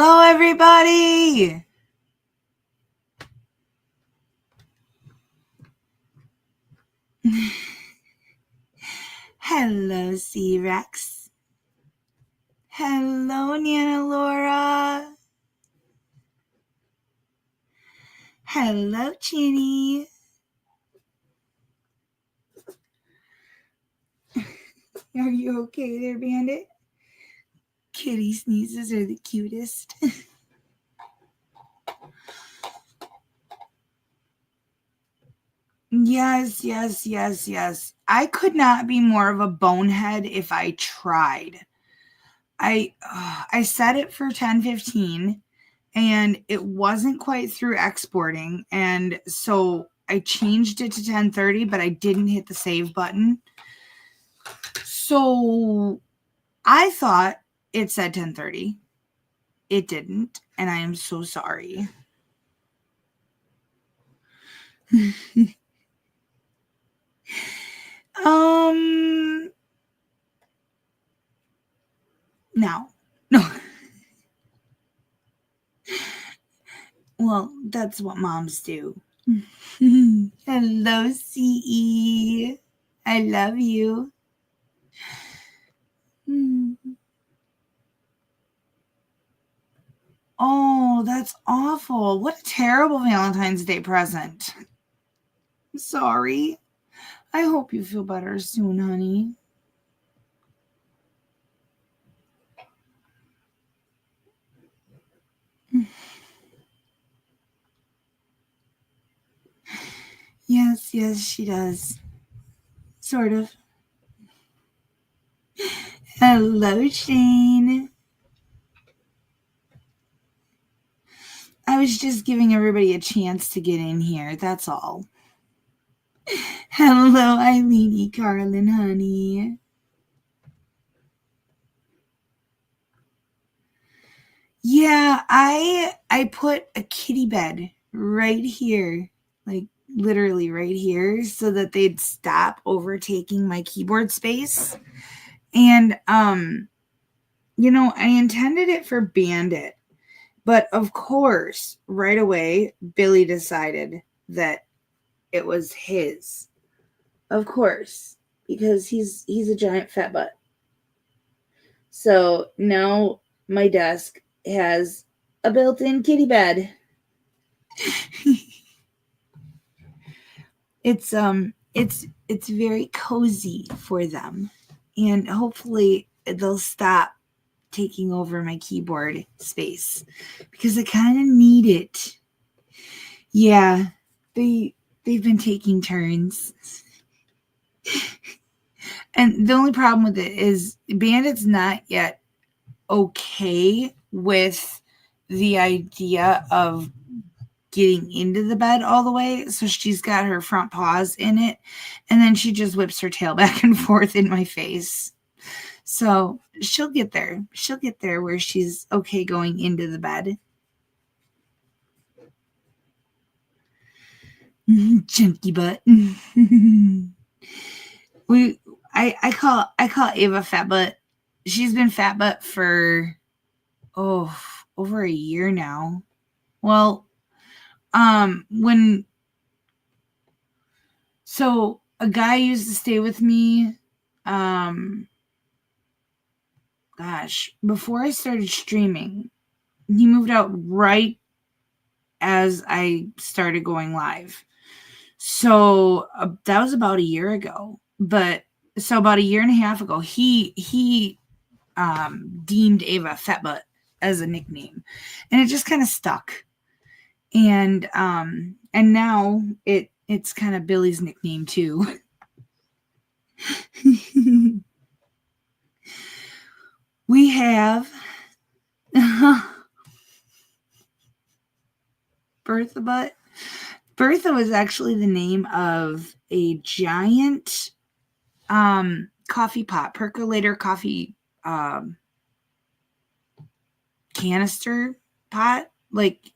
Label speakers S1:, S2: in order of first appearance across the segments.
S1: Hello, everybody. Hello, C-Rex. Hello, Nana Laura. Hello, Chinny. Are you okay there, Bandit? Kitty sneezes are the cutest. Yes. I could not be more of a bonehead if I tried. I set it for 10:15 and it wasn't quite through exporting, and so I changed it to 10:30, but I didn't hit the save button. So I thought it said 10:30. It didn't, and I am so sorry. No. Well, that's what moms do. Hello, CE. I love you. Oh, that's awful. What a terrible Valentine's Day present. Sorry. I hope you feel better soon, honey. Yes, she does. Sort of. Hello, Shane. I was just giving everybody a chance to get in here. That's all. Hello, Eileen E. Carlin, honey. Yeah, I put a kitty bed right here, like literally right here, so that they'd stop overtaking my keyboard space. And I intended it for Bandit, but of course, right away, Billy decided that it was his. Of course, because he's a giant fat butt. So now my desk has a built-in kitty bed. It's very cozy for them, and hopefully they'll stop taking over my keyboard space because I kind of need it. Yeah, they've been taking turns. And the only problem with it is Bandit's not yet okay with the idea of getting into the bed all the way. So she's got her front paws in it, and then she just whips her tail back and forth in my face. So she'll get there. She'll get there where she's okay going into the bed. Chunky butt. I call Ava fat butt. She's been fat butt for over a year now. Well, so a guy used to stay with me before I started streaming. He moved out right as I started going live. So that was about a year ago. But so about a year and a half ago, he deemed Ava fat butt as a nickname, and it just kind of stuck. And now it's kind of Billy's nickname too. We have Bertha Butt. Bertha was actually the name of a giant coffee pot, percolator coffee canister pot. Like,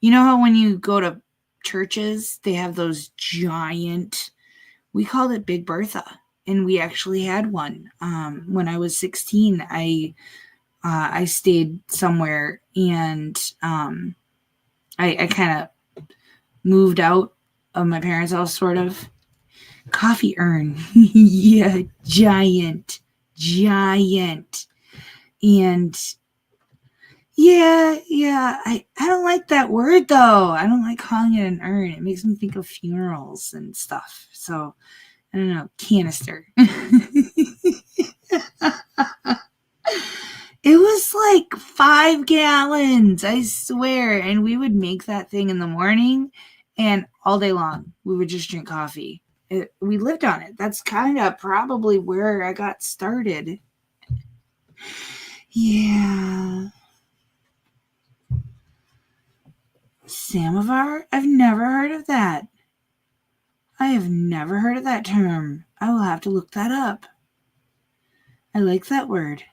S1: you know how when you go to churches, they have those giant, we called it Big Bertha. And we actually had one. When I was 16, I I stayed somewhere and I kind of moved out of my parents' house, sort of. Coffee urn. Yeah, giant. And yeah. I don't like that word though. I don't like calling it an urn. It makes me think of funerals and stuff. So I don't know, canister. It was like 5 gallons, I swear. And we would make that thing in the morning and all day long we would just drink coffee. We lived on it. That's kind of probably where I got started. Yeah. Samovar? I've never heard of that. I have never heard of that term. I will have to look that up. I like that word.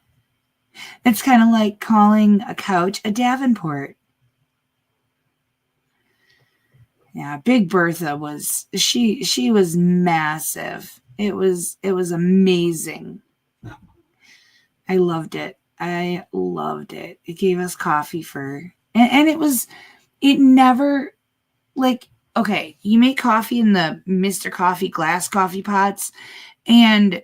S1: It's kind of like calling a couch a Davenport. Yeah, Big Bertha was she was massive. It was amazing. I loved it. It gave us coffee and it never, like, okay, you make coffee in the Mr. Coffee glass coffee pots and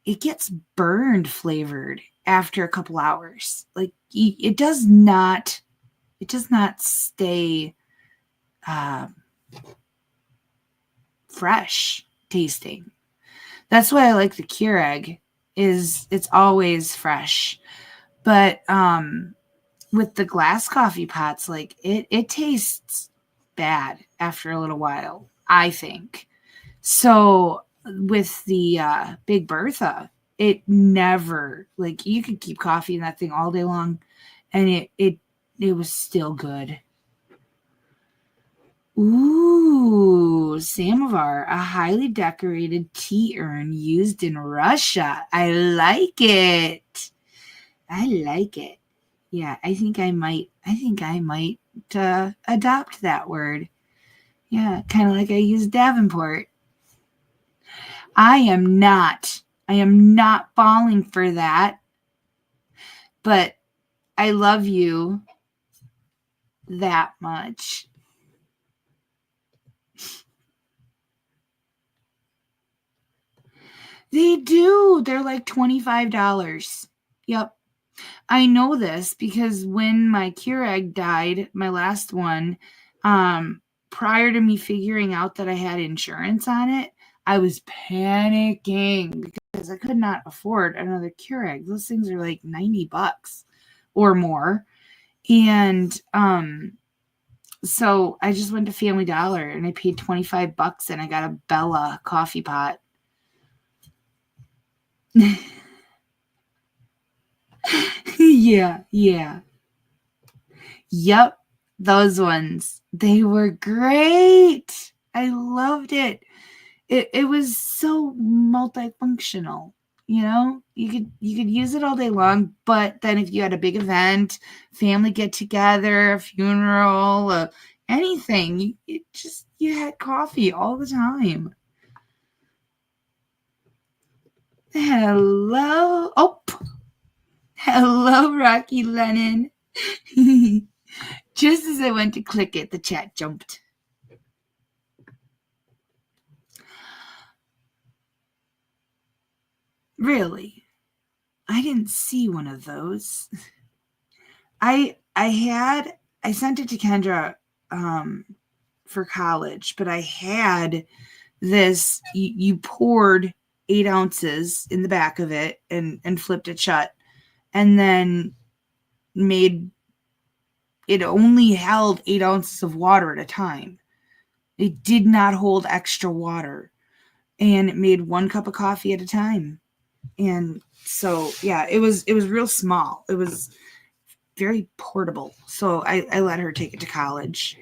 S1: it gets burned flavored after a couple hours. Like it does not stay fresh tasting. That's why I like the Keurig, is it's always fresh. But with the glass coffee pots, like it tastes bad after a little while, I think. So with the Big Bertha, it never, like, you could keep coffee in that thing all day long and it was still good. Ooh, samovar, a highly decorated tea urn used in Russia. I like it. Yeah, I think I might adopt that word. Yeah, kind of like I use Davenport. I am not falling for that. But I love you that much. They do. They're like $25. Yep. I know this because when my Keurig died, my last one, prior to me figuring out that I had insurance on it, I was panicking because I could not afford another Keurig. Those things are like $90 or more. And so I just went to Family Dollar and I paid $25 and I got a Bella coffee pot. Yeah. Yep, those ones. They were great. I loved it. It was so multifunctional. You know, you could use it all day long, but then if you had a big event, family get together, a funeral, anything, you had coffee all the time. Hello. Oh, hello, Rocky Lennon. Just as I went to click it, the chat jumped. Really? I didn't see one of those. I sent it to Kendra for college, but I had this, you poured 8 ounces in the back of it and flipped it shut, and then made it only held 8 ounces of water at a time. It did not hold extra water, and it made 1 cup of coffee at a time. And so, yeah, it was real small. It was very portable. So I let her take it to college.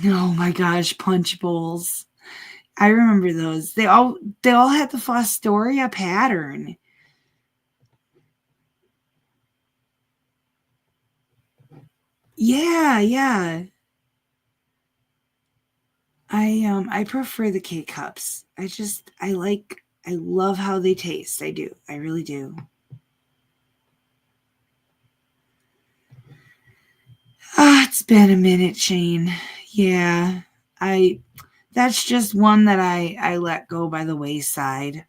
S1: Oh my gosh, punch bowls. I remember those. They all had the Fostoria pattern. Yeah. I prefer the K cups. I love how they taste. I do. I really do. It's been a minute, Shane. Yeah, that's just one that I let go by the wayside.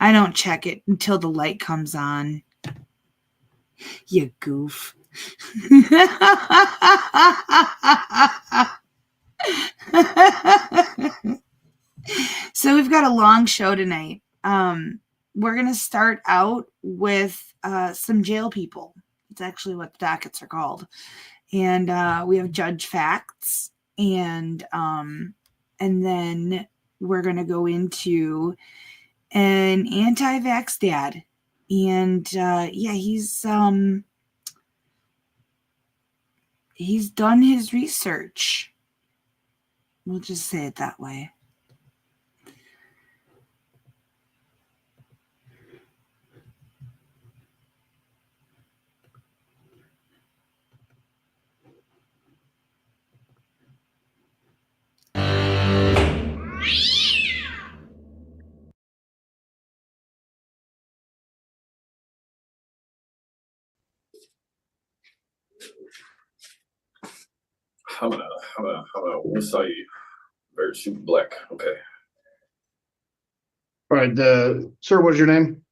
S1: I don't check it until the light comes on. You goof. So we've got a long show tonight. We're going to start out with some jail people. It's actually what the dockets are called. And we have judge facts, and then we're going to go into an anti-vax dad. And yeah, he's done his research. We'll just say it that way.
S2: How about we'll say very super black. Okay.
S3: All right, sir, what is your name?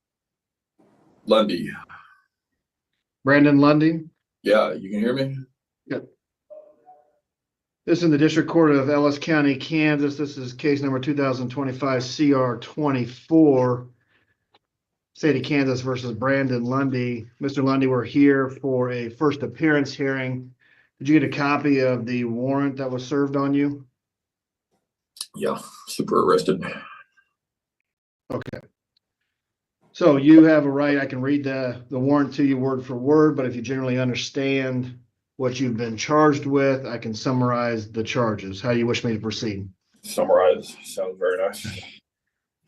S2: Lundy.
S3: Brandon Lundy.
S2: Yeah, you can hear me?
S3: Yep. This is in the District Court of Ellis County, Kansas. This is case number 2025 CR 24. State of Kansas versus Brandon Lundy. Mr. Lundy, we're here for a first appearance hearing. Did you get a copy of the warrant that was served on you?
S2: Yeah, super arrested.
S3: Okay. So you have a right, I can read the warrant to you word for word, but if you generally understand what you've been charged with, I can summarize the charges. How do you wish me to proceed?
S2: Summarize. Sounds very nice.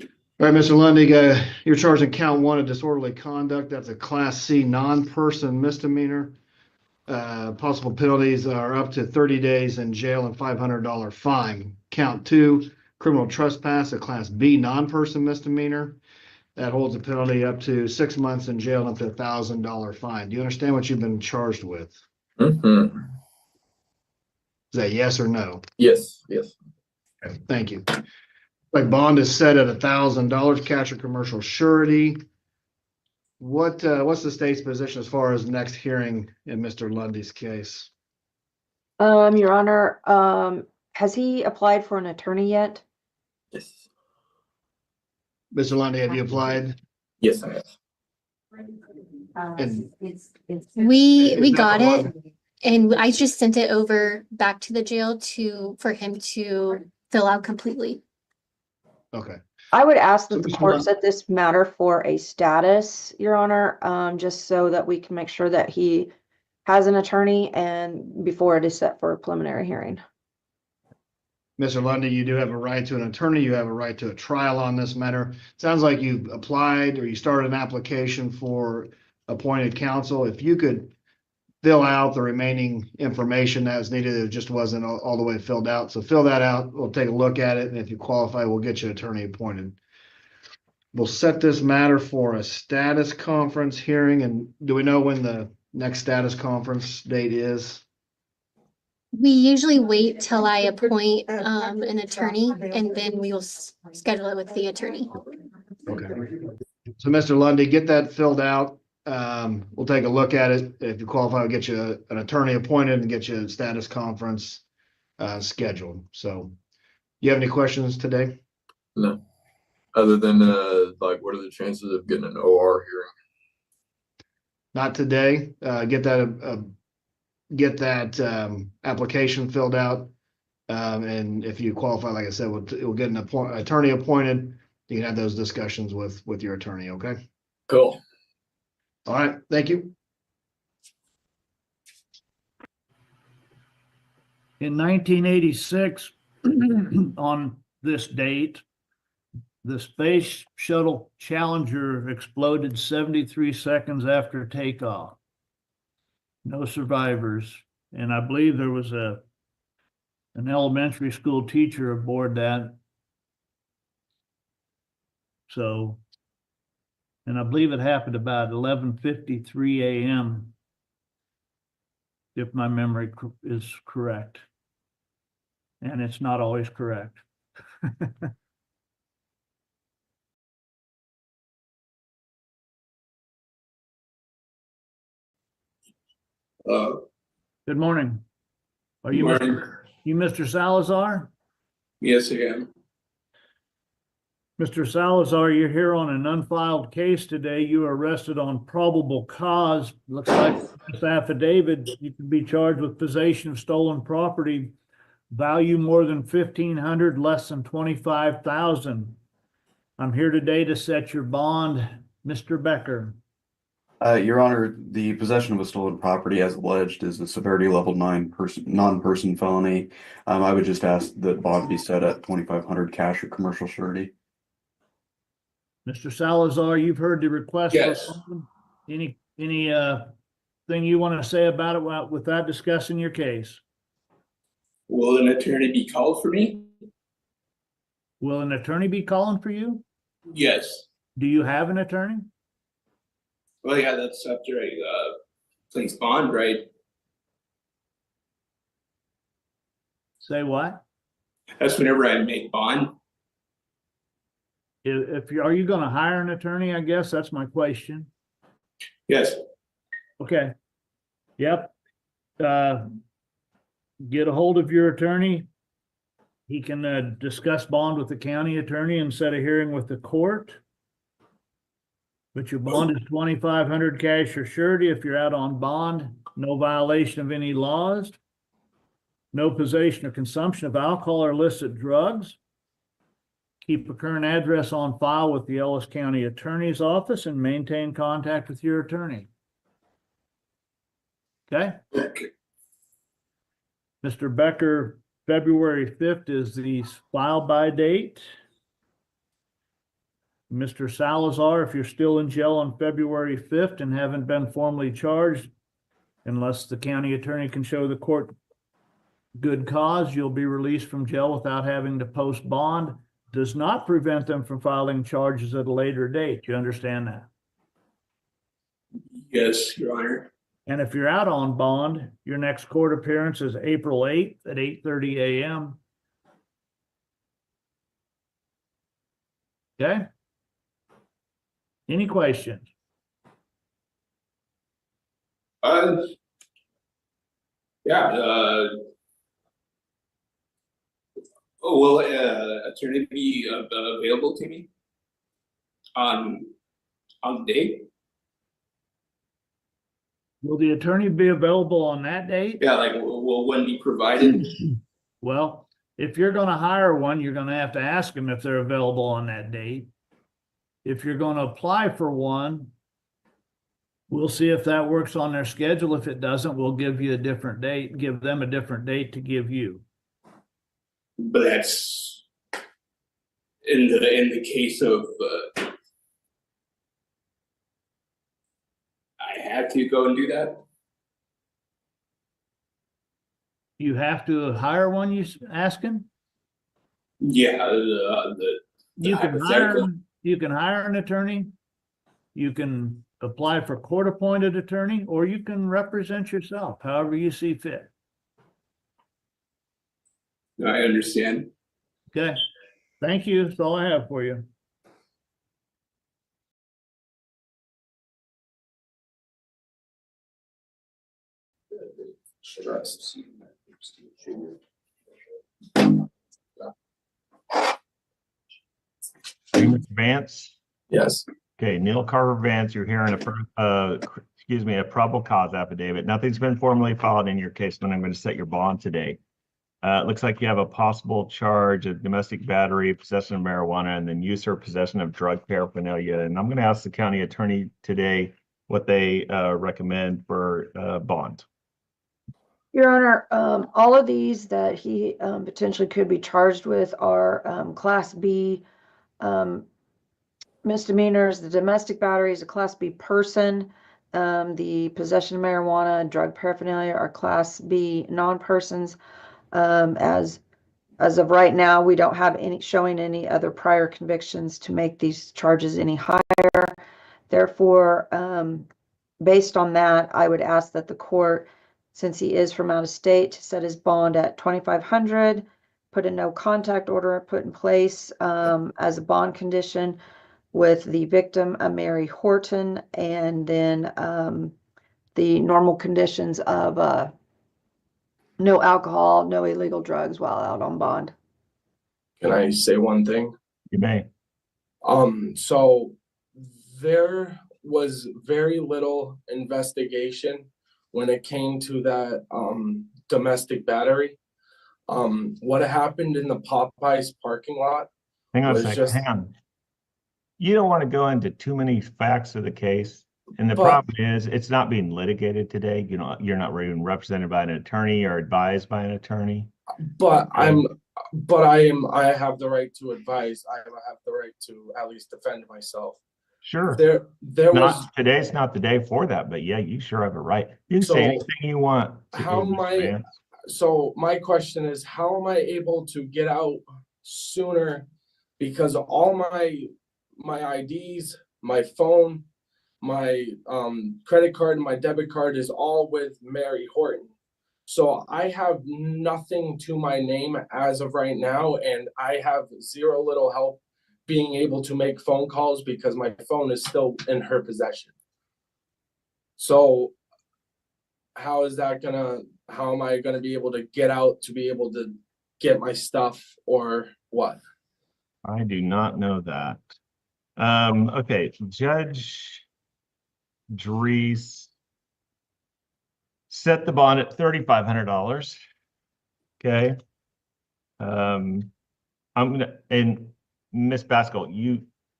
S3: All right, Mr. Lundy, you're charged in count 1 of disorderly conduct. That's a Class C non-person misdemeanor. Possible penalties are up to 30 days in jail and $500 fine. Count 2, criminal trespass, a Class B non-person misdemeanor. That holds a penalty up to 6 months in jail and up to $1,000 fine. Do you understand what you've been charged with?
S2: Mm-hmm.
S3: Is that yes or no?
S2: Yes.
S3: Okay, thank you. Like bond is set at $1,000, cash or commercial surety. What's the state's position as far as next hearing in Mr. Lundy's case?
S4: Your Honor, has he applied for an attorney yet?
S2: Yes.
S3: Mr. Lundy, have you applied?
S2: Yes, I have.
S3: And
S5: We
S3: that
S5: got
S3: the
S5: it,
S3: one?
S5: and I just sent it over back to the jail for him to fill out completely.
S3: Okay.
S4: I would ask that
S3: So
S4: the
S3: Mr.
S4: court
S3: Lund-
S4: set this matter for a status, Your Honor, just so that we can make sure that he has an attorney and before it is set for a preliminary hearing.
S3: Mr. Lundy, you do have a right to an attorney. You have a right to a trial on this matter. Sounds like you've applied or you started an application for appointed counsel. If you could fill out the remaining information that is needed, it just wasn't all the way filled out. So fill that out. We'll take a look at it. And if you qualify, we'll get you an attorney appointed. We'll set this matter for a status conference hearing. And do we know when the next status conference date is?
S5: We usually wait till I appoint an attorney, and then we will schedule it with the attorney.
S3: Okay. So Mr. Lundy, get that filled out. We'll take a look at it. If you qualify, we'll get you an attorney appointed and get you a status conference scheduled. So you have any questions today?
S2: No. Other than like, what are the chances of getting an OR hearing?
S3: Not today. Get that application filled out. And if you qualify, like I said, we'll get an attorney appointed. You can have those discussions with your attorney. Okay.
S2: Cool.
S3: All right. Thank you.
S6: In 1986, on this date, the Space Shuttle Challenger exploded 73 seconds after takeoff. No survivors. And I believe there was an elementary school teacher aboard that. So, and I believe it happened about 11:53 a.m. if my memory is correct. And it's not always correct. Good morning. Are you
S2: Morning.
S6: Mr. Salazar?
S2: Yes, I am.
S6: Mr. Salazar, you're here on an unfiled case today. You were arrested on probable cause. Looks like this affidavit, you could be charged with possession of stolen property, value more than 1,500, less than 25,000. I'm here today to set your bond. Mr. Becker.
S7: Your Honor, the possession of a stolen property as alleged is a severity level 9 non-person felony. I would just ask that bond be set at 2,500 cash or commercial surety.
S6: Mr. Salazar, you've heard the request.
S2: Yes.
S6: Any thing you want to say about it without discussing your case?
S2: Will an attorney be called for me?
S6: Will an attorney be calling for you?
S2: Yes.
S6: Do you have an attorney?
S2: Well, yeah, that's after I place bond, right?
S6: Say what?
S2: That's whenever I make bond.
S6: Are you going to hire an attorney? I guess that's my question.
S2: Yes.
S6: Okay. Yep. Get a hold of your attorney. He can discuss bond with the county attorney and set a hearing with the court. But your bond is 2,500 cash or surety. If you're out on bond, no violation of any laws, no possession or consumption of alcohol or illicit drugs. Keep a current address on file with the Ellis County Attorney's Office and maintain contact with your attorney. Okay?
S2: Okay.
S6: Mr. Becker, February 5th is the file by date. Mr. Salazar, if you're still in jail on February 5th and haven't been formally charged, unless the county attorney can show the court good cause, you'll be released from jail without having to post bond. Does not prevent them from filing charges at a later date. You understand that?
S2: Yes, Your Honor.
S6: And if you're out on bond, your next court appearance is April 8th at 8:30 a.m. Okay? Any questions?
S2: Yeah. Will attorney be available to me on the date?
S6: Will the attorney be available on that date?
S2: Yeah, like will one be provided?
S6: Well, if you're going to hire one, you're going to have to ask them if they're available on that date. If you're going to apply for one, we'll see if that works on their schedule. If it doesn't, we'll give you a different date, give them a different date to give you.
S2: But that's in the case of I have to go and do that.
S6: You have to hire one, you asking?
S2: Yeah,
S6: You can
S2: hypothetical.
S6: you can hire an attorney. You can apply for court-appointed attorney, or you can represent yourself, however you see fit.
S2: I understand.
S6: Okay, thank you. That's all I have for you.
S8: Are you Mr. Vance?
S2: Yes.
S8: Okay, Neil Carver Vance, you're hearing a probable cause affidavit. Nothing's been formally filed in your case, but I'm going to set your bond today. It looks like you have a possible charge of domestic battery, possession of marijuana, and then use or possession of drug paraphernalia. And I'm going to ask the county attorney today what they recommend for bond.
S4: Your Honor, all of these that he potentially could be charged with are Class B misdemeanors. The domestic battery is a Class B person. The possession of marijuana and drug paraphernalia are Class B non-persons. As of right now, we don't have any showing any other prior convictions to make these charges any higher. Therefore, based on that, I would ask that the court since he is from out of state, to set his bond at 2,500. Put a no contact order put in place as a bond condition with the victim, Mary Horton, and then the normal conditions of no alcohol, no illegal drugs while out on bond.
S2: Can I say one thing?
S8: You may.
S2: So there was very little investigation when it came to that domestic battery. What happened in the Popeyes parking lot
S8: Hang on a
S2: was
S8: second.
S2: just,
S8: Hang on. You don't want to go into too many facts of the case. And the
S2: But-
S8: problem is it's not being litigated today. You know, you're not even represented by an attorney or advised by an attorney.
S2: but I have the right to advise. I have the right to at least defend myself.
S8: Sure.
S2: There was
S8: Today's not the day for that, but yeah, you sure have a right. You can
S2: So,
S8: say anything you want.
S2: how am I-
S8: Vance.
S2: So my question is, how am I able to get out sooner? Because all my IDs, my phone, my credit card, and my debit card is all with Mary Horton. So I have nothing to my name as of right now, and I have zero little help being able to make phone calls because my phone is still in her possession. So how am I gonna be able to get out to be able to get my stuff or what?
S8: I do not know that. Okay, Judge Dries set the bond at $3,500. Okay. I'm gonna, and Miss Baskel,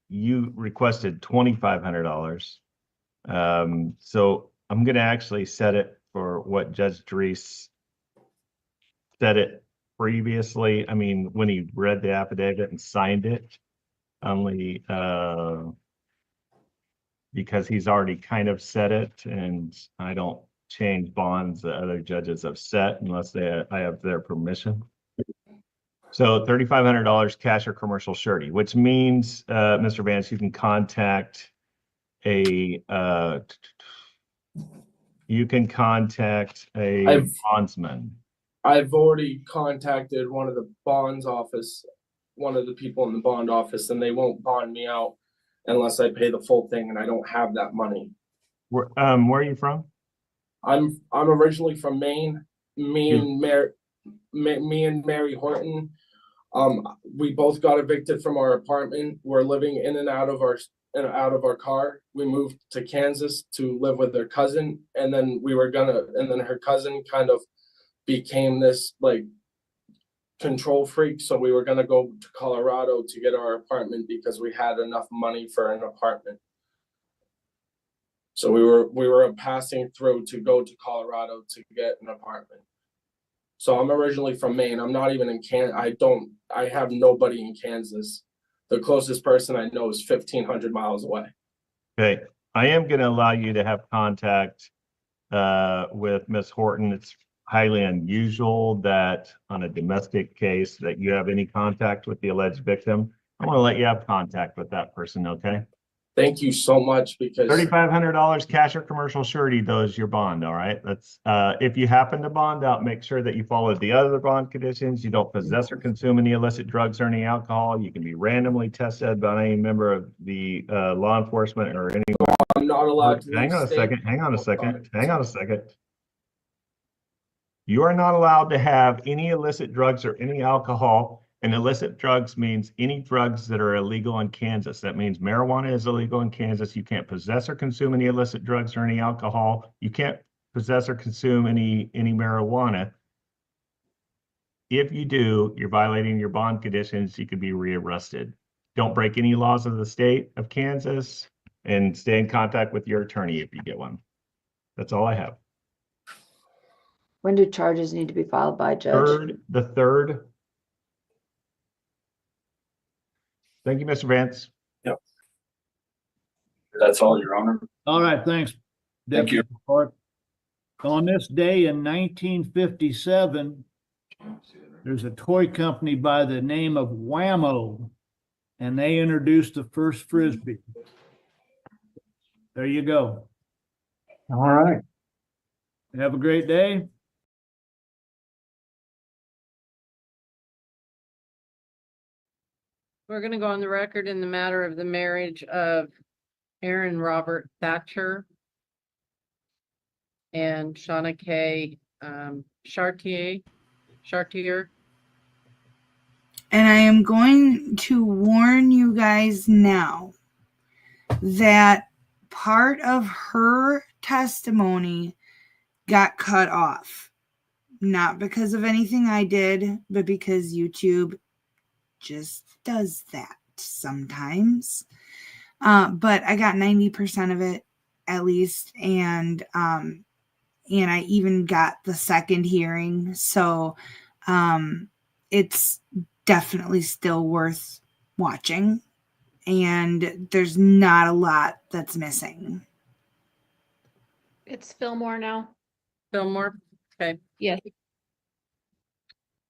S8: you requested $2,500. So I'm gonna actually set it for what Judge Dries set it previously. I mean, when he read the affidavit and signed it, only because he's already kind of set it, and I don't change bonds that other judges have set unless I have their permission. So $3,500 cash or commercial surety, which means, Mr. Vance, you can contact a bondsman.
S2: I've already contacted one of the people in the bond office, and they won't bond me out unless I pay the full thing, and I don't have that money.
S8: Where are you from?
S2: I'm originally from Maine. Me and Mary Horton. We both got evicted from our apartment. We're living in and out of our car. We moved to Kansas to live with her cousin, and then her cousin kind of became this like control freak. So we were gonna go to Colorado to get our apartment because we had enough money for an apartment. So we were passing through to go to Colorado to get an apartment. So I'm originally from Maine. I'm not even in I have nobody in Kansas. The closest person I know is 1,500 miles away.
S8: Okay, I am going to allow you to have contact with Miss Horton. It's highly unusual that on a domestic case that you have any contact with the alleged victim. I want to let you have contact with that person, okay?
S2: Thank you so much, because
S8: $3,500 cash or commercial surety, though, is your bond, all right? That's if you happen to bond out, make sure that you follow the other bond conditions. You don't possess or consume any illicit drugs or any alcohol. You can be randomly tested by any member of the law enforcement or any.
S2: I'm not allowed to.
S8: Hang on a second. You are not allowed to have any illicit drugs or any alcohol. And illicit drugs means any drugs that are illegal in Kansas. That means marijuana is illegal in Kansas. You can't possess or consume any illicit drugs or any alcohol. You can't possess or consume any marijuana. If you do, you're violating your bond conditions. You could be rearrested. Don't break any laws of the state of Kansas, and stay in contact with your attorney if you get one. That's all I have.
S4: When do charges need to be filed by, Judge?
S8: The third. Thank you, Mr. Vance.
S2: Yep. That's all, Your Honor.
S6: All right, thanks.
S2: Thank you.
S6: Deputy Clerk. On this day in 1957, there's a toy company by the name of Whammo, and they introduced the first Frisbee. There you go.
S3: All right.
S6: Have a great day.
S9: We're gonna go on the record in the matter of the marriage of Aaron Robert Thatcher and Shauna K. Chartier.
S1: And I am going to warn you guys now that part of her testimony got cut off. Not because of anything I did, but because YouTube just does that sometimes. But I got 90% of it at least, and I even got the second hearing. So it's definitely still worth watching, and there's not a lot that's missing.
S10: It's Fillmore now.
S9: Fillmore, okay.
S10: Yes.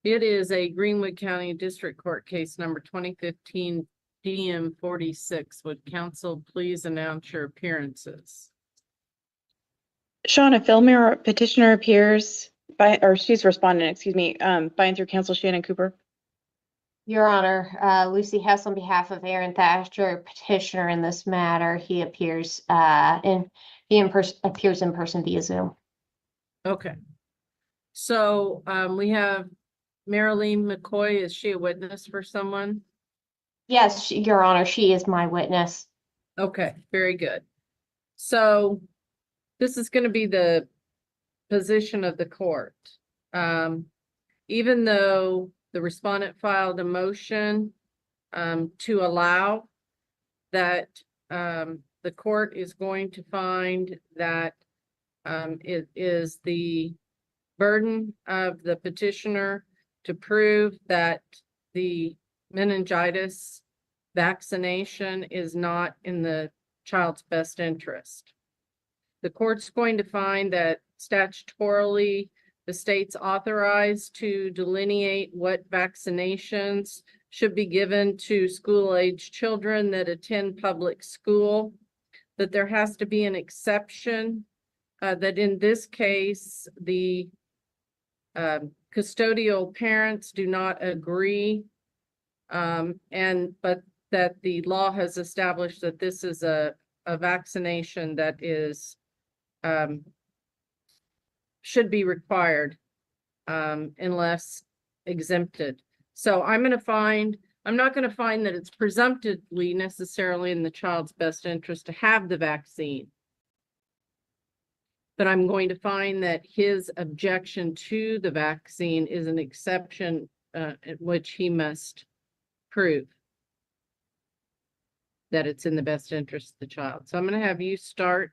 S9: It is a Greenwood County District Court case number 2015 DM 46. Would counsel please announce your appearances?
S11: Shauna Fillmore, petitioner appears by, or she's responding, excuse me, by and through counsel Shannon Cooper.
S5: Your Honor, Lucy Hess on behalf of Aaron Thatcher, petitioner in this matter. He appears appears in person via Zoom.
S9: Okay. So we have Marilyn McCoy. Is she a witness for someone?
S5: Yes, Your Honor, she is my witness.
S9: Okay, very good. So this is going to be the position of the court. Even though the respondent filed a motion to allow that, the court is going to find that it is the burden of the petitioner to prove that the meningitis vaccination is not in the child's best interest. The court's going to find that statutorily the state's authorized to delineate what vaccinations should be given to school-age children that attend public school, that there has to be an exception, that in this case, the custodial parents do not agree, but that the law has established that this is a vaccination that is should be required unless exempted. So I'm not going to find that it's presumptively necessarily in the child's best interest to have the vaccine. But I'm going to find that his objection to the vaccine is an exception at which he must prove that it's in the best interest of the child. So I'm going to have you start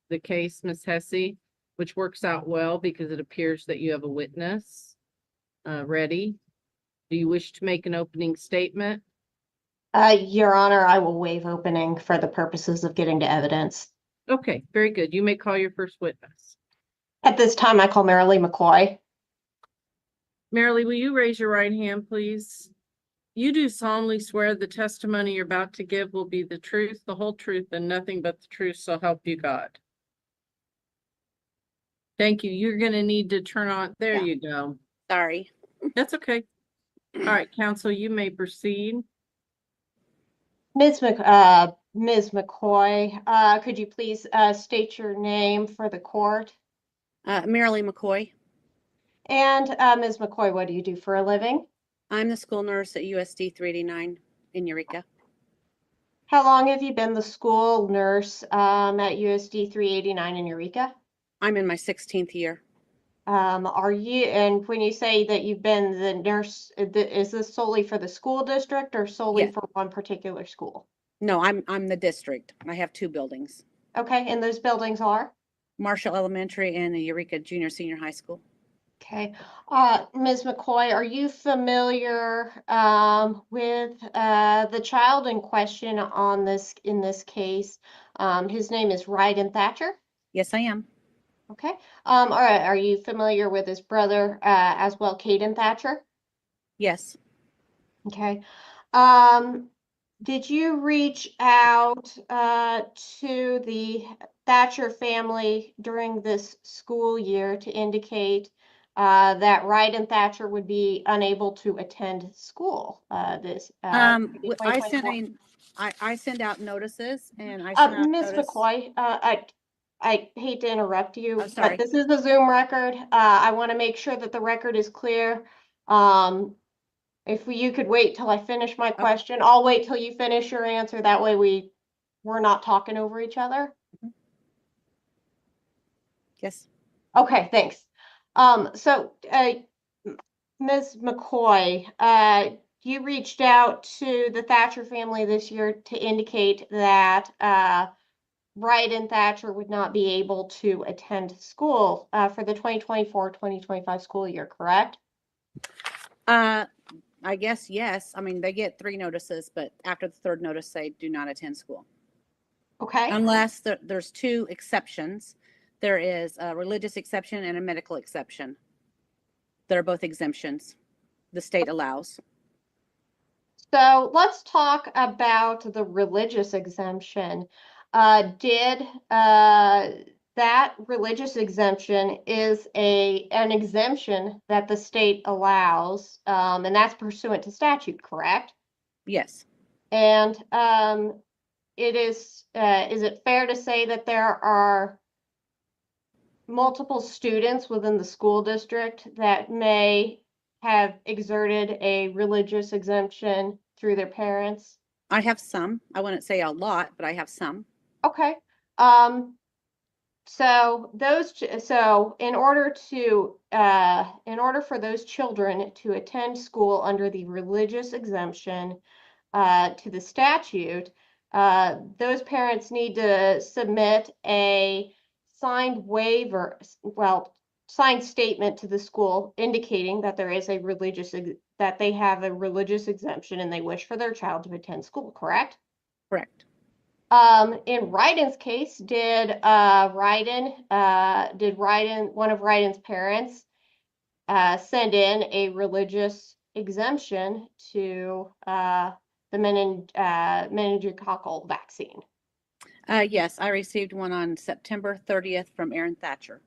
S9: the case, Ms. Hesse, which works out well because it appears that you have a witness ready. Do you wish to make an opening statement?
S5: Your Honor, I will waive opening for the purposes of getting to evidence.
S9: Okay, very good. You may call your first witness.
S5: At this time, I call Marilee McCoy.
S9: Marilee, will you raise your right hand, please? You do solemnly swear the testimony you're about to give will be the truth, the whole truth, and nothing but the truth, so help you God. Thank you. You're going to need to turn on. There you go.
S10: Sorry.
S9: That's okay. All right, counsel, you may proceed.
S5: Ms. McCoy, could you please state your name for the court?
S10: Marilee McCoy.
S5: And Ms. McCoy, what do you do for a living?
S10: I'm the school nurse at USD 389 in Eureka.
S5: How long have you been the school nurse at USD 389 in Eureka?
S10: I'm in my 16th year.
S5: Are you, and when you say that you've been the nurse, is this solely for the school district or solely
S10: Yeah.
S5: for one particular school?
S10: No, I'm the district. I have two buildings.
S5: Okay, and those buildings are?
S10: Marshall Elementary and the Eureka Junior Senior High School.
S5: Okay. Ms. McCoy, are you familiar with the child in question in this case? His name is Ryden Thatcher.
S10: Yes, I am.
S5: Okay. All right. Are you familiar with his brother as well, Caden Thatcher?
S10: Yes.
S5: Okay. did you reach out to the Thatcher family during this school year to indicate that Wright and Thatcher would be unable to attend school this
S10: I sent
S5: 2024?
S10: I send out notices and I sent out
S5: Ms.
S10: notice.
S5: McCoy, I hate to interrupt you,
S10: Oh, sorry.
S5: but this is a Zoom record. I want to make sure that the record is clear. If you could wait till I finish my question, I'll wait till you finish your answer. That way we're not talking over each other.
S10: Yes.
S5: Okay, thanks. So, Ms. McCoy, you reached out to the Thatcher family this year to indicate that Wright and Thatcher would not be able to attend school for the 2024-2025 school year, correct?
S10: I guess yes. I mean, they get 3 notices, but after the 3rd notice, they do not attend school.
S5: Okay.
S10: Unless there's 2 exceptions. There is a religious exception and a medical exception. They're both exemptions the state allows.
S5: So let's talk about the religious exemption. Did that religious exemption is an exemption that the state allows, and that's pursuant to statute, correct?
S10: Yes.
S5: And is it fair to say that there are multiple students within the school district that may have exerted a religious exemption through their parents?
S10: I have some. I wouldn't say a lot, but I have some.
S5: Okay. So in order for those children to attend school under the religious exemption to the statute, those parents need to submit a signed waiver, signed statement to the school indicating that there is that they have a religious exemption and they wish for their child to attend school, correct?
S10: Correct.
S5: In Ryden's case, did one of Ryden's parents send in a religious exemption to the meningococcal vaccine?
S10: Yes, I received one on September 30th from Aaron Thatcher.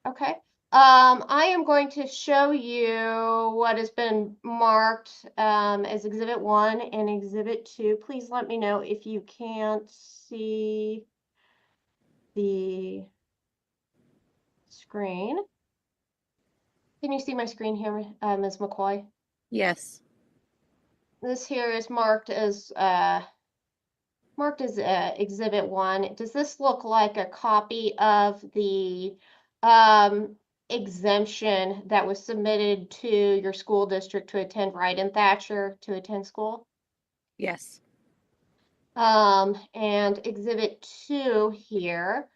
S5: Okay. I am going to show you what has been marked as Exhibit 1 and Exhibit 2. Please let me know if you can't see the screen. Can you see my screen here, Ms. McCoy?
S10: Yes.
S5: This here is marked as Exhibit 1. Does this look like a copy of the exemption that was submitted to your school district to attend Wright and Thatcher to attend school?
S10: Yes.
S5: And Exhibit 2 here,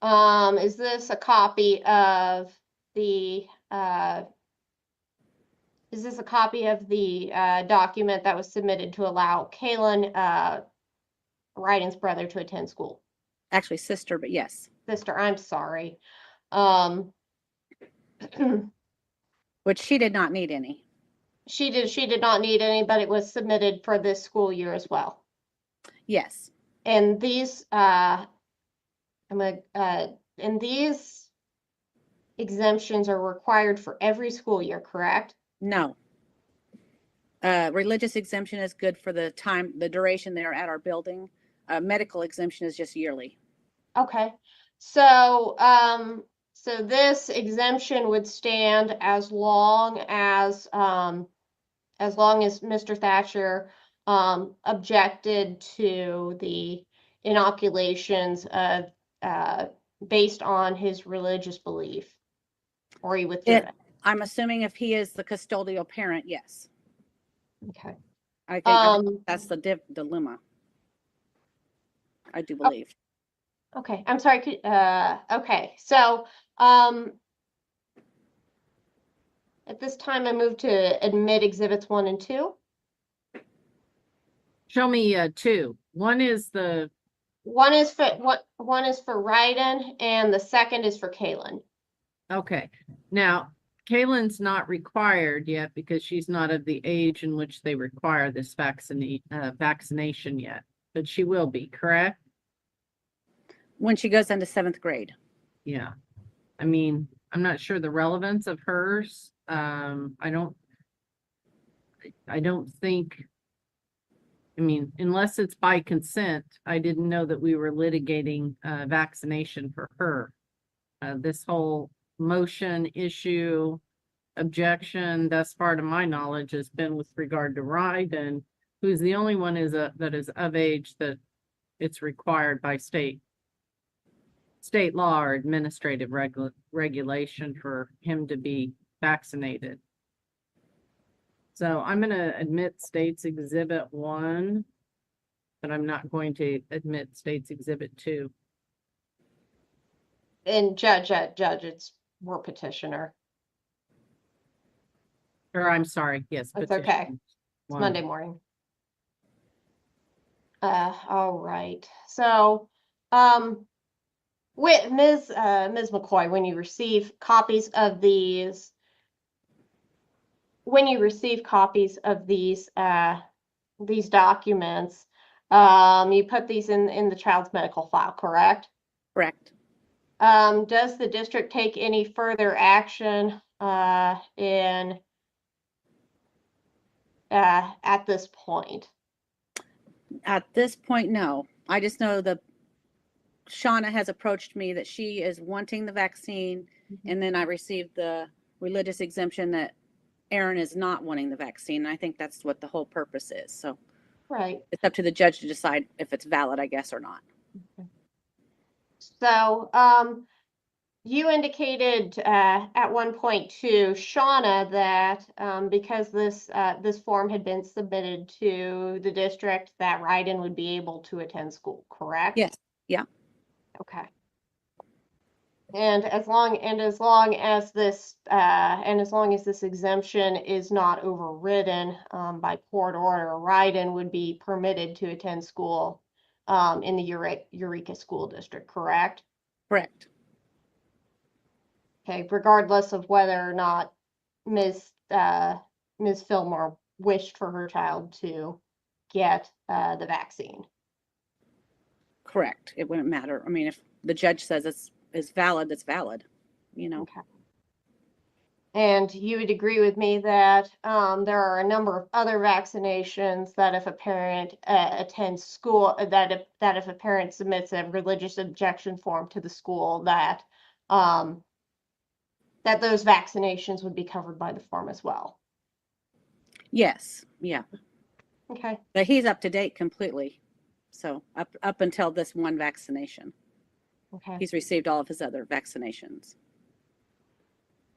S5: is this a copy of the document that was submitted to allow Kaylin, Ryden's brother, to attend school?
S10: Actually, sister, but yes.
S5: Sister, I'm sorry.
S10: Which she did not need any.
S5: She did not need any, but it was submitted for this school year as well.
S10: Yes.
S5: And these exemptions are required for every school year, correct?
S10: No. Religious exemption is good for the duration they're at our building. Medical exemption is just yearly.
S5: Okay. So this exemption would stand as long as Mr. Thatcher objected to the inoculations based on his religious belief, or he withdrew it.
S10: I'm assuming if he is the custodial parent, yes.
S5: Okay.
S10: I think that's the dilemma. I do believe.
S5: Okay, I'm sorry. Okay, so at this time, I move to admit Exhibits 1 and 2.
S9: Show me 2. One is for
S5: Ryden, and the second is for Kaylin.
S9: okay. Now, Kaylin's not required yet because she's not of the age in which they require this vaccination yet, but she will be, correct?
S10: When she goes into 7th grade.
S9: Yeah. I mean, I'm not sure the relevance of hers. I don't think, I mean, unless it's by consent, I didn't know that we were litigating vaccination for her. This whole motion issue, objection, thus far to my knowledge, has been with regard to Ryden, who's the only one that is of age that it's required by state law or administrative regulation for him to be vaccinated. So I'm going to admit State's Exhibit 1, but I'm not going to admit State's Exhibit 2.
S5: And Judge, we're petitioner.
S9: Or I'm sorry, yes.
S5: That's okay.
S9: petition
S5: It's
S9: 1.
S5: Monday morning. All right. So, with Ms. McCoy, when you receive copies of these, documents, you put these in the child's medical file, correct?
S10: Correct.
S5: Does the district take any further action at this point?
S10: At this point, no. I just know that Shauna has approached me that she is wanting the vaccine, and then I received the religious exemption that Aaron is not wanting the vaccine. And I think that's what the whole purpose is. So
S5: Right.
S10: it's up to the judge to decide if it's valid, I guess, or not.
S5: Okay. So, you indicated at one point to Shauna that because this form had been submitted to the district, that Ryden would be able to attend school, correct?
S10: Yes. Yeah.
S5: Okay. And as long as this exemption is not overridden by court order, Ryden would be permitted to attend school in the Eureka School District, correct?
S10: Correct.
S5: Okay, regardless of whether or not Ms. Fillmore wished for her child to get the vaccine.
S10: Correct. It wouldn't matter. I mean, if the judge says it's valid, it's valid, you know.
S5: Okay. And you would agree with me that there are a number of other vaccinations that if a parent attends school, that if a parent submits a religious objection form to the school, that those vaccinations would be covered by the form as well.
S10: Yes. Yeah.
S5: Okay.
S10: But he's up to date completely. So up until this one vaccination,
S5: Okay.
S10: he's received all of his other vaccinations.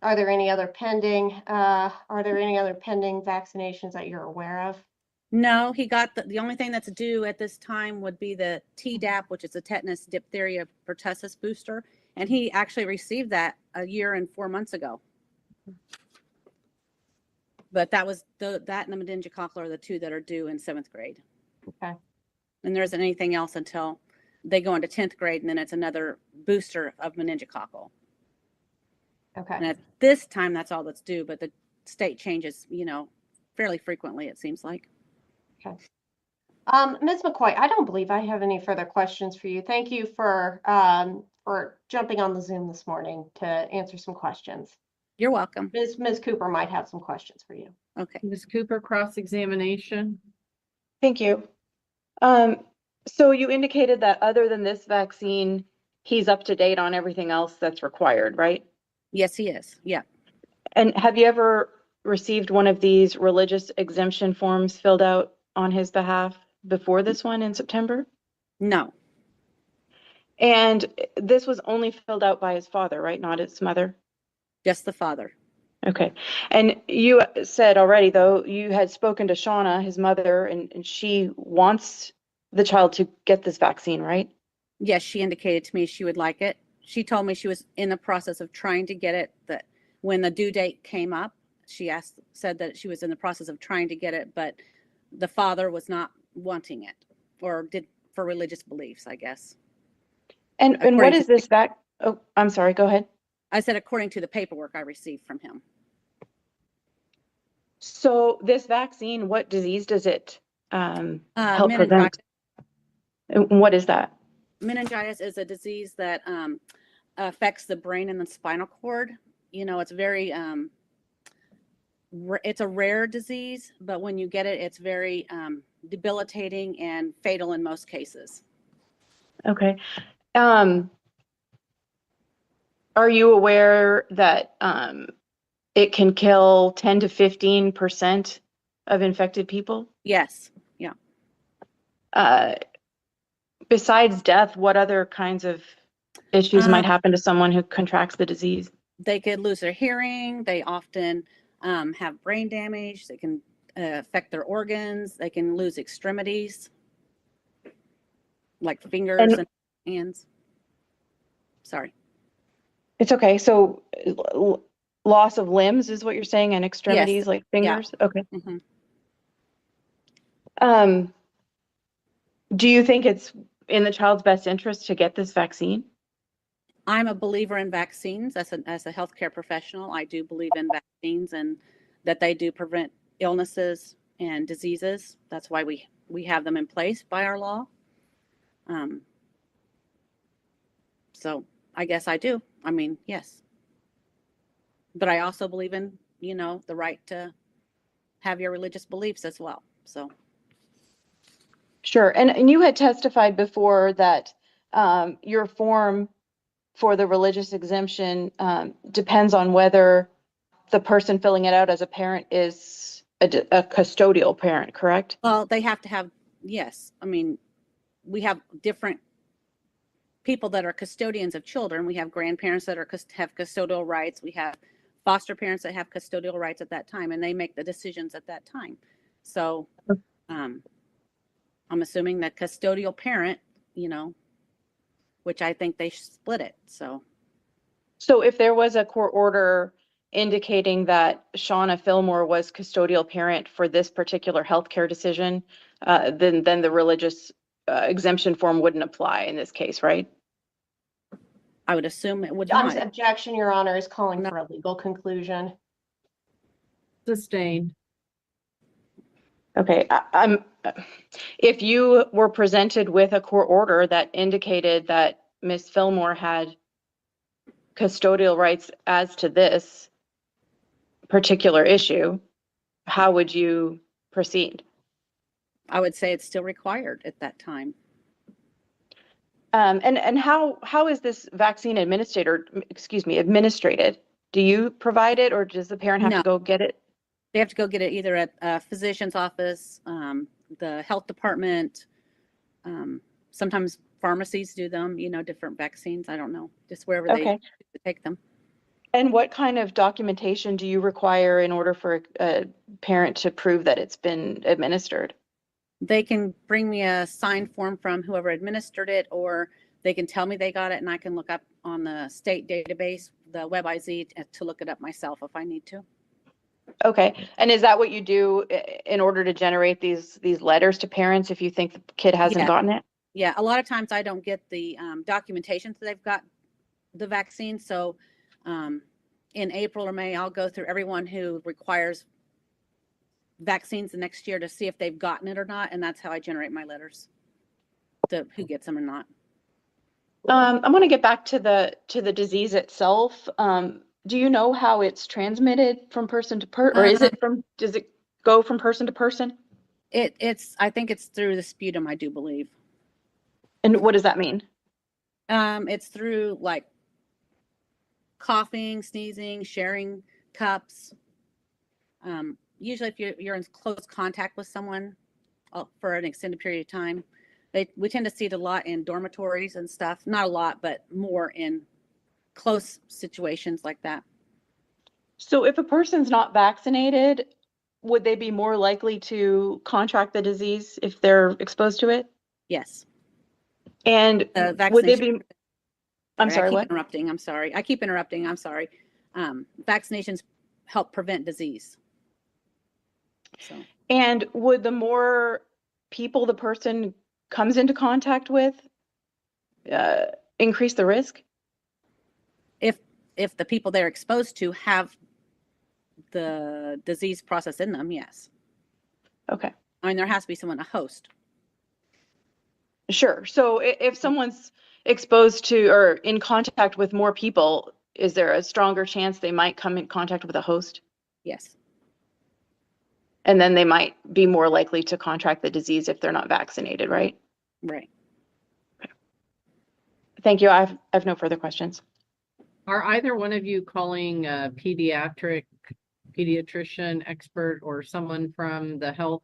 S5: Are there any other pending vaccinations that you're aware of?
S10: No, he got the only thing that's due at this time would be the Tdap, which is the tetanus, diphtheria, pertussis booster. And he actually received that a year and 4 months ago. But that was that and the meningococcal are the two that are due in 7th grade.
S5: Okay.
S10: And there isn't anything else until they go into 10th grade, and then it's another booster of meningococcal.
S5: Okay.
S10: And at this time, that's all that's due, but the state changes, fairly frequently, it seems like.
S5: Okay. Ms. McCoy, I don't believe I have any further questions for you. Thank you for jumping on the Zoom this morning to answer some questions.
S10: You're welcome.
S5: Ms. Cooper might have some questions for you.
S10: Okay.
S9: Ms. Cooper, cross-examination.
S11: Thank you. So you indicated that other than this vaccine, he's up to date on everything else that's required, right?
S10: Yes, he is. Yeah.
S11: And have you ever received one of these religious exemption forms filled out on his behalf before this one in September?
S10: No.
S11: And this was only filled out by his father, right? Not his mother?
S10: Just the father.
S11: Okay. And you said already, though, you had spoken to Shauna, his mother, and she wants the child to get this vaccine, right?
S10: Yes, she indicated to me she would like it. She told me she was in the process of trying to get it, that when the due date came up, she said that she was in the process of trying to get it, but the father was not wanting it, or did for religious beliefs, I guess.
S11: And what is this Oh, I'm sorry, go ahead.
S10: I said, according to the paperwork I received from him.
S11: So this vaccine, what disease does it help
S10: Meningitis.
S11: prevent? And what is that?
S10: Meningitis is a disease that affects the brain and the spinal cord. You know, it's very it's a rare disease, but when you get it, it's very debilitating and fatal in most cases.
S11: Okay. Are you aware that it can kill 10 to 15% of infected people?
S10: Yes. Yeah.
S11: Besides death, what other kinds of issues might happen to someone who contracts the disease?
S10: They could lose their hearing. They often have brain damage. They can affect their organs. They can lose extremities, like fingers and hands. Sorry.
S11: It's okay. So loss of limbs is what you're saying, and extremities,
S10: Yes.
S11: like fingers?
S10: Yeah.
S11: Okay.
S10: Mm-hmm.
S11: Do you think it's in the child's best interest to get this vaccine?
S10: I'm a believer in vaccines. As a healthcare professional, I do believe in vaccines and that they do prevent illnesses and diseases. That's why we have them in place by our law. So I guess I do. I mean, yes. But I also believe in, you know, the right to have your religious beliefs as well. So.
S11: Sure. And you had testified before that your form for the religious exemption depends on whether the person filling it out as a parent is a custodial parent, correct?
S10: Well, they have to have, yes. I mean, we have different people that are custodians of children. We have grandparents that have custodial rights. We have foster parents that have custodial rights at that time, and they make the decisions at that time. So I'm assuming that custodial parent, you know, which I think they split it. So
S11: if there was a court order indicating that Shauna Fillmore was custodial parent for this particular healthcare decision, then the religious exemption form wouldn't apply in this case, right?
S10: I would assume it would not.
S5: Objection, Your Honor, is calling for a legal conclusion.
S9: Sustained.
S11: Okay, if you were presented with a court order that indicated that Ms. Fillmore had custodial rights as to this particular issue, how would you proceed?
S10: I would say it's still required at that time.
S11: And how is this vaccine administered? Do you provide it, or does the parent have to go get it?
S10: They have to go get it either at a physician's office, the health department. Sometimes pharmacies do them, you know, different vaccines. I don't know, just wherever they take them.
S11: And what kind of documentation do you require in order for a parent to prove that it's been administered?
S10: They can bring me a signed form from whoever administered it, or they can tell me they got it, and I can look up on the state database, the WebIZ, to look it up myself if I need to.
S11: Okay. And is that what you do in order to generate these letters to parents if you think the kid hasn't gotten it?
S10: Yeah. A lot of times I don't get the documentation that they've got the vaccine. So in April or May, I'll go through everyone who requires vaccines the next year to see if they've gotten it or not. And that's how I generate my letters to who gets them or not.
S11: I want to get back to the disease itself. Do you know how it's transmitted from person to person, or does it go from person to person?
S10: I think it's through the sputum, I do believe.
S11: And what does that mean?
S10: It's through like coughing, sneezing, sharing cups. Usually if you're in close contact with someone for an extended period of time, we tend to see it a lot in dormitories and stuff. Not a lot, but more in close situations like that.
S11: So if a person's not vaccinated, would they be more likely to contract the disease if they're exposed to it?
S10: Yes.
S11: And would they be? I'm sorry, what?
S10: I keep interrupting. I'm sorry. Vaccinations help prevent disease. So.
S11: And would the more people the person comes into contact with increase the risk?
S10: If the people they're exposed to have the disease process in them, yes.
S11: Okay.
S10: I mean, there has to be someone to host.
S11: Sure. So if someone's exposed to or in contact with more people, is there a stronger chance they might come in contact with a host?
S10: Yes.
S11: And then they might be more likely to contract the disease if they're not vaccinated, right?
S10: Right.
S11: Thank you. I have no further questions.
S9: Are either one of you calling a pediatrician expert or someone from the health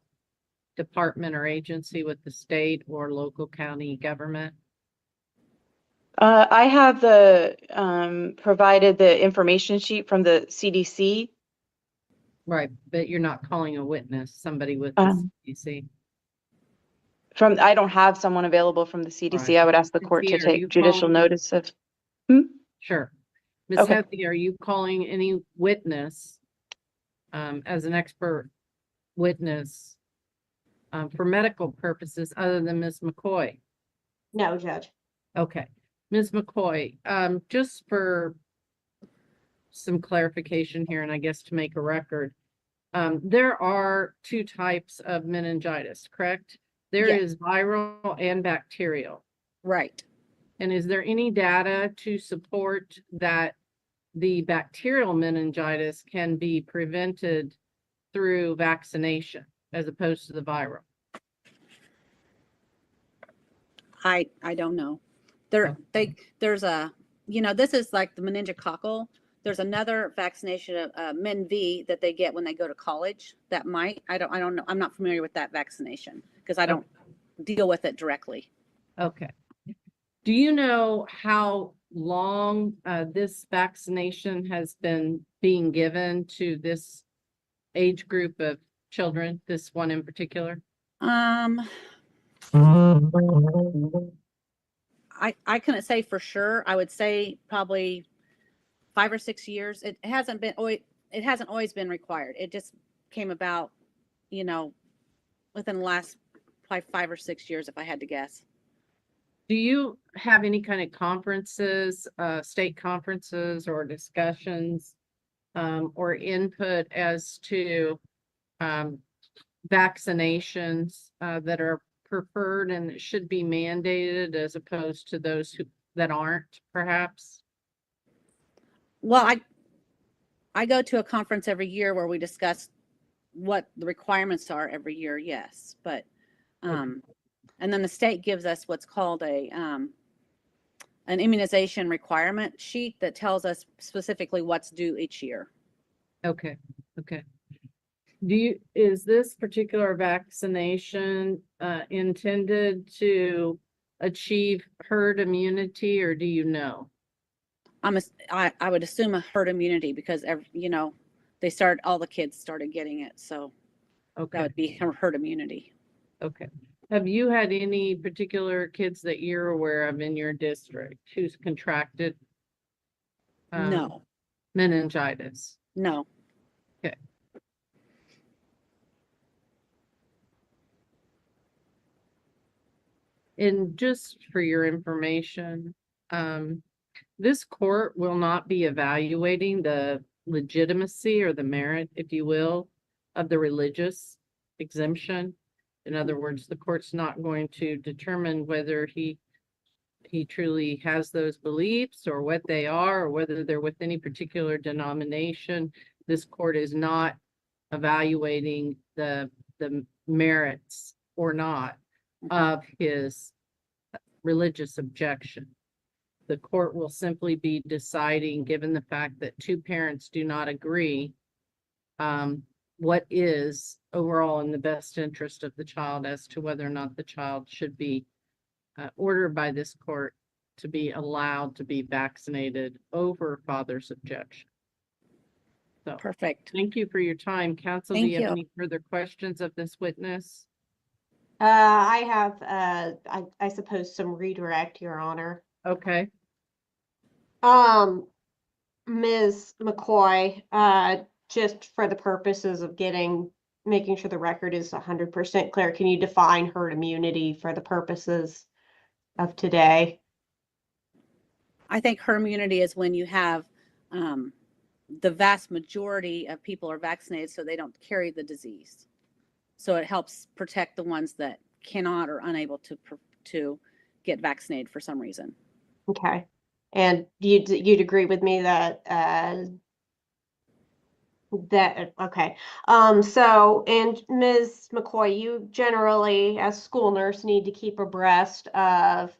S9: department or agency with the state or local county government?
S11: I have provided the information sheet from the CDC.
S9: Right, but you're not calling a witness, somebody with the CDC.
S11: I don't have someone available from the CDC.
S9: Right.
S11: I would ask the
S9: Ms.
S11: court to
S9: Heath, are
S11: take
S9: you
S11: judicial
S9: calling-
S11: notice of.
S9: Sure. Ms.
S11: Okay.
S9: Heathy, are you calling any witness as an expert witness for medical purposes other than Ms. McCoy?
S5: No, Judge.
S9: Okay. Ms. McCoy, just for some clarification here, and I guess to make a record, there are two types of meningitis, correct? There
S10: Yes.
S9: is viral and bacterial.
S10: Right.
S9: And is there any data to support that the bacterial meningitis can be prevented through vaccination as opposed to the viral?
S10: I don't know. There's a, this is like the meningococcal. There's another vaccination, MenV, that they get when they go to college. That I don't know. I'm not familiar with that vaccination because I don't deal with it directly.
S9: Okay. Do you know how long this vaccination has been being given to this age group of children, this one in particular?
S10: I couldn't say for sure. I would say probably 5 or 6 years. It hasn't always been required. It just came about, within the last probably 5 or 6 years, if I had to guess.
S9: Do you have any kind of conferences, state conferences or discussions or input as to vaccinations that are preferred and that should be mandated as opposed to those that aren't, perhaps?
S10: Well, I go to a conference every year where we discuss what the requirements are every year, yes. But and then the state gives us what's called an immunization requirement sheet that tells us specifically what's due each year.
S9: Okay. Is this particular vaccination intended to achieve herd immunity, or do you know?
S10: I would assume a herd immunity because all the kids started getting it, so that would be herd immunity.
S9: Okay. Have you had any particular kids that you're aware of in your district who's contracted
S10: No.
S9: meningitis?
S10: No.
S9: Okay. And just for your information, this court will not be evaluating the legitimacy or the merit, if you will, of the religious exemption. In other words, the court's not going to determine whether he truly has those beliefs or what they are or whether they're with any particular denomination. This court is not evaluating the merits or not of his religious objection. The court will simply be deciding, given the fact that two parents do not agree, what is overall in the best interest of the child as to whether or not the child should be ordered by this court to be allowed to be vaccinated over father's objection. So,
S10: perfect.
S9: Thank you for your time. Counsel, do you have any further questions of this witness?
S5: I have, I suppose, some redirect, Your Honor.
S9: Okay.
S5: Ms. McCoy, just for the purposes of making sure the record is 100% clear, can you define herd immunity for the purposes of today?
S10: I think herd immunity is when you have the vast majority of people are vaccinated so they don't carry the disease. So it helps protect the ones that cannot or unable to get vaccinated for some reason.
S5: Okay. And you'd agree with me that okay. So, and Ms. McCoy, you generally, as school nurse, need to keep abreast of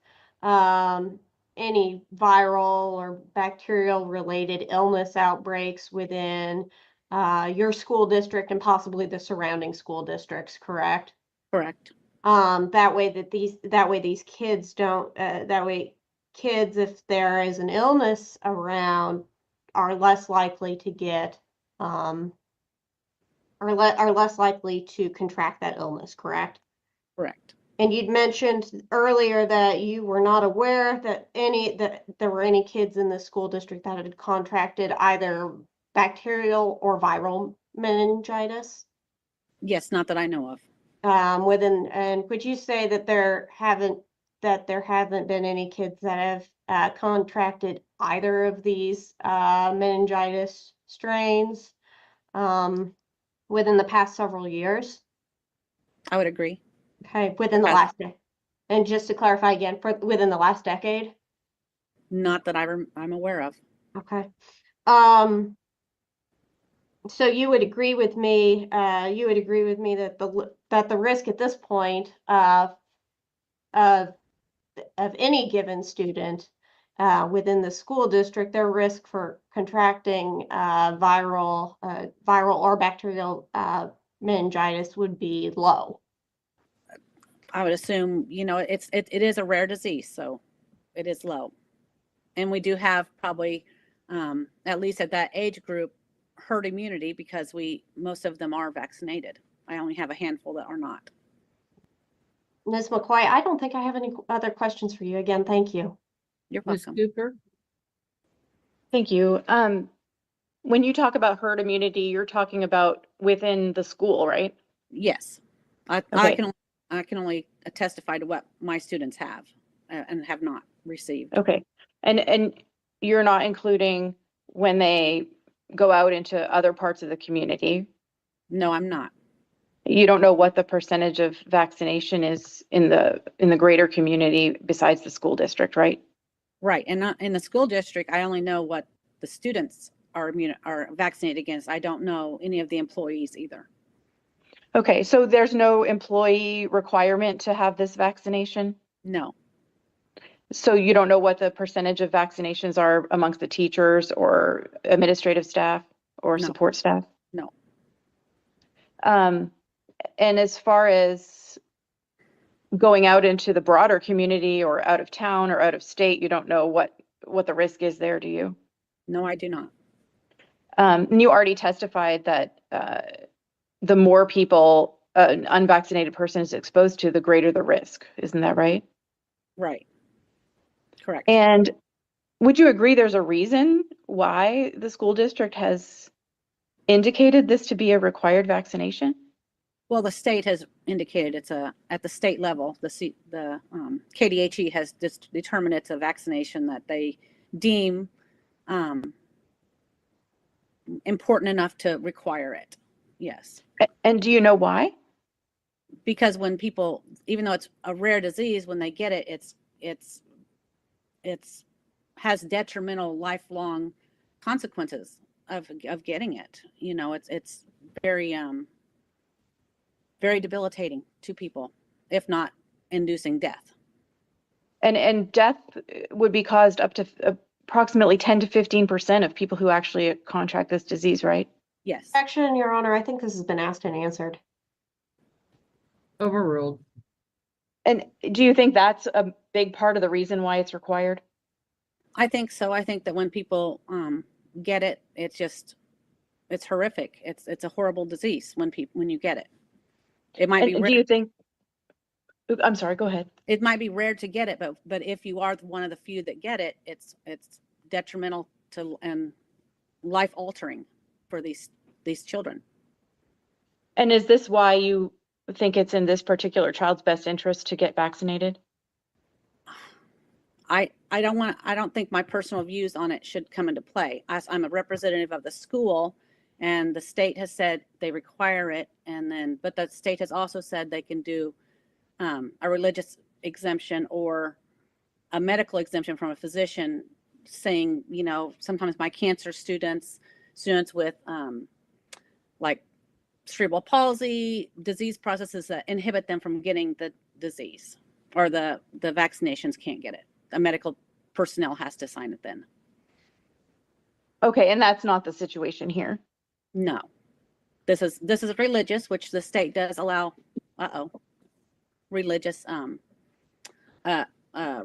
S5: any viral or bacterial related illness outbreaks within your school district and possibly the surrounding school districts, correct?
S10: Correct.
S5: That way these kids don't, that way kids, if there is an illness around, are less likely to get, are less likely to contract that illness, correct?
S10: Correct.
S5: And you'd mentioned earlier that you were not aware that there were any kids in the school district that had contracted either bacterial or viral meningitis.
S10: Yes, not that I know of.
S5: And would you say that there haven't been any kids that have contracted either of these meningitis strains within the past several years?
S10: I would agree.
S5: Okay, within the
S10: Has-
S5: last decade. And just to clarify again, within the last decade?
S10: Not that I'm aware of.
S5: Okay. So you would agree with me, that the risk at this point of any given student within the school district, their risk for contracting viral or bacterial meningitis would be low.
S10: I would assume, it is a rare disease, so it is low. And we do have probably, at least at that age group, herd immunity because most of them are vaccinated. I only have a handful that are not.
S5: Ms. McCoy, I don't think I have any other questions for you. Again, thank you.
S10: You're
S9: Ms.
S10: welcome.
S9: Cooper?
S11: Thank you. When you talk about herd immunity, you're talking about within the school, right?
S10: Yes. I can only testify to what my students have and have not received.
S11: Okay. And you're not including when they go out into other parts of the community?
S10: No, I'm not.
S11: You don't know what the percentage of vaccination is in the greater community besides the school district, right?
S10: Right. And not in the school district, I only know what the students are vaccinated against. I don't know any of the employees either.
S11: Okay, so there's no employee requirement to have this vaccination?
S10: No.
S11: So you don't know what the percentage of vaccinations are amongst the teachers or administrative staff or
S10: No.
S11: support staff?
S10: No.
S11: And as far as going out into the broader community or out of town or out of state, you don't know what the risk is there, do you?
S10: No, I do not.
S11: And you already testified that the more people an unvaccinated person is exposed to, the greater the risk. Isn't that right?
S10: Right. Correct.
S11: And would you agree there's a reason why the school district has indicated this to be a required vaccination?
S10: Well, the state has indicated at the state level, the KDHE has determined it's a vaccination that they deem important enough to require it. Yes.
S11: And do you know why?
S10: Because when people, even though it's a rare disease, when they get it, it's has detrimental lifelong consequences of getting it. It's very very debilitating to people, if not inducing death.
S11: And death would be caused up to approximately 10 to 15% of people who actually contract this disease, right?
S10: Yes.
S5: Action, Your Honor, I think this has been asked and answered.
S9: Overruled.
S11: And do you think that's a big part of the reason why it's required?
S10: I think so. I think that when people get it, it's horrific. It's a horrible disease when you get it. It might be
S11: And
S10: rare.
S11: do you think, I'm sorry, go ahead.
S10: It might be rare to get it, but if you are one of the few that get it, it's detrimental to and life altering for these children.
S11: And is this why you think it's in this particular child's best interest to get vaccinated?
S10: I don't think my personal views on it should come into play. I'm a representative of the school, and the state has said they require it, but the state has also said they can do a religious exemption or a medical exemption from a physician, saying, sometimes my cancer students with like cerebral palsy, disease processes that inhibit them from getting the disease, or the vaccinations can't get it. A medical personnel has to sign it then.
S11: Okay, and that's not the situation here.
S10: No, this is religious, which the state does allow. Religious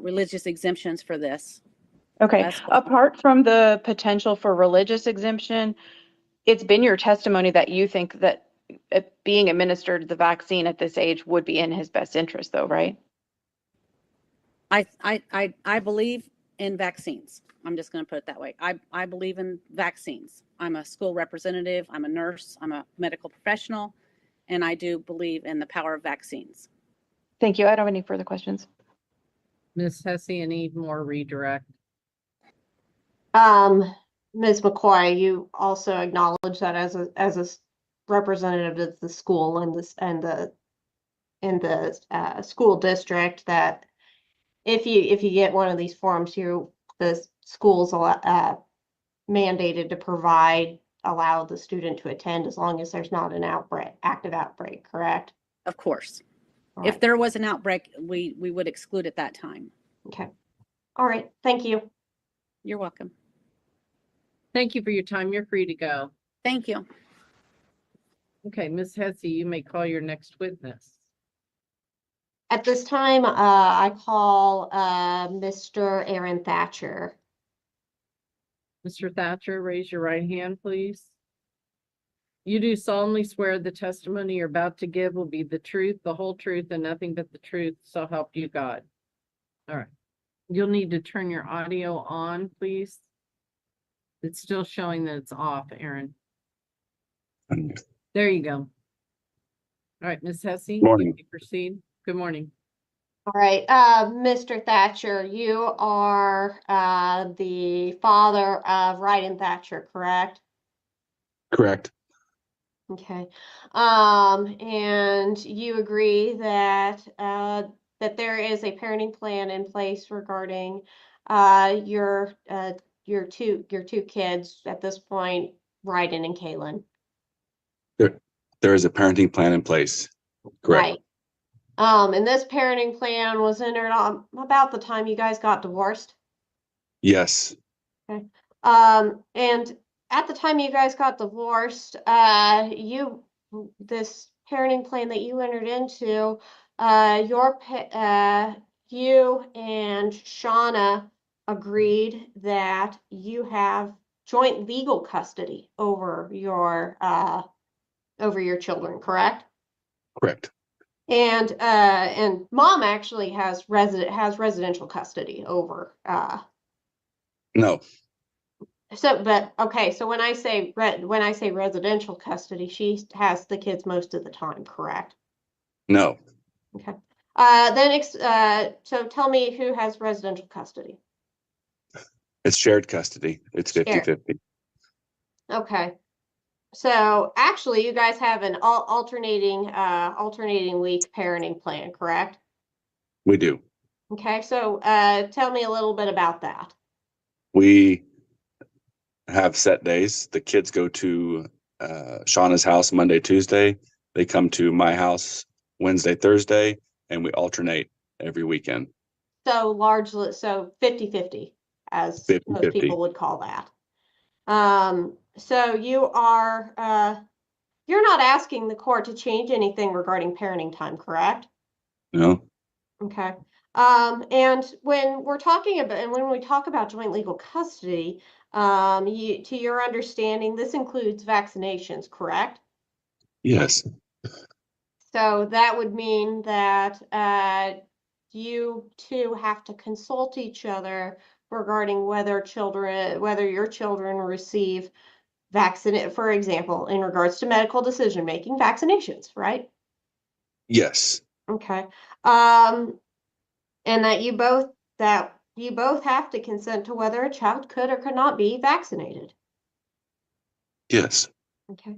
S10: religious exemptions for this.
S11: Okay,
S10: as well.
S11: apart from the potential for religious exemption, it's been your testimony that you think that being administered the vaccine at this age would be in his best interest, though, right?
S10: I believe in vaccines. I'm just going to put it that way. I believe in vaccines. I'm a school representative. I'm a nurse. I'm a medical professional, and I do believe in the power of vaccines.
S11: Thank you. I don't have any further questions.
S9: Ms. Hesse, any more redirect?
S5: Ms. McCoy, you also acknowledge that as a representative of the school and the school district, that if you get one of these forms, the school's mandated to allow the student to attend as long as there's not an active outbreak, correct?
S10: Of course.
S5: All
S10: If
S5: right.
S10: there was an outbreak, we would exclude at that time.
S5: Okay. All right. Thank you.
S10: You're welcome.
S9: Thank you for your time. You're free to go.
S10: Thank you.
S9: Okay, Ms. Hesse, you may call your next witness.
S5: At this time, I call Mr. Aaron Thatcher.
S9: Mr. Thatcher, raise your right hand, please. You do solemnly swear the testimony you're about to give will be the truth, the whole truth, and nothing but the truth, so help you God. All right. You'll need to turn your audio on, please. It's still showing that it's off, Aaron. There you go. All right, Ms. Hesse,
S12: Morning.
S9: you may proceed. Good morning.
S5: All right, Mr. Thatcher, you are the father of Ryden Thatcher, correct?
S12: Correct.
S5: Okay. And you agree that that there is a parenting plan in place regarding your two kids at this point, Ryden and Kaylin.
S12: There is a parenting plan in place. Correct.
S5: Right. And this parenting plan was entered on about the time you guys got divorced.
S12: Yes.
S5: Okay. And at the time you guys got divorced, this parenting plan that you entered into, you and Shauna agreed that you have joint legal custody over your children, correct?
S12: Correct.
S5: And mom actually has residential custody over
S12: No.
S5: so when I say residential custody, she has the kids most of the time, correct?
S12: No.
S5: Okay. So tell me who has residential custody.
S12: It's shared custody. It's
S5: Shared.
S12: 50-50.
S5: Okay. So actually you guys have an alternating week parenting plan, correct?
S12: We do.
S5: Okay. So tell me a little bit about that.
S12: We have set days. The kids go to Shauna's house Monday, Tuesday. They come to my house Wednesday, Thursday, and we alternate every weekend.
S5: So largely, 50-50, as
S12: 50-50.
S5: most people would call that. So you're not asking the court to change anything regarding parenting time, correct?
S12: No.
S5: Okay. And when we talk about joint legal custody, to your understanding, this includes vaccinations, correct?
S12: Yes.
S5: So that would mean that you two have to consult each other regarding whether your children receive for example, in regards to medical decision-making, vaccinations, right?
S12: Yes.
S5: Okay. And that you both have to consent to whether a child could or could not be vaccinated.
S12: Yes.
S5: Okay.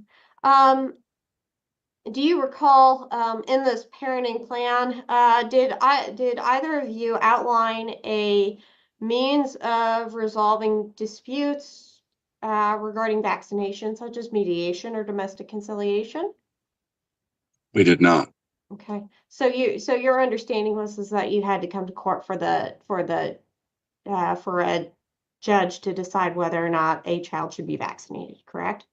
S5: Do you recall in this parenting plan, did either of you outline a means of resolving disputes regarding vaccination, such as mediation or domestic conciliation?
S12: We did not.
S5: Okay, so your understanding was that you had to come to court for a judge to decide whether or not a child should be vaccinated, correct?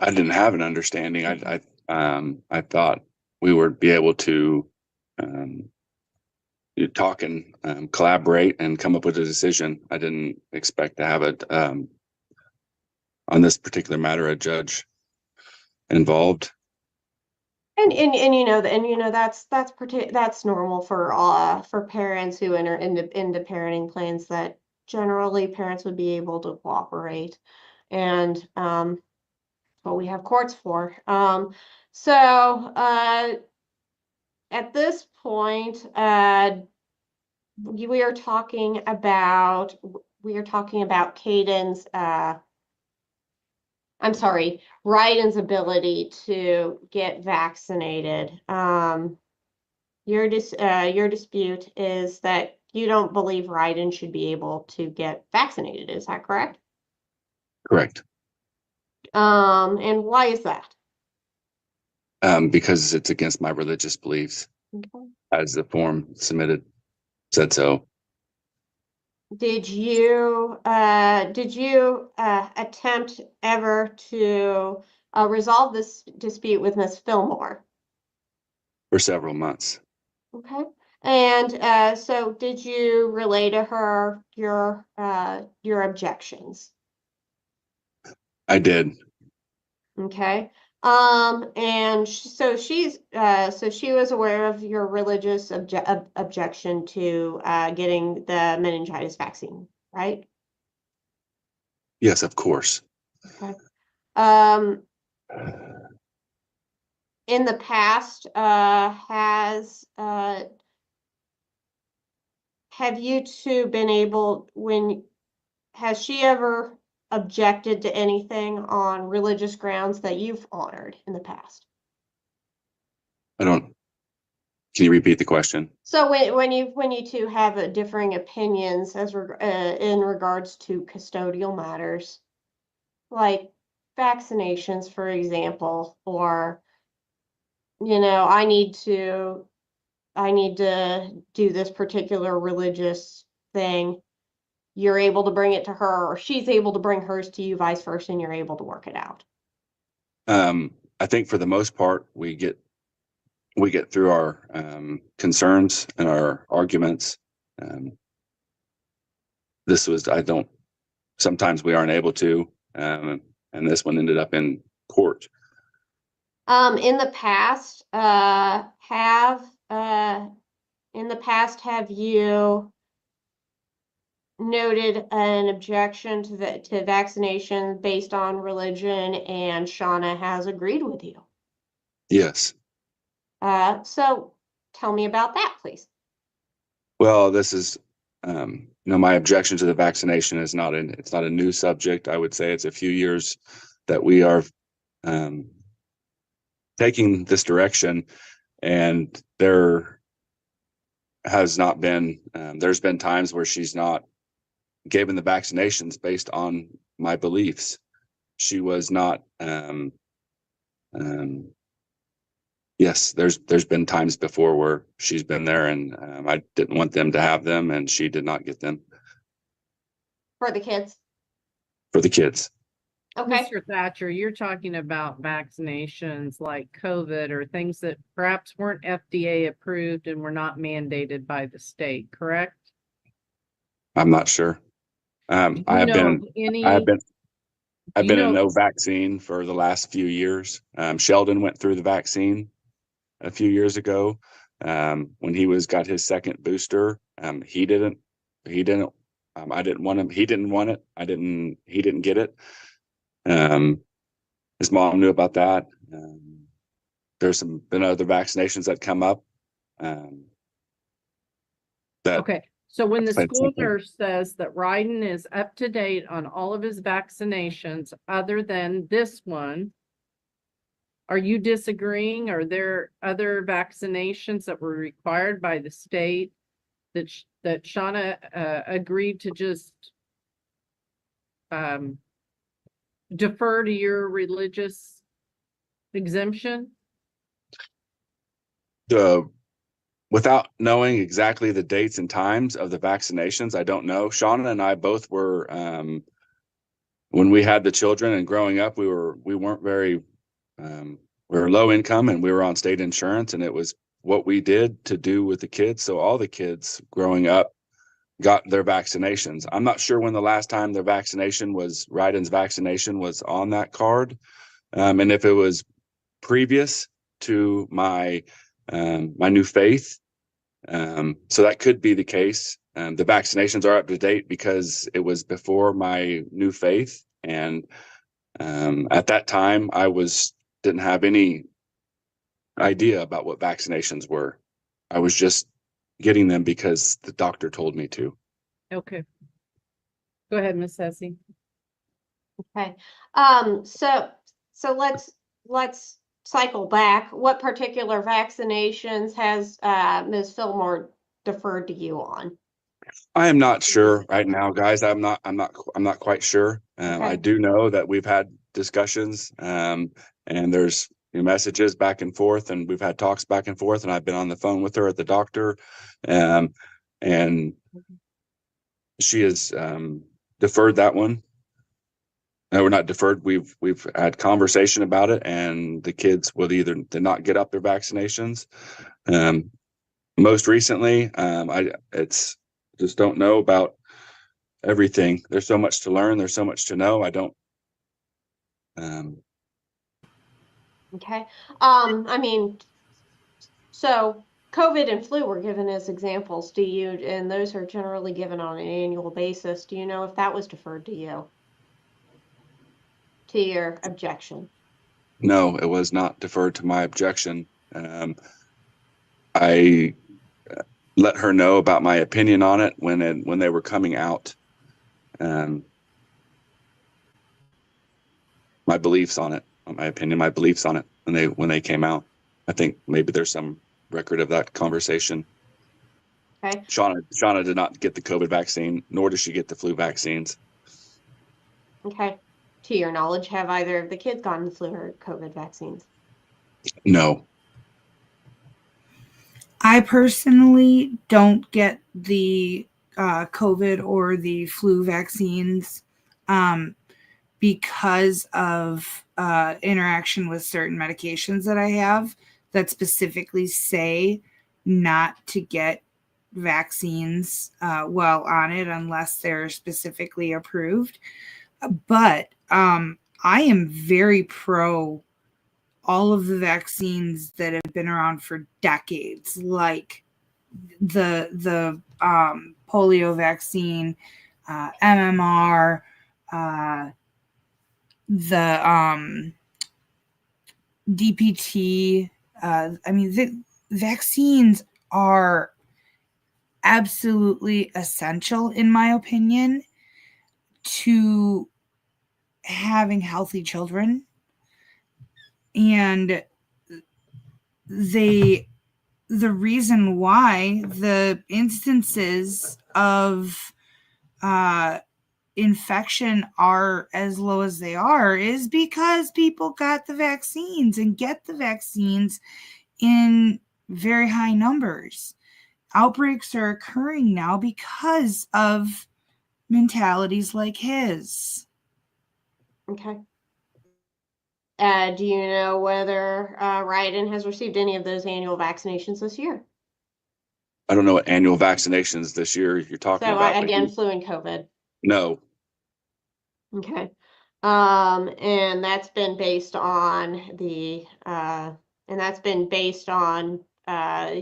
S12: I didn't have an understanding. I thought we would be able to talk and collaborate and come up with a decision. I didn't expect to have it on this particular matter, a judge involved.
S5: And that's normal for parents who enter into parenting plans, that generally parents would be able to cooperate, and what we have courts for. So at this point, we are talking about Caden's Ryden's ability to get vaccinated. Your dispute is that you don't believe Ryden should be able to get vaccinated. Is that correct?
S12: Correct.
S5: And why is that?
S12: Because it's against my religious beliefs,
S5: Okay.
S12: as the form submitted said so.
S5: Did you attempt ever to resolve this dispute with Miss Fillmore?
S12: For several months.
S5: Okay. And so did you relay to her your objections?
S12: I did.
S5: Okay. And so she was aware of your religious objection to getting the meningitis vaccine, right?
S12: Yes, of course.
S5: Okay. In the past, have you two been able, has she ever objected to anything on religious grounds that you've honored in the past?
S12: Can you repeat the question?
S5: So when you two have differing opinions in regards to custodial matters, like vaccinations, for example, or I need to do this particular religious thing, you're able to bring it to her, or she's able to bring hers to you, vice versa, and you're able to work it out.
S12: I think for the most part, we get through our concerns and our arguments. Sometimes we aren't able to, and this one ended up in court.
S5: In the past, have you noted an objection to vaccination based on religion, and Shauna has agreed with you?
S12: Yes.
S5: So tell me about that, please.
S12: Well, this is, my objection to the vaccination is it's not a new subject. I would say it's a few years that we are taking this direction, and there has not been, there's been times where she's not given the vaccinations based on my beliefs. She was not, yes, there's been times before where she's been there, and I didn't want them to have them, and she did not get them.
S5: For the kids?
S12: For the kids.
S5: Okay.
S9: Mr. Thatcher, you're talking about vaccinations like COVID or things that perhaps weren't FDA approved and were not mandated by the state, correct?
S12: I'm not sure. I've been a no vaccine for the last few years. Sheldon went through the vaccine a few years ago. When he got his second booster, he didn't, I didn't want him. He didn't want it. He didn't get it. His mom knew about that. There's been other vaccinations that come up.
S9: Okay. So when the
S12: Said
S9: school
S12: something.
S9: nurse says that Ryden is up to date on all of his vaccinations other than this one, are you disagreeing? Are there other vaccinations that were required by the state that Shauna agreed to just defer to your religious exemption?
S12: Without knowing exactly the dates and times of the vaccinations, I don't know. Shauna and I both were, when we had the children and growing up, we weren't very, we were low income and we were on state insurance, and it was what we did to do with the kids. So all the kids growing up got their vaccinations. I'm not sure when the last time their vaccination was, Ryden's vaccination was on that card. And if it was previous to my new faith. So that could be the case. The vaccinations are up to date because it was before my new faith. And at that time, I didn't have any idea about what vaccinations were. I was just getting them because the doctor told me to.
S9: Okay. Go ahead, Miss Essie.
S5: Okay. So let's cycle back. What particular vaccinations has Ms. Fillmore deferred to you on?
S12: I am not sure right now, guys. I'm not quite sure.
S5: Okay.
S12: I do know that we've had discussions, and there's messages back and forth, and we've had talks back and forth, and I've been on the phone with her at the doctor, and she has deferred that one. No, we're not deferred. We've had conversation about it, and the kids will either did not get up their vaccinations. Most recently, it's just don't know about everything. There's so much to learn. There's so much to know. I don't.
S5: Okay. I mean, so COVID and flu were given as examples. And those are generally given on an annual basis. Do you know if that was deferred to you? To your objection?
S12: No, it was not deferred to my objection. I let her know about my opinion on it when they were coming out. My beliefs on it, my opinion, my beliefs on it when they came out. I think maybe there's some record of that conversation.
S5: Okay.
S12: Shauna did not get the COVID vaccine, nor does she get the flu vaccines.
S5: Okay. To your knowledge, have either of the kids gotten the flu or COVID vaccines?
S12: No.
S1: I personally don't get the COVID or the flu vaccines because of interaction with certain medications that I have that specifically say not to get vaccines while on it unless they're specifically approved. But I am very pro all of the vaccines that have been around for decades, like the polio vaccine, MMR, the DPT. I mean, the vaccines are absolutely essential, in my opinion, to having healthy children. And the reason why the instances of infection are as low as they are is because people got the vaccines and get the vaccines in very high numbers. Outbreaks are occurring now because of mentalities like his.
S5: Okay. Do you know whether Ryden has received any of those annual vaccinations this year?
S12: I don't know what annual vaccinations this year you're talking
S5: So
S12: about.
S5: again, flu and COVID.
S12: No.
S5: Okay. And that's been based on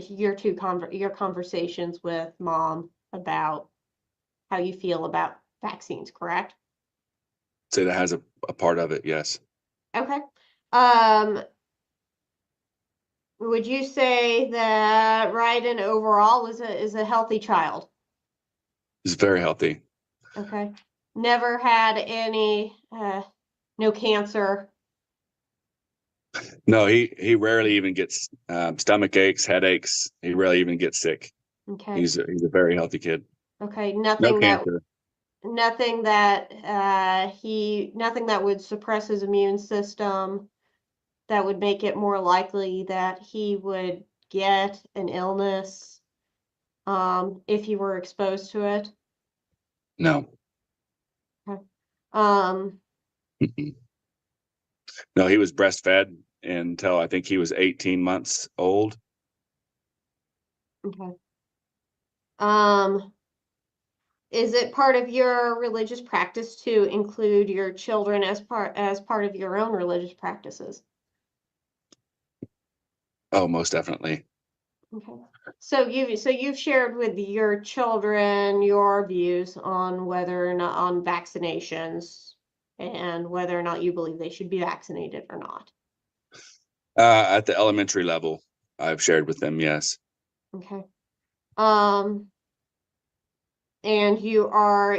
S5: your conversations with mom about how you feel about vaccines, correct?
S12: Say that has a part of it, yes.
S5: Okay. Would you say that Ryden overall is a healthy child?
S12: He's very healthy.
S5: Okay. Never had any, no cancer.
S12: No, he rarely even gets stomach aches, headaches. He rarely even gets sick.
S5: Okay.
S12: He's a very healthy kid.
S5: Okay.
S12: No
S5: Nothing that,
S12: cancer.
S5: nothing that, nothing that would suppress his immune system that would make it more likely that he would get an illness, if he were exposed to it.
S12: No.
S5: Okay. Um,
S12: No, he was breastfed until I think he was 18 months old.
S5: okay. Is it part of your religious practice to include your children as part of your own religious practices?
S12: Oh, most definitely.
S5: Okay. So you've shared with your children your views on whether or not on vaccinations and whether or not you believe they should be vaccinated or not.
S12: At the elementary level, I've shared with them, yes.
S5: Okay. And you are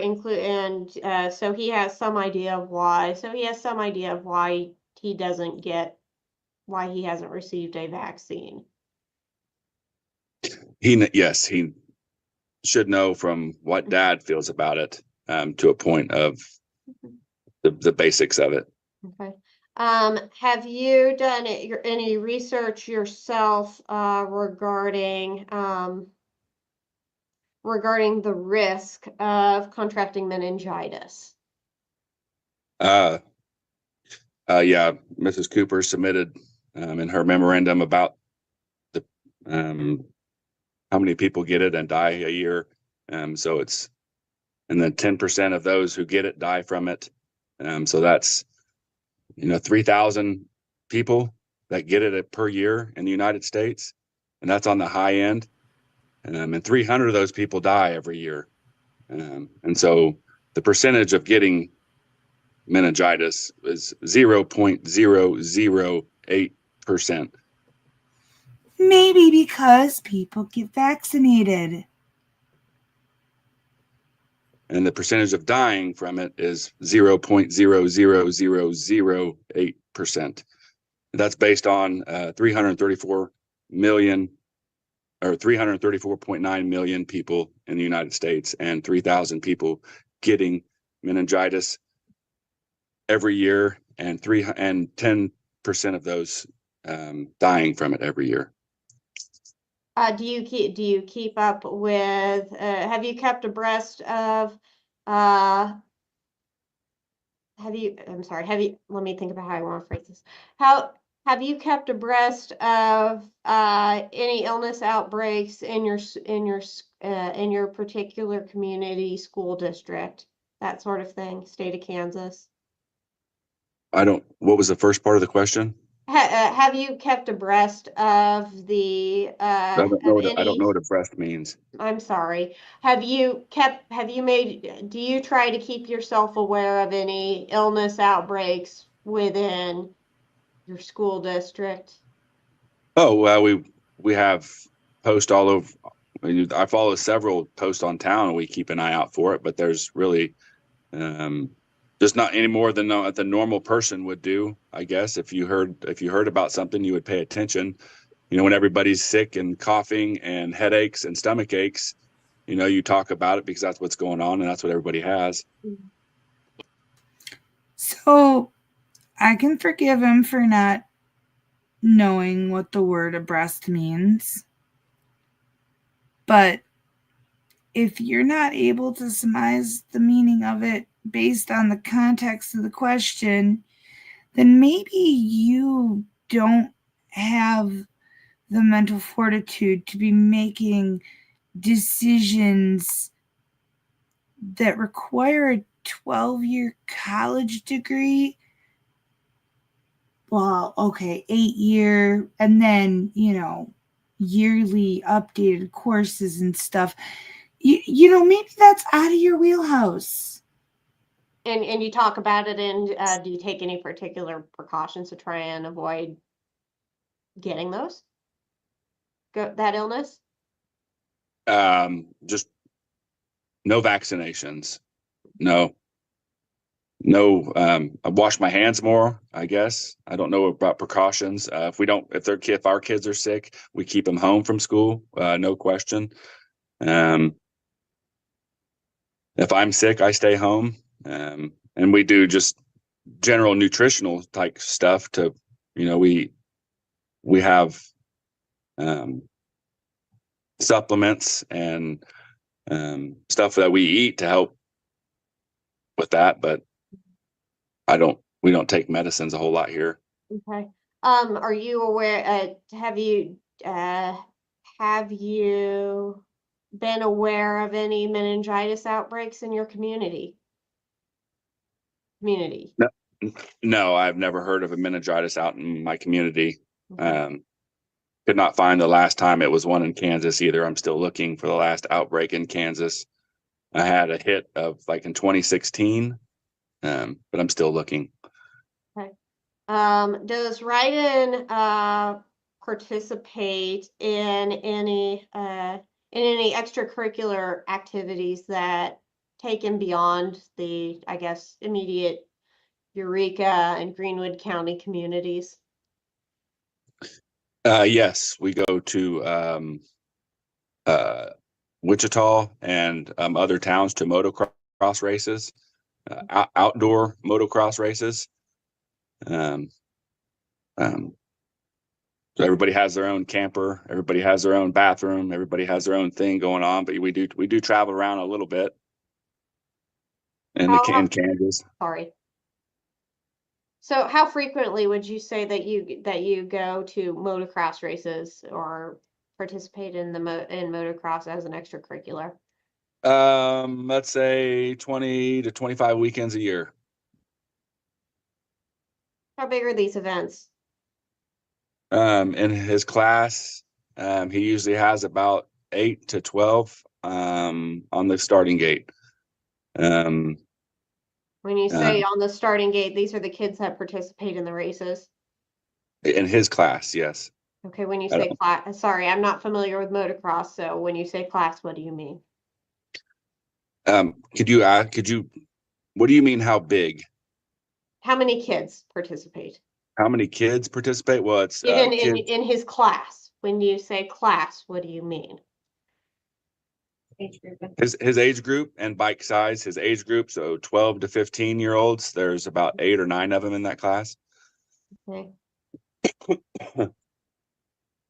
S5: so he has some idea of why. So he has some idea of why he hasn't received a vaccine.
S12: Yes, he should know from what dad feels about it, to a point of the basics of it.
S5: Okay. Have you done any research yourself regarding the risk of contracting meningitis?
S12: Yeah, Mrs. Cooper submitted in her memorandum about the how many people get it and die a year. So it's, and then 10% of those who get it die from it. So that's 3,000 people that get it per year in the United States, and that's on the high end. And 300 of those people die every year. And so the percentage of getting meningitis is 0.008%.
S1: Maybe because people get vaccinated.
S12: And the percentage of dying from it is 0.00008%. That's based on 334 million or 334.9 million people in the United States and 3,000 people getting meningitis every year, and 10% of those dying from it every year.
S5: Do you keep up with, have you kept abreast of, let me think about how I want to phrase this. Have you kept abreast of any illness outbreaks in your particular community, school district, that sort of thing, state of Kansas?
S12: What was the first part of the question?
S5: Have you kept abreast of the
S12: I don't know what abreast means.
S5: I'm sorry. Do you try to keep yourself aware of any illness outbreaks within your school district?
S12: Oh, well, we have posts all over. I follow several posts on town, and we keep an eye out for it. But there's really just not any more than the normal person would do. I guess if you heard about something, you would pay attention. When everybody's sick and coughing and headaches and stomach aches, you talk about it because that's what's going on and that's what everybody has.
S1: So I can forgive him for not knowing what the word abreast means. But if you're not able to surmise the meaning of it based on the context of the question, then maybe you don't have the mental fortitude to be making decisions that require a 12-year college degree. Well, okay, 8-year, and then, yearly updated courses and stuff. Maybe that's out of your wheelhouse.
S5: And you talk about it, and do you take any particular precautions to try and avoid getting that illness?
S12: Just No vaccinations. No. I wash my hands more, I guess. I don't know about precautions. If our kids are sick, we keep them home from school. No question. If I'm sick, I stay home. And we do just general nutritional type stuff to, we have, supplements and, stuff that we eat to help with that, but we don't take medicines a whole lot here.
S5: Okay. Are you aware, have you been aware of any meningitis outbreaks in your community?
S12: No, I've never heard of a meningitis out in my community.
S5: Okay.
S12: Could not find the last time it was one in Kansas either. I'm still looking for the last outbreak in Kansas. I had a hit of like in 2016, but I'm still looking.
S5: Okay. Does Ryden participate in any extracurricular activities that take him beyond the, I guess, immediate Eureka and Greenwood County communities?
S12: Yes, we go to Wichita and other towns to motocross races, outdoor motocross races. So everybody has their own camper, everybody has their own bathroom, everybody has their own thing going on, but we do travel around a little bit in Kansas.
S5: Sorry. So how frequently would you say that you go to motocross races or participate in motocross as an extracurricular?
S12: Let's say 20 to 25 weekends a year.
S5: How big are these events?
S12: In his class, he usually has about 8 to 12 on the starting gate.
S5: When you say on the starting gate, these are the kids that participate in the races?
S12: In his class, yes.
S5: Okay, when you say class, sorry, I'm not familiar with motocross, so when you say class, what do you mean?
S12: What do you mean how big?
S5: How many kids participate?
S12: How many kids participate? Well, it's
S5: In his class. When you say class, what do you mean?
S12: his age group and bike size, his age group, so 12 to 15-year-olds, there's about 8 or 9 of them in that class.
S5: Okay.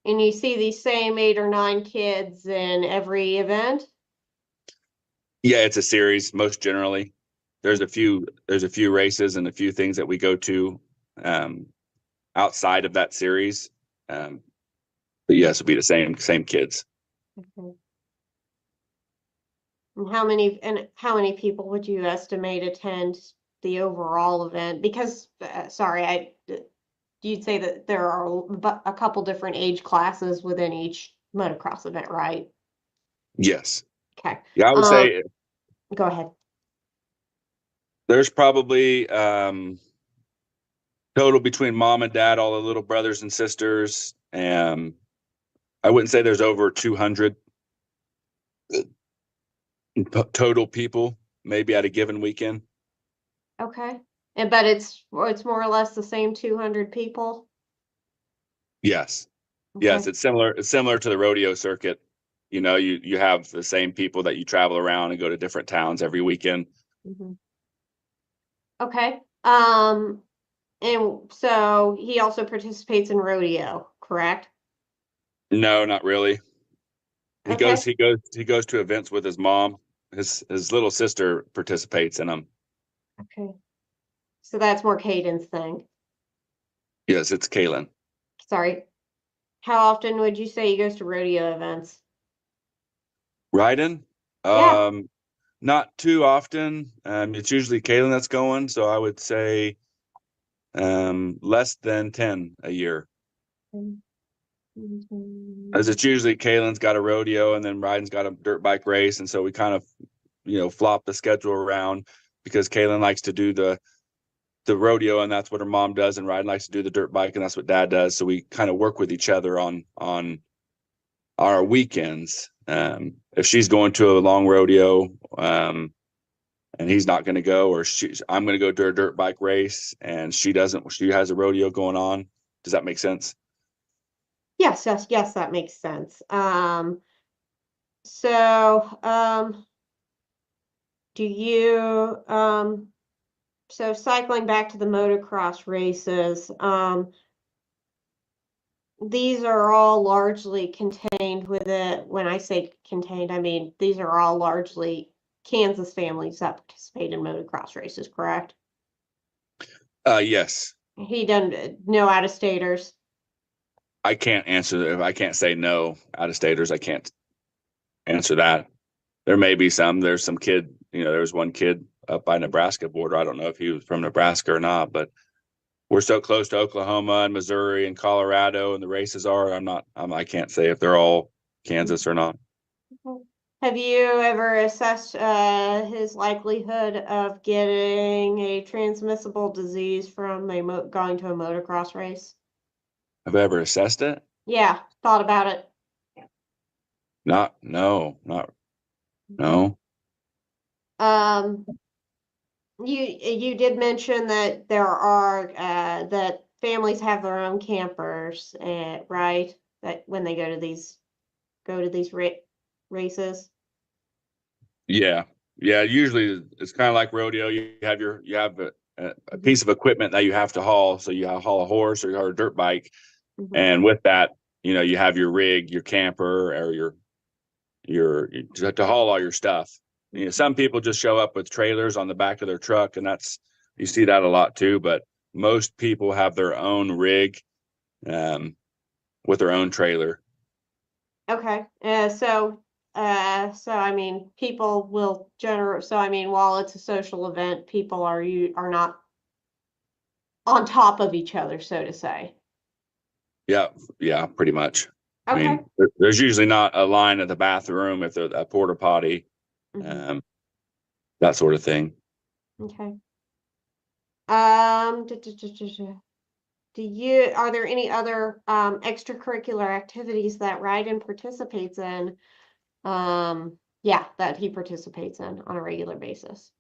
S5: And you see these same 8 or 9 kids in every event?
S12: Yeah, it's a series most generally. There's a few races and a few things that we go to outside of that series. But yes, it'll be the same kids.
S5: Okay. And how many people would you estimate attend the overall event? Because sorry, you'd say that there are a couple different age classes within each motocross event, right?
S12: Yes.
S5: Okay.
S12: Yeah, I would say
S5: Go ahead.
S12: there's probably total between mom and dad, all the little brothers and sisters, and I wouldn't say there's over 200 total people, maybe at a given weekend.
S5: Okay. But it's more or less the same 200 people?
S12: Yes.
S5: Okay.
S12: Yes, it's similar to the rodeo circuit. You have the same people that you travel around and go to different towns every weekend.
S5: Mm-hmm. Okay. And so he also participates in rodeo, correct?
S12: No, not really. He
S5: Okay.
S12: goes to events with his mom. His little sister participates in them.
S5: Okay. So that's more Caden's thing.
S12: Yes, it's Kaylin.
S5: Sorry. How often would you say he goes to rodeo events?
S12: Ryden?
S5: Yeah.
S12: Not too often. It's usually Kaylin that's going, so I would say less than 10 a year. As it's usually Kaylin's got a rodeo and then Ryden's got a dirt bike race, and so we kind of flop the schedule around because Kaylin likes to do the rodeo and that's what her mom does, and Ryden likes to do the dirt bike and that's what dad does, so we kind of work with each other on our weekends. If she's going to a long rodeo, and he's not going to go, or I'm going to go to a dirt bike race and she has a rodeo going on. Does that make sense?
S5: Yes, that makes sense. Do you, so cycling back to the motocross races, these are all largely contained within, when I say contained, I mean, these are all largely Kansas families that participate in motocross races, correct?
S12: Yes.
S5: He done, no out-of-staters.
S12: I can't answer if I can't say no out of staters. I can't answer that. There may be some. There's some kid. There was one kid up by Nebraska border. I don't know if he was from Nebraska or not, but we're so close to Oklahoma and Missouri and Colorado, and the races are. I can't say if they're all Kansas or not.
S5: Have you ever assessed his likelihood of getting a transmissible disease from going to a motocross race?
S12: Have I ever assessed it?
S5: Yeah, thought about it.
S12: No.
S5: You did mention that there are that families have their own campers, right? That when they go to these races.
S12: Yeah. Usually it's kind of like rodeo. You have a piece of equipment that you have to haul. So you haul a horse or a dirt bike, and with that, you have your rig, your camper, or your to haul all your stuff. Some people just show up with trailers on the back of their truck, and you see that a lot too. But most people have their own rig, with their own trailer.
S5: Okay. So I mean, people will so I mean, while it's a social event, people are not on top of each other, so to say.
S12: Yeah, pretty much.
S5: Okay.
S12: I mean, there's usually not a line at the bathroom if there's a porta potty, that sort of thing.
S5: Okay. Are there any other extracurricular activities that Ryden participates in? That he participates in on a regular basis.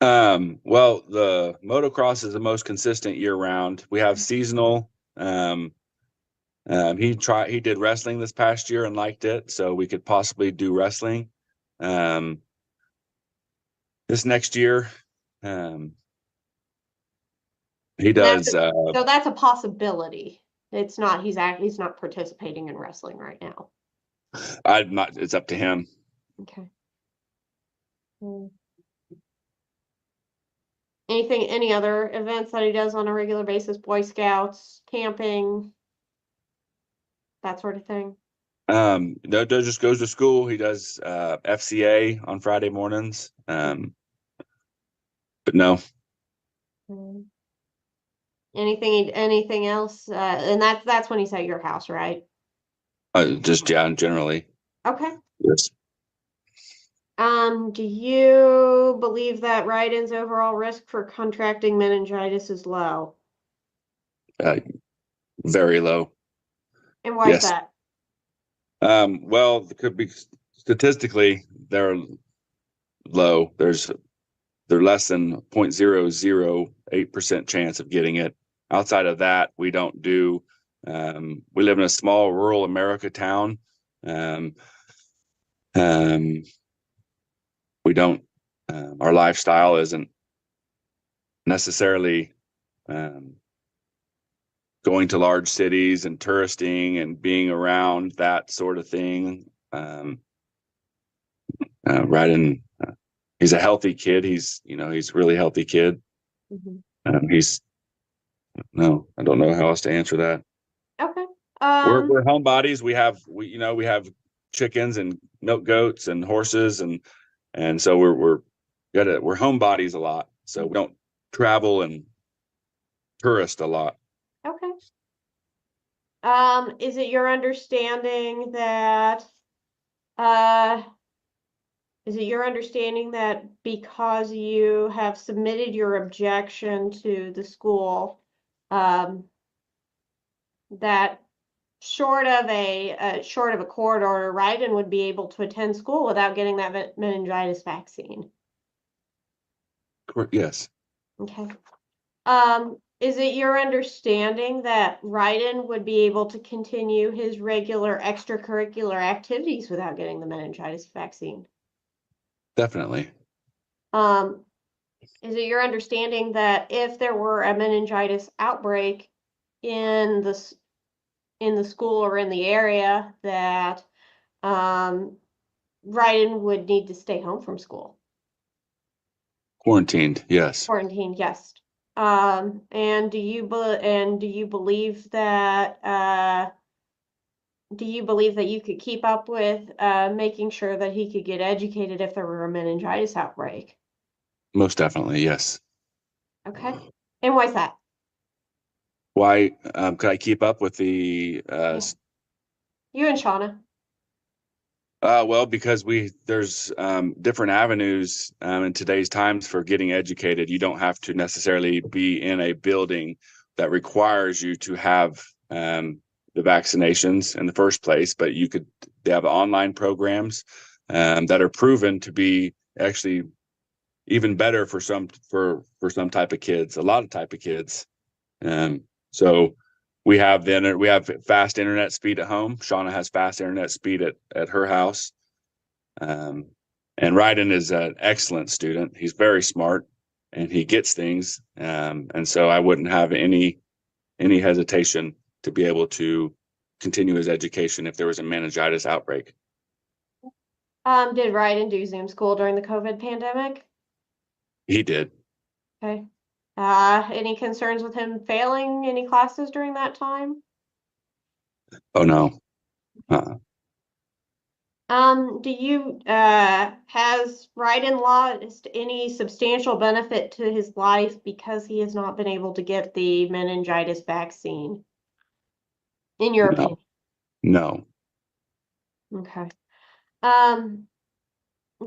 S12: Well, the motocross is the most consistent year round. We have seasonal. He did wrestling this past year and liked it, so we could possibly do wrestling. This next year, he does.
S5: So that's a possibility. It's not. He's not participating in wrestling right now.
S12: I'm not. It's up to him.
S5: Okay. Any other events that he does on a regular basis? Boy Scouts, camping, that sort of thing.
S12: No, just goes to school. He does FCA on Friday mornings. But no.
S5: Anything else? And that's when he's at your house, right?
S12: Generally.
S5: Okay.
S12: Yes.
S5: Do you believe that Ryden's overall risk for contracting meningitis is low?
S12: Very low.
S5: And why is that?
S12: Well, it could be statistically they're low. They're less than 0.008% chance of getting it. Outside of that, we don't do. We live in a small rural America town. We don't. Our lifestyle isn't necessarily going to large cities and touristing and being around that sort of thing. Ryden, he's a healthy kid. He's a really healthy kid. No, I don't know how else to answer that.
S5: Okay.
S12: We're homebodies. We have chickens and milk goats and horses and so we're homebodies a lot. So we don't travel and tourist a lot.
S5: Okay. Is it your understanding that because you have submitted your objection to the school, that short of a court order, Ryden would be able to attend school without getting that meningitis vaccine.
S12: Correct, yes,
S5: Okay. Is it your understanding that Ryden would be able to continue his regular extracurricular activities without getting the meningitis vaccine?
S12: definitely.
S5: Is it your understanding that if there were a meningitis outbreak in the school or in the area, that Ryden would need to stay home from school?
S12: Quarantined, yes.
S5: Quarantined, yes. And do you believe that you could keep up with making sure that he could get educated if there were a meningitis outbreak?
S12: Most definitely, yes.
S5: Okay. And why's that?
S12: Why, could I keep up with the,
S5: Yeah. You and Shauna.
S12: well, because there's different avenues in today's times for getting educated. You don't have to necessarily be in a building that requires you to have the vaccinations in the first place, but they have online programs that are proven to be actually even better for some type of kids, a lot of type of kids. So we have fast internet speed at home. Shauna has fast internet speed at her house. And Ryden is an excellent student. He's very smart and he gets things. And so I wouldn't have any hesitation to be able to continue his education if there was a meningitis outbreak.
S5: Did Ryden do Zoom school during the COVID pandemic?
S12: He did.
S5: Okay. Any concerns with him failing any classes during that time?
S12: Oh no.
S5: Has Ryden lost any substantial benefit to his life because he has not been able to get the meningitis vaccine, in your opinion?
S12: No.
S5: Okay.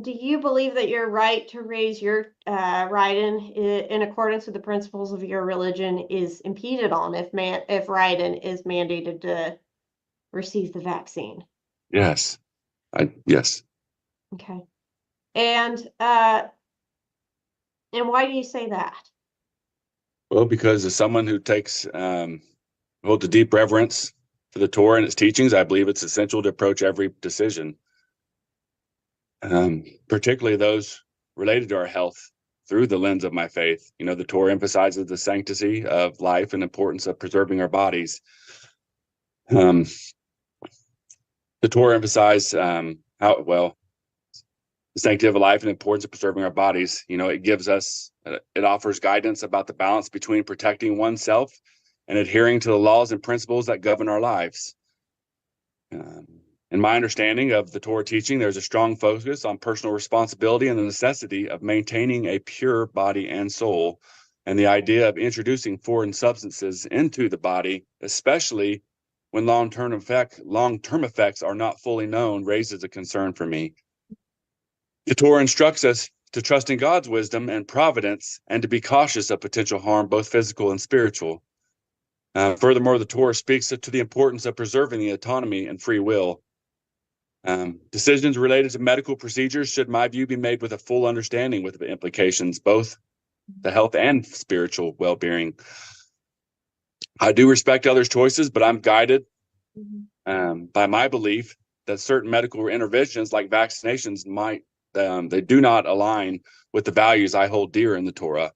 S5: Do you believe that your right to raise your Ryden in accordance with the principles of your religion is impeded on if Ryden is mandated to receive the vaccine?
S12: Yes. Yes.
S5: Okay. And why do you say that?
S12: Well, because as someone who holds a deep reverence for the Torah and its teachings, I believe it's essential to approach every decision, particularly those related to our health, through the lens of my faith. You know, the Torah emphasizes the sanctity of life and importance of preserving our bodies. The Torah emphasized the sanctity of life and the importance of preserving our bodies. You know, it offers guidance about the balance between protecting oneself and adhering to the laws and principles that govern our lives. In my understanding of the Torah teaching, there's a strong focus on personal responsibility and the necessity of maintaining a pure body and soul, and the idea of introducing foreign substances into the body, especially when long-term effects are not fully known, raises a concern for me. The Torah instructs us to trust in God's wisdom and providence and to be cautious of potential harm, both physical and spiritual. Furthermore, the Torah speaks to the importance of preserving the autonomy and free will. Decisions related to medical procedures should, in my view, be made with a full understanding with the implications, both the health and spiritual well-being. I do respect others' choices, but I'm guided by my belief that certain medical interventions like vaccinations they do not align with the values I hold dear in the Torah.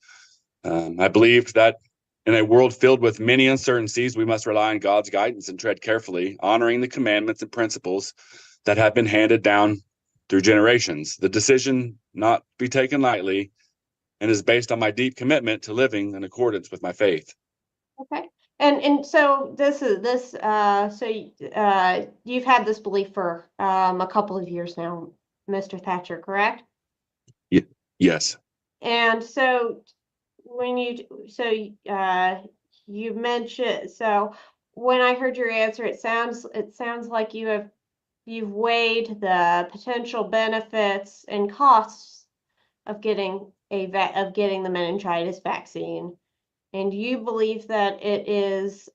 S12: I believe that in a world filled with many uncertainties, we must rely on God's guidance and tread carefully, honoring the commandments and principles that have been handed down through generations. The decision not be taken lightly and is based on my deep commitment to living in accordance with my faith.
S5: Okay. And so you've had this belief for a couple of years now, Mr. Thatcher, correct?
S12: Yes.
S5: And so you mentioned, so when I heard your answer, it sounds like you've weighed the potential benefits and costs of getting the meningitis vaccine, and you believe that it is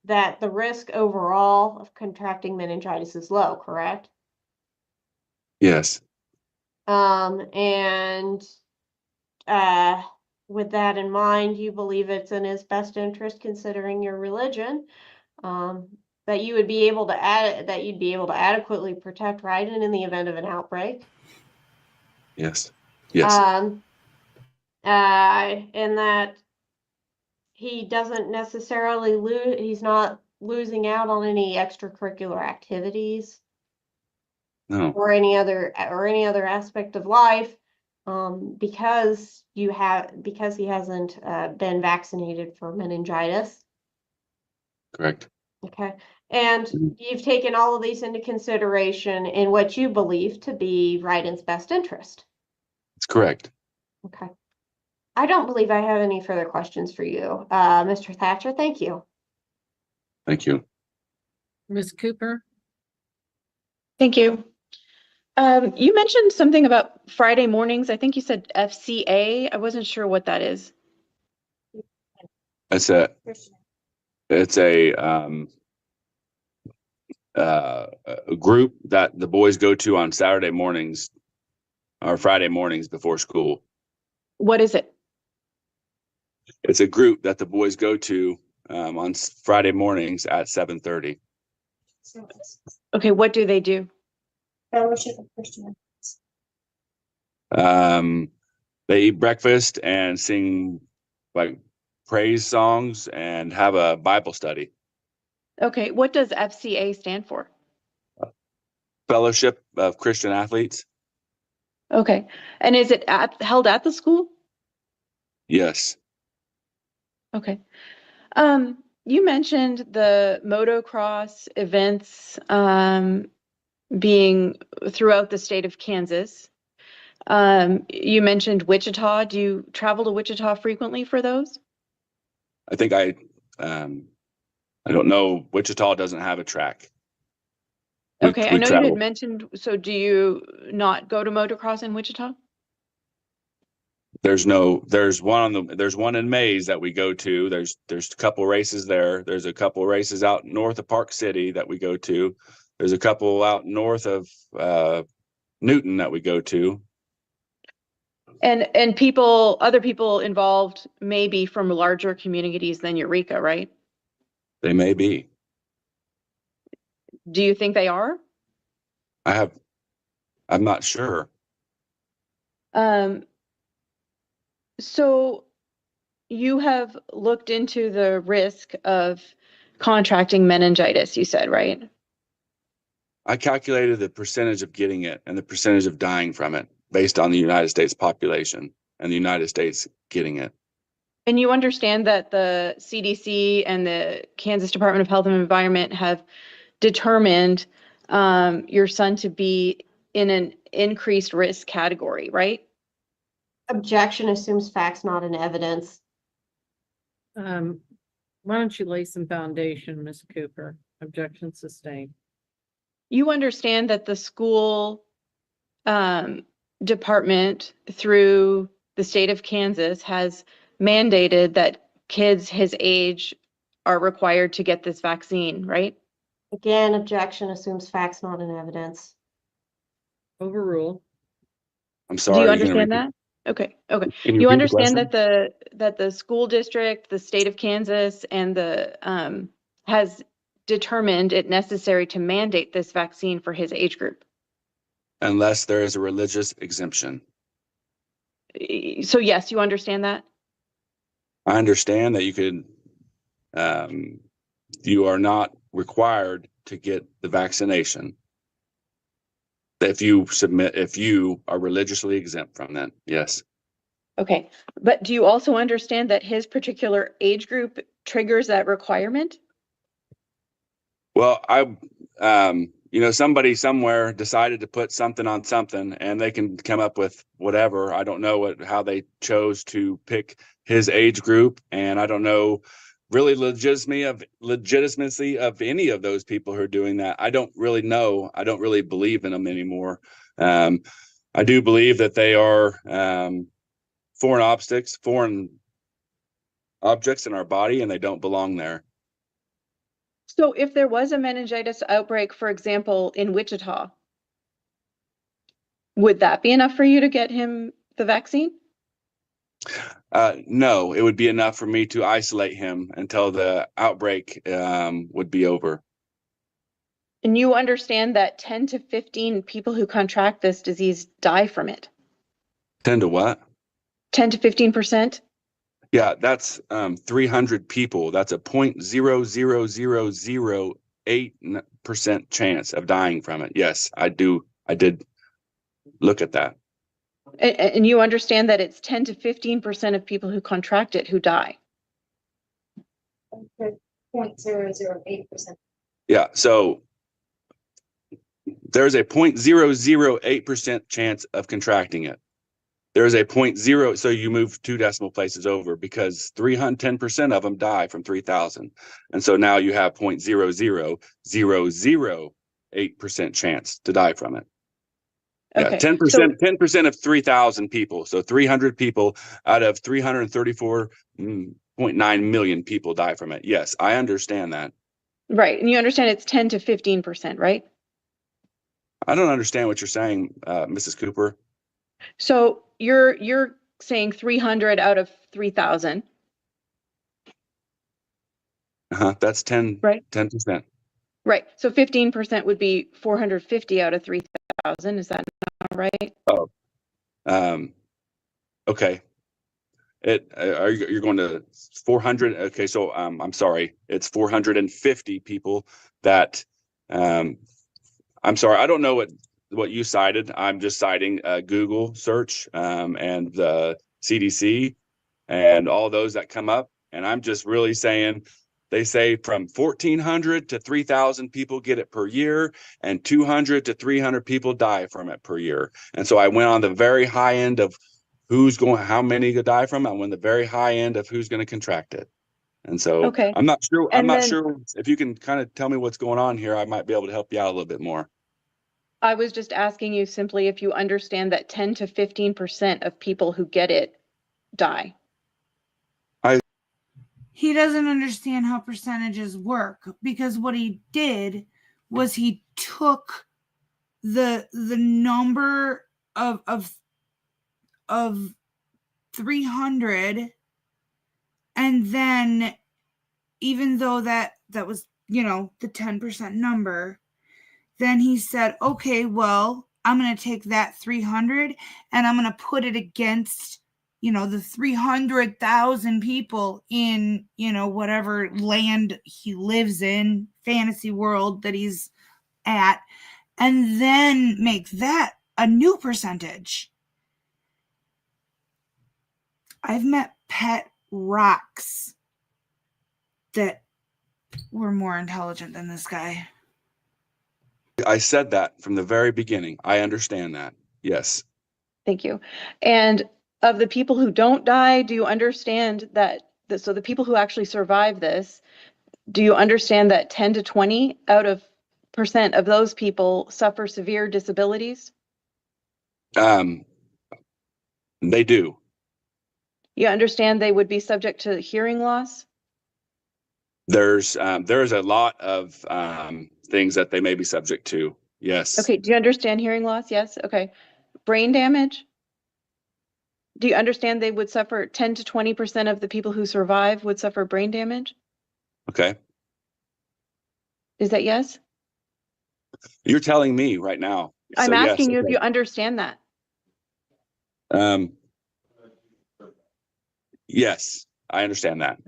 S5: that the risk overall of contracting meningitis is low, correct?
S12: Yes,
S5: And with that in mind, you believe it's in his best interest, considering your religion, that you would be able to you'd be able to adequately protect Ryden in the event of an outbreak.
S12: yes, yes,
S5: And that he doesn't necessarily he's not losing out on any extracurricular activities
S12: no,
S5: or any other aspect of life, because he hasn't been vaccinated for meningitis.
S12: correct.
S5: Okay. And
S12: Mhm.
S5: you've taken all of these into consideration in what you believe to be Ryden's best interest.
S12: It's correct.
S5: Okay. I don't believe I have any further questions for you, Mr. Thatcher. Thank you.
S12: Thank you.
S9: Ms. Cooper?
S11: Thank you. You mentioned something about Friday mornings. I think you said FCA. I wasn't sure what that is.
S12: It's a group that the boys go to on Saturday mornings or Friday mornings before school.
S11: What is it?
S12: It's a group that the boys go to on Friday mornings at 7:30.
S11: Okay, what do they do?
S13: Fellowship of Christian.
S12: They eat breakfast and sing like praise songs and have a Bible study.
S11: Okay, what does FCA stand for?
S12: Fellowship of Christian Athletes.
S11: Okay, and is it held at the school?
S12: Yes.
S11: Okay. You mentioned the motocross events being throughout the state of Kansas. You mentioned Wichita. Do you travel to Wichita frequently for those?
S12: I think I don't know. Wichita doesn't have a track.
S11: Okay, I know you had
S12: travel.
S11: mentioned, so do you not go to motocross in Wichita?
S12: There's one in Mays that we go to. There's a couple races there. There's a couple races out north of Park City that we go to. There's a couple out north of Newton that we go to.
S11: And other people involved may be from larger communities than Eureka, right?
S12: They may be.
S11: Do you think they are?
S12: I'm not sure.
S11: So you have looked into the risk of contracting meningitis, you said, right?
S12: I calculated the percentage of getting it and the percentage of dying from it based on the United States population and the United States getting it.
S11: And you understand that the CDC and the Kansas Department of Health and Environment have determined your son to be in an increased risk category, right?
S5: Objection assumes facts, not an evidence.
S9: Why don't you lay some foundation, Ms. Cooper? Objection sustained.
S11: You understand that the school department through the state of Kansas has mandated that kids his age are required to get this vaccine, right?
S5: Again, objection assumes facts, not an evidence.
S9: Overrule.
S12: I'm sorry.
S11: Do you
S12: are gonna
S11: understand
S12: repeat-
S11: that? Okay, okay.
S12: Can
S11: You
S12: repeat the
S11: understand
S12: question?
S11: that the school district, the state of Kansas, and the has determined it necessary to mandate this vaccine for his age group.
S12: Unless there is a religious exemption.
S11: So yes, you understand that?
S12: I understand that you are not required to get the vaccination. If you are religiously exempt from that, yes.
S11: Okay, but do you also understand that his particular age group triggers that requirement?
S12: Well, somebody somewhere decided to put something on something, and they can come up with whatever. I don't know how they chose to pick his age group, and I don't know really legitimacy of any of those people who are doing that. I don't really know. I don't really believe in them anymore. I do believe that they are foreign objects in our body, and they don't belong there.
S11: So if there was a meningitis outbreak, for example, in Wichita, would that be enough for you to get him the vaccine?
S12: No, it would be enough for me to isolate him until the outbreak would be over.
S11: And you understand that 10 to 15 people who contract this disease die from it?
S12: 10 to what?
S11: 10 to 15%?
S12: Yeah, that's 300 people. That's a 0.00008% chance of dying from it. Yes, I do. I did look at that.
S11: And you understand that it's 10 to 15% of people who contract it who die?
S13: 0.008%.
S12: Yeah, so there's a 0.008% chance of contracting it. There's a 0.0, so you move 2 decimal places over because 10% of them die from 3,000. And so now you have 0.00008% chance to die from it. Yeah,
S11: Okay,
S12: 10% of 3,000 people. So 300 people out of 334.9 million people die from it. Yes, I understand that.
S11: right, and you understand it's 10 to 15%, right?
S12: I don't understand what you're saying, Mrs. Cooper.
S11: So you're saying 300 out of 3,000.
S12: That's 10,
S11: right?
S12: 10%.
S11: Right. So 15% would be 450 out of 3,000. Is that not right?
S12: Oh, okay. You're going to 400? Okay, so I'm sorry. It's 450 people that I'm sorry. I don't know what you cited. I'm just citing Google search and the CDC and all those that come up. And I'm just really saying they say from 1,400 to 3,000 people get it per year, and 200 to 300 people die from it per year. And so I went on the very high end of how many could die from it. I went the very high end of who's going to contract it. And so
S11: Okay.
S12: I'm not sure. I'm
S11: And
S12: not
S11: then-
S12: sure if you can kind of tell me what's going on here. I might be able to help you out a little bit more.
S11: I was just asking you simply if you understand that 10 to 15% of people who get it die.
S1: He doesn't understand how percentages work, because what he did was he took the number of 300, and then even though that was, the 10% number, then he said, okay, well, I'm going to take that 300 and I'm going to put it against, the 300,000 people in, whatever land he lives in, fantasy world that he's at, and then make that a new percentage. I've met pet rocks that were more intelligent than this guy.
S12: I said that from the very beginning. I understand that. Yes.
S11: Thank you. And of the people who don't die, do you understand that, so the people who actually survive this, do you understand that 10 to 20 out of % of those people suffer severe disabilities?
S12: They do.
S11: You understand they would be subject to hearing loss?
S12: There's a lot of things that they may be subject to. Yes.
S11: Okay, do you understand hearing loss? Yes, okay. Brain damage? Do you understand they would suffer 10 to 20% of the people who survive would suffer brain damage?
S12: Okay.
S11: Is that yes?
S12: You're telling me right now.
S11: I'm
S12: So,
S11: asking
S12: yes,
S11: you
S12: okay.
S11: if you understand that.
S12: Yes, I understand that.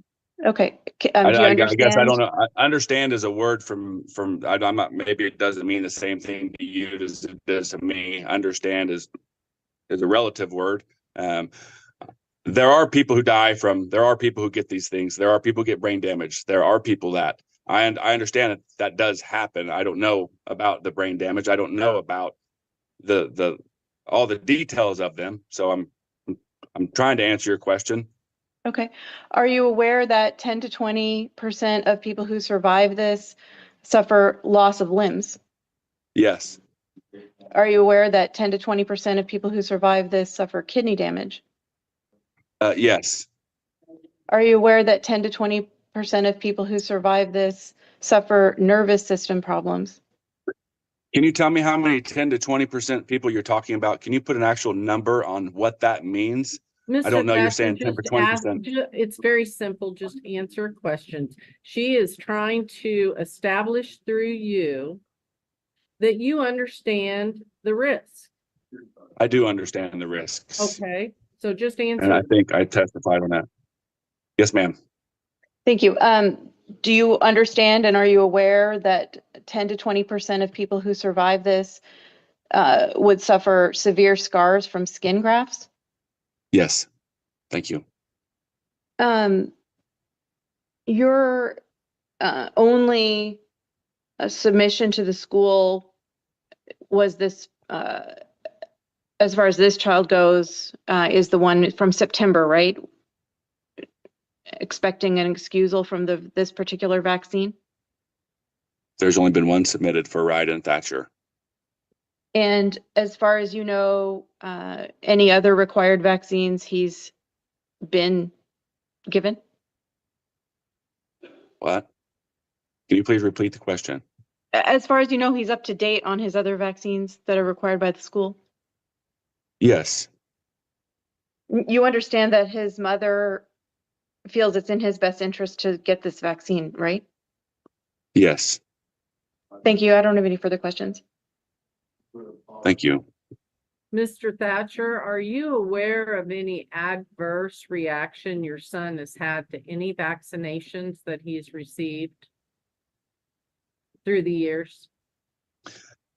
S11: Okay, do you
S12: I
S11: understand?
S12: guess I don't know. Understand is a word from I'm not, maybe it doesn't mean the same thing to you as it does to me. Understand is a relative word. There are people who there are people who get these things. There are people who get brain damage. There are people that I understand that does happen. I don't know about the brain damage. I don't know about the all the details of them. So I'm trying to answer your question.
S11: Okay. Are you aware that 10 to 20% of people who survive this suffer loss of limbs?
S12: Yes.
S11: Are you aware that 10 to 20% of people who survive this suffer kidney damage?
S12: Yes.
S11: Are you aware that 10 to 20% of people who survive this suffer nervous system problems.
S12: Can you tell me how many 10 to 20% people you're talking about? Can you put an actual number on what that means? I
S9: Mr.
S12: don't know, you're
S9: Thatcher,
S12: saying 10 or
S9: just ask,
S12: 20%.
S9: it's very simple, just answer questions. She is trying to establish through you that you understand the risk.
S12: I do understand the risks.
S9: Okay, so just
S12: And
S9: answer.
S12: I think I testified on that. Yes, ma'am.
S11: Thank you. Do you understand and are you aware that 10 to 20% of people who survive this would suffer severe scars from skin grafts?
S12: Yes. Thank you.
S11: Your only submission to the school was this, as far as this child goes, is the one from September, right? Expecting an excusal from this particular vaccine?
S12: There's only been one submitted for Ride and Thatcher.
S11: And as far as you know, any other required vaccines he's been given?
S12: What? Can you please repeat the question?
S11: As far as you know, he's up to date on his other vaccines that are required by the school?
S12: Yes.
S11: You understand that his mother feels it's in his best interest to get this vaccine, right?
S12: Yes.
S11: Thank you. I don't have any further questions.
S12: Thank you.
S9: Mr. Thatcher, are you aware of any adverse reaction your son has had to any vaccinations that he's received through the years?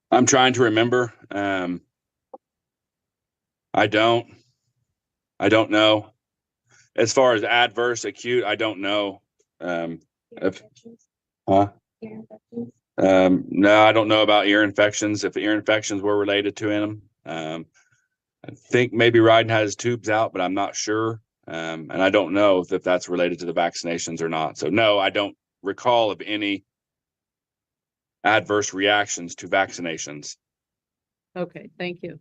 S12: I'm trying to remember. I don't know. As far as adverse, acute, I don't know. No, I don't know about ear infections. If ear infections were related to him, I think maybe Ryden has tubes out, but I'm not sure. And I don't know if that's related to the vaccinations or not. So no, I don't recall of any adverse reactions to vaccinations.
S9: Okay, thank you.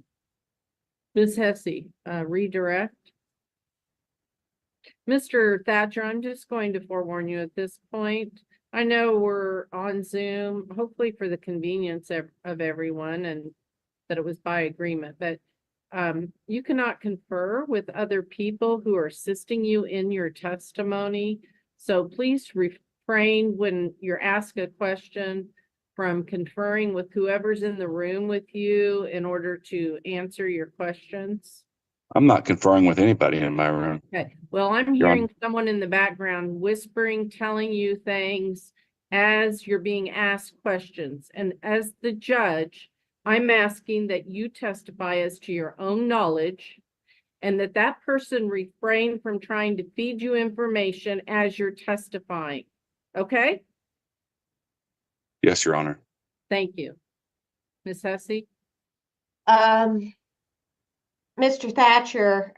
S9: Ms. Hesse, redirect. Mr. Thatcher, I'm just going to forewarn you at this point. I know we're on Zoom, hopefully for the convenience of everyone and that it was by agreement, but you cannot confer with other people who are assisting you in your testimony. So please refrain when you're asked a question from conferring with whoever's in the room with you in order to answer your questions.
S12: I'm not conferring with anybody in my room.
S9: Okay, well, I'm hearing someone in the background whispering, telling you things as you're being asked questions. And as the judge, I'm asking that you testify as to your own knowledge and that person refrain from trying to feed you information as you're testifying. Okay?
S12: Yes, Your Honor.
S9: Thank you. Ms. Hesse?
S5: Mr. Thatcher,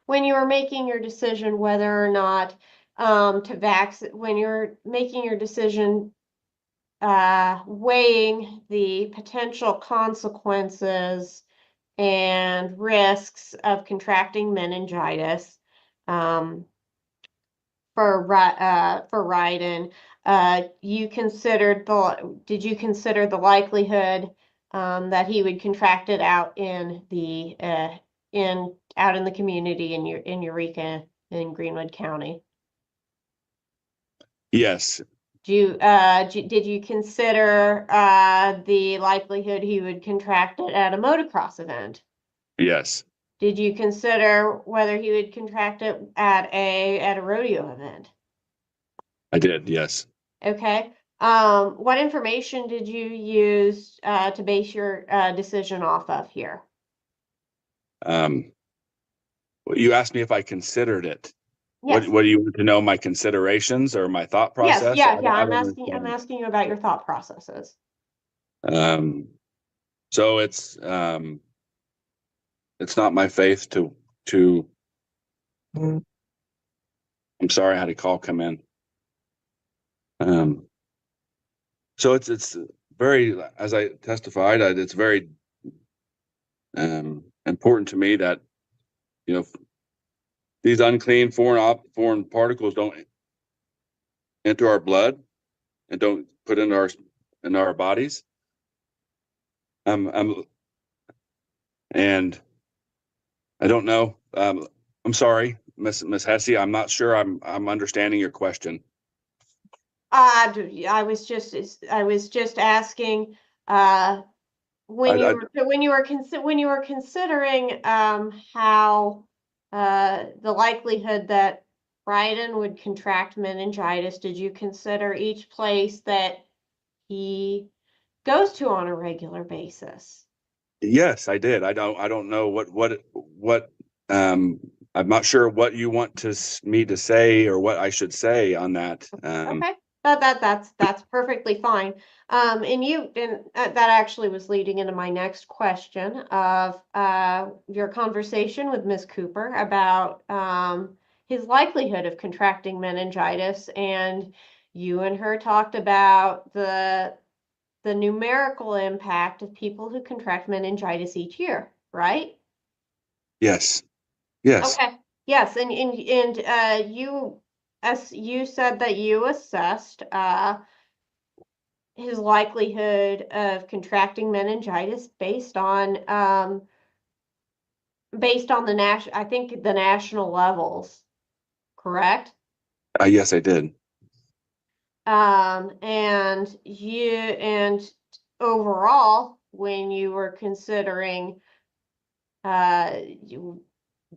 S5: when you were making your decision whether or not when you're making your decision weighing the potential consequences and risks of contracting meningitis for Ryden, did you consider the likelihood that he would contract it out in the community in Eureka in Greenwood County?
S12: Yes.
S5: Did you consider the likelihood he would contract it at a motocross event?
S12: Yes.
S5: Did you consider whether he would contract it at a rodeo event?
S12: I did, yes.
S5: Okay. What information did you use to base your decision off of here?
S12: You asked me if I considered it.
S5: Yes.
S12: What do you want to know? My considerations or my thought process?
S5: Yes, yeah. I'm
S12: understand.
S5: asking you about your thought processes.
S12: So it's not my faith to I'm sorry, I had a call come in. So it's very, as I testified, it's very important to me that, these unclean foreign particles don't enter our blood and don't put in our bodies. And I don't know. I'm sorry, Miss Hesse. I'm not sure I'm understanding your question.
S5: I was just asking, when you were considering, how, the likelihood that Bryden would contract meningitis, did you consider each place that he goes to on a regular basis?
S12: Yes, I did. I don't know what I'm not sure what you want me to say or what I should say on that.
S5: Okay, that's perfectly fine. And that actually was leading into my next question of your conversation with Ms. Cooper about his likelihood of contracting meningitis, and you and her talked about the numerical impact of people who contract meningitis each year, right?
S12: Yes. Yes.
S5: Okay. Yes, and you said that you assessed his likelihood of contracting meningitis based on I think the national levels, correct?
S12: Yes, I did.
S5: And overall, when you were considering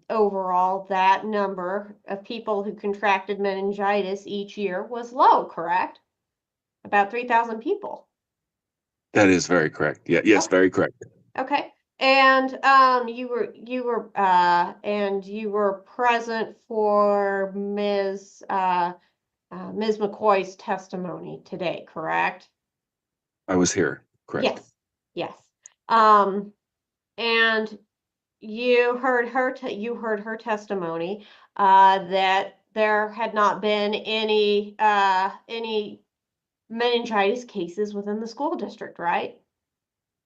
S5: overall, that number of people who contracted meningitis each year was low, correct? About 3,000 people.
S12: That is very correct. Yeah. Yes,
S5: Okay.
S12: very correct.
S5: Okay. And you were present for Ms. McCoy's testimony today, correct?
S12: I was here. Correct.
S5: Yes. Yes. And you heard her testimony that there had not been any meningitis cases within the school district, right?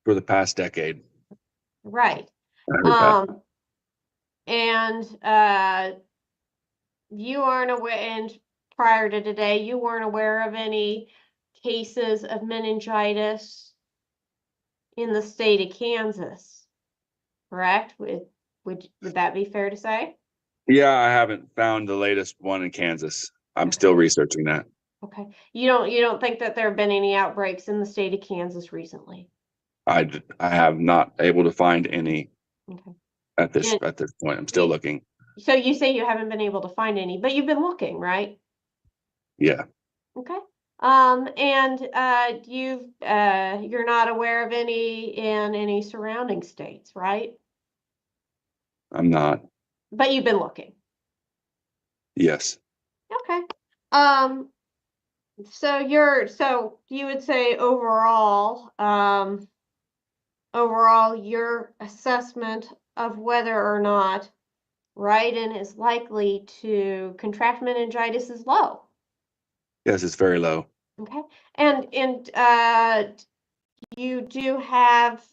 S12: For the past decade.
S5: Right.
S12: I heard that.
S5: And you aren't aware, and prior to today, you weren't aware of any cases of meningitis in the state of Kansas, correct? Would that be fair to say?
S12: Yeah, I haven't found the latest one in Kansas. I'm
S5: Okay.
S12: still researching that.
S5: Okay. You don't think that there have been any outbreaks in the state of Kansas recently?
S12: I have not able to find any
S5: Okay.
S12: at this point. I'm still looking.
S5: So you say you haven't been able to find any, but you've been looking, right?
S12: Yeah.
S5: Okay. And you're not aware of any in any surrounding states, right?
S12: I'm not.
S5: But you've been looking.
S12: Yes.
S5: Okay. So you would say overall, your assessment of whether or not Ryden is likely to contract meningitis is low.
S12: Yes, it's very low.
S5: Okay. And you have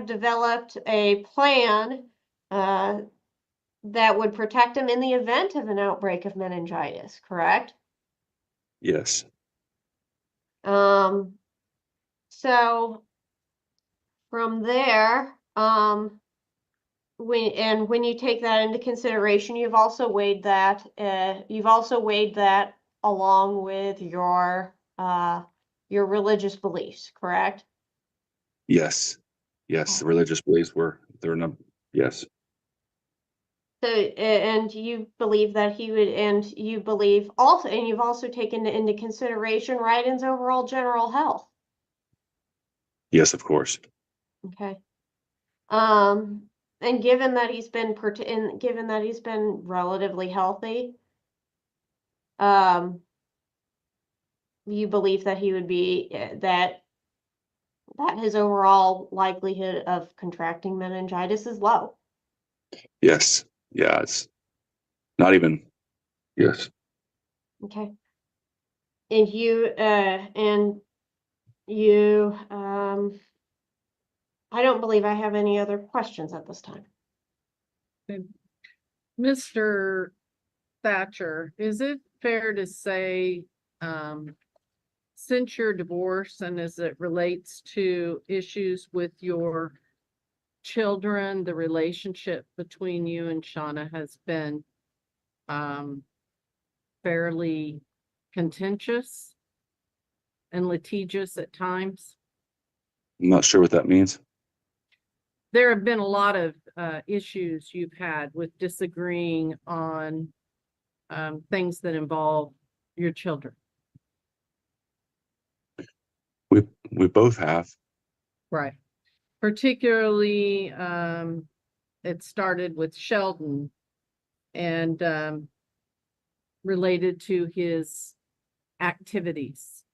S5: developed a plan that would protect him in the event of an outbreak of meningitis, correct?
S12: Yes.
S5: So from there, when you take that into consideration, you've also weighed that along with your religious beliefs, correct?
S12: Yes. Yes. The religious beliefs yes.
S5: So, and you believe that he would, and you believe also, and you've also taken into consideration Ryden's overall general health.
S12: Yes, of course.
S5: Okay. And given that he's been relatively healthy, you believe that he would be that his overall likelihood of contracting meningitis is low.
S12: Yes. Yeah. It's not even. Yes.
S5: Okay. And you, I don't believe I have any other questions at this time.
S9: Mr. Thatcher, is it fair to say, since your divorce and as it relates to issues with your children, the relationship between you and Shauna has been fairly contentious and litigious at times?
S12: I'm not sure what that means.
S9: There have been a lot of issues you've had with disagreeing on things that involve your children.
S12: We both have.
S9: Right. Particularly, it started with Sheldon and related to his activities,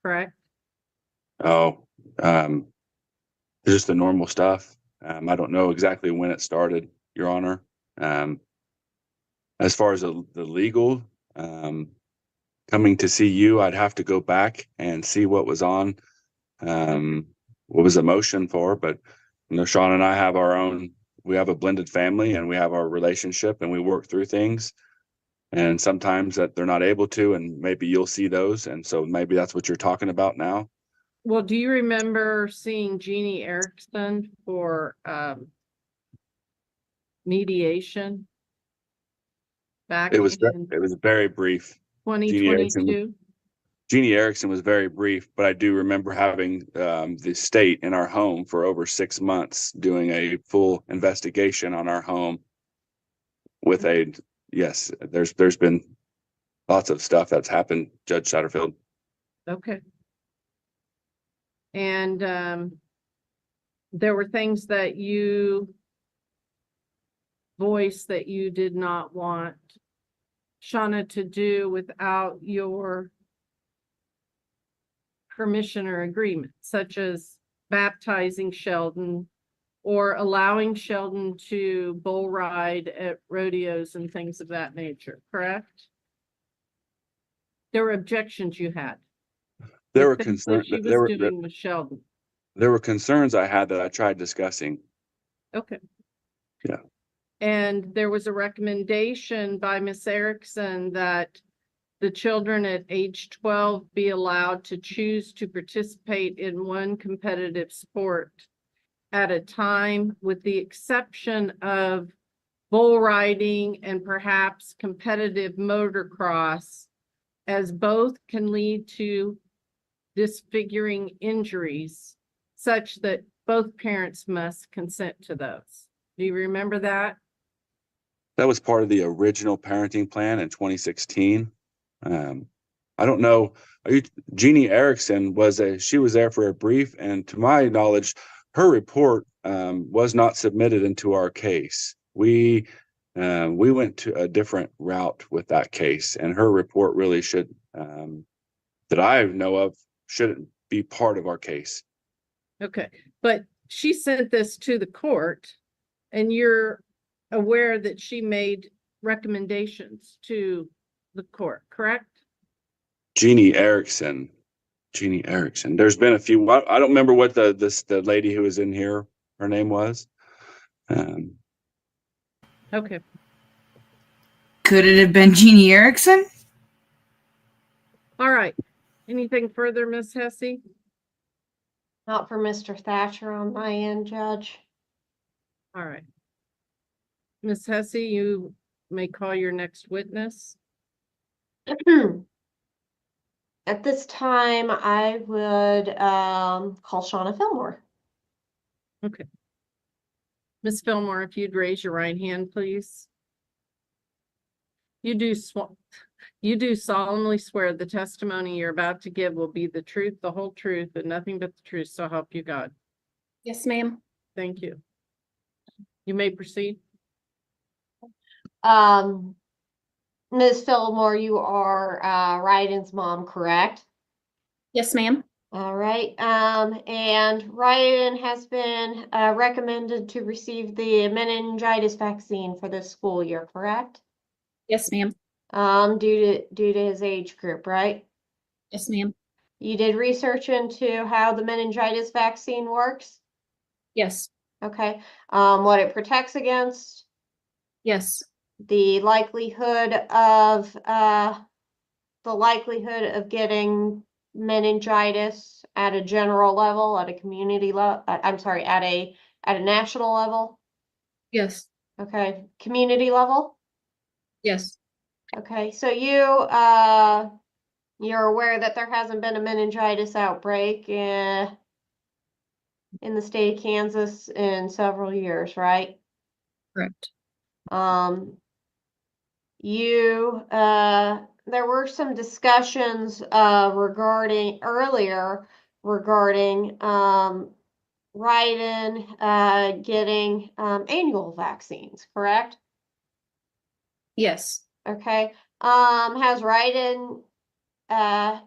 S9: correct?
S12: Oh, just the normal stuff. I don't know exactly when it started, Your Honor. As far as the legal, coming to see you, I'd have to go back and see what was on, what was the motion for. But Sean and I have our own. We have a blended family, and we have our relationship, and we work through things. And sometimes that they're not able to, and maybe you'll see those, and so maybe that's what you're talking about now.
S9: Well, do you remember seeing Jeannie Erickson for mediation back
S12: It was
S9: in
S12: very brief.
S9: 2022?
S12: Jeannie Erickson was very brief, but I do remember having the state in our home for over 6 months doing a full investigation on our home with yes, there's been lots of stuff that's happened, Judge Satterfield.
S9: Okay. And there were things that you voiced that you did not want Shauna to do without your permission or agreement, such as baptizing Sheldon or allowing Sheldon to bull ride at rodeos and things of that nature, correct? There were objections you had.
S12: There were
S9: things
S12: concerns.
S9: that she was doing with Sheldon.
S12: There were concerns I had that I tried discussing.
S9: Okay.
S12: Yeah.
S9: And there was a recommendation by Miss Erickson that the children at age 12 be allowed to choose to participate in one competitive sport at a time, with the exception of bull riding and perhaps competitive motocross, as both can lead to disfiguring injuries such that both parents must consent to those. Do you remember that?
S12: That was part of the original parenting plan in 2016. I don't know. Jeannie Erickson she was there for a brief, and to my knowledge, her report was not submitted into our case. We went to a different route with that case, and her report really should, that I know of, shouldn't be part of our case.
S9: Okay, but she sent this to the court, and you're aware that she made recommendations to the court, correct?
S12: Jeannie Erickson. There's been a few. I don't remember what the lady who was in here, her name was.
S9: Okay.
S1: Could it have been Jeannie Erickson?
S9: All right. Anything further, Miss Hesse?
S5: Not for Mr. Thatcher on my end, Judge.
S9: All right. Miss Hesse, you may call your next witness.
S5: At this time, I would call Shauna Fillmore.
S9: Okay. Miss Fillmore, if you'd raise your right hand, please. You do solemnly swear the testimony you're about to give will be the truth, the whole truth, and nothing but the truth, so help you God.
S14: Yes, ma'am.
S9: Thank you. You may proceed.
S5: Ms. Fillmore, you are Ryden's mom, correct?
S14: Yes, ma'am.
S5: All right. And Ryden has been recommended to receive the meningitis vaccine for this school year, correct?
S14: Yes, ma'am.
S5: Due to his age group, right?
S14: Yes, ma'am.
S5: You did research into how the meningitis vaccine works?
S14: Yes.
S5: Okay. What it protects against?
S14: Yes.
S5: The likelihood of getting meningitis at a general level, at a community level, I'm sorry, at a national level.
S14: Yes.
S5: Okay, community level.
S14: Yes.
S5: Okay, so you're aware that there hasn't been a meningitis outbreak in the state of Kansas in several years, right?
S14: Correct.
S5: There were some discussions regarding Ryden getting annual vaccines, correct?
S14: Yes.
S5: Okay. Has Ryden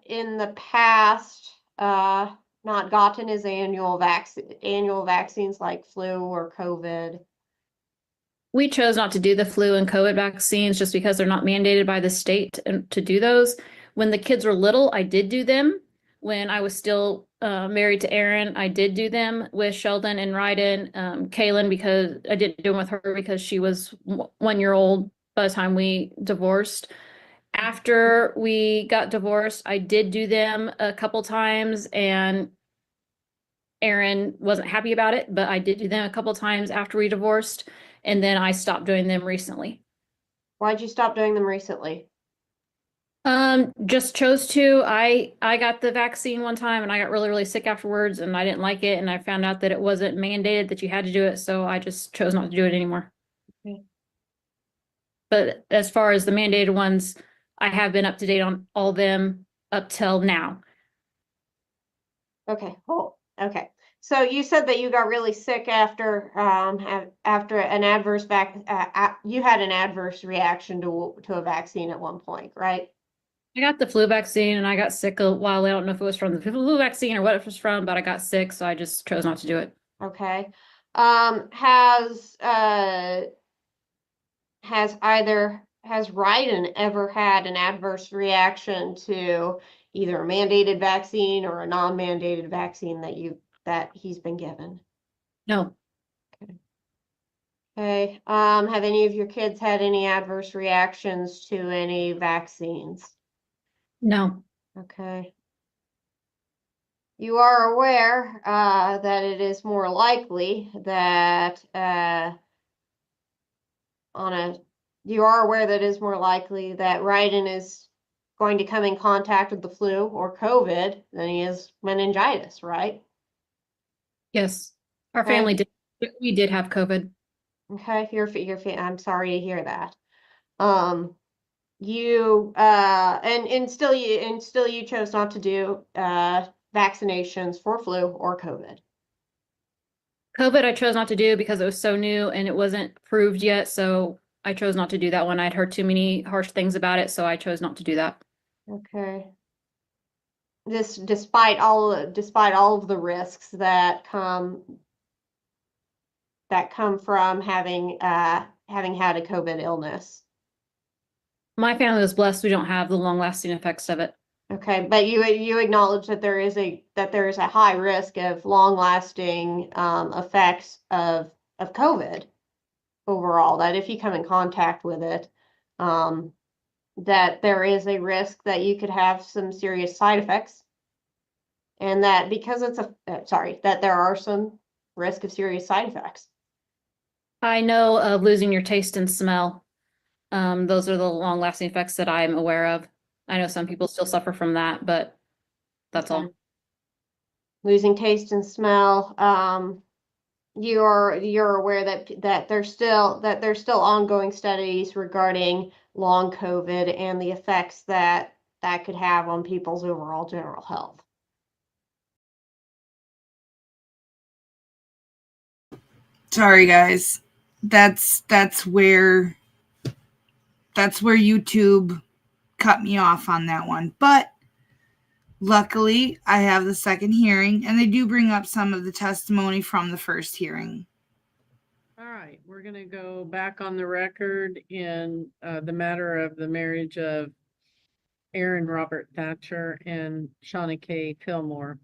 S5: in the past not gotten his annual vaccines like flu or COVID?
S14: We chose not to do the flu and COVID vaccines just because they're not mandated by the state to do those. When the kids were little, I did do them. When I was still married to Aaron, I did do them with Sheldon and Ryden. Kaylin, because I didn't do them with her because she was 1 year old by the time we divorced. After we got divorced, I did do them a couple times, and Aaron wasn't happy about it, but I did do them a couple times after we divorced, and then I stopped doing them recently.
S5: Why'd you stop doing them recently?
S14: Just chose to. I got the vaccine one time and I got really, really sick afterwards and I didn't like it, and I found out that it wasn't mandated that you had to do it, so I just chose not to do it anymore.
S5: Okay.
S14: But as far as the mandated ones, I have been up to date on all them up till now.
S5: Okay, cool. Okay. So you said that you got really sick after after an adverse you had an adverse reaction to a vaccine at one point, right?
S14: I got the flu vaccine and I got sick a while. I don't know if it was from the flu vaccine or what it was from, but I got sick, so I just chose not to do it.
S5: Okay. Has Ryden ever had an adverse reaction to either a mandated vaccine or a non-mandated vaccine that he's been given?
S14: No.
S5: Okay. Have any of your kids had any adverse reactions to any vaccines?
S14: No.
S5: Okay. You are aware that it is more likely that you are aware that it is more likely that Ryden is going to come in contact with the flu or COVID than he is meningitis, right?
S14: Yes. Our
S5: Okay.
S14: family did. We did have COVID.
S5: Okay, I'm sorry to hear that. Still you chose not to do vaccinations for flu or COVID.
S14: COVID, I chose not to do because it was so new and it wasn't approved yet. So I chose not to do that one. I'd heard too many harsh things about it, so I chose not to do that.
S5: Okay. Despite all of the risks that come from having had a COVID illness.
S14: My family was blessed. We don't have the long-lasting effects of it.
S5: Okay, but you acknowledge that there is a high risk of long-lasting effects of COVID overall, that if you come in contact with it, that there is a risk that you could have some serious side effects, and that because that there are some risk of serious side effects.
S14: I know of losing your taste and smell. Those are the long-lasting effects that I'm aware of. I know some people still suffer from that, but that's all.
S5: Losing taste and smell. You're aware that there's still ongoing studies regarding long COVID and the effects that could have on people's overall general health.
S1: Sorry, guys. That's where YouTube cut me off on that one. But luckily, I have the second hearing, and they do bring up some of the testimony from the first hearing.
S9: All right, we're going to go back on the record in the matter of the marriage of Aaron Robert Thatcher and Shauna K. Fillmore.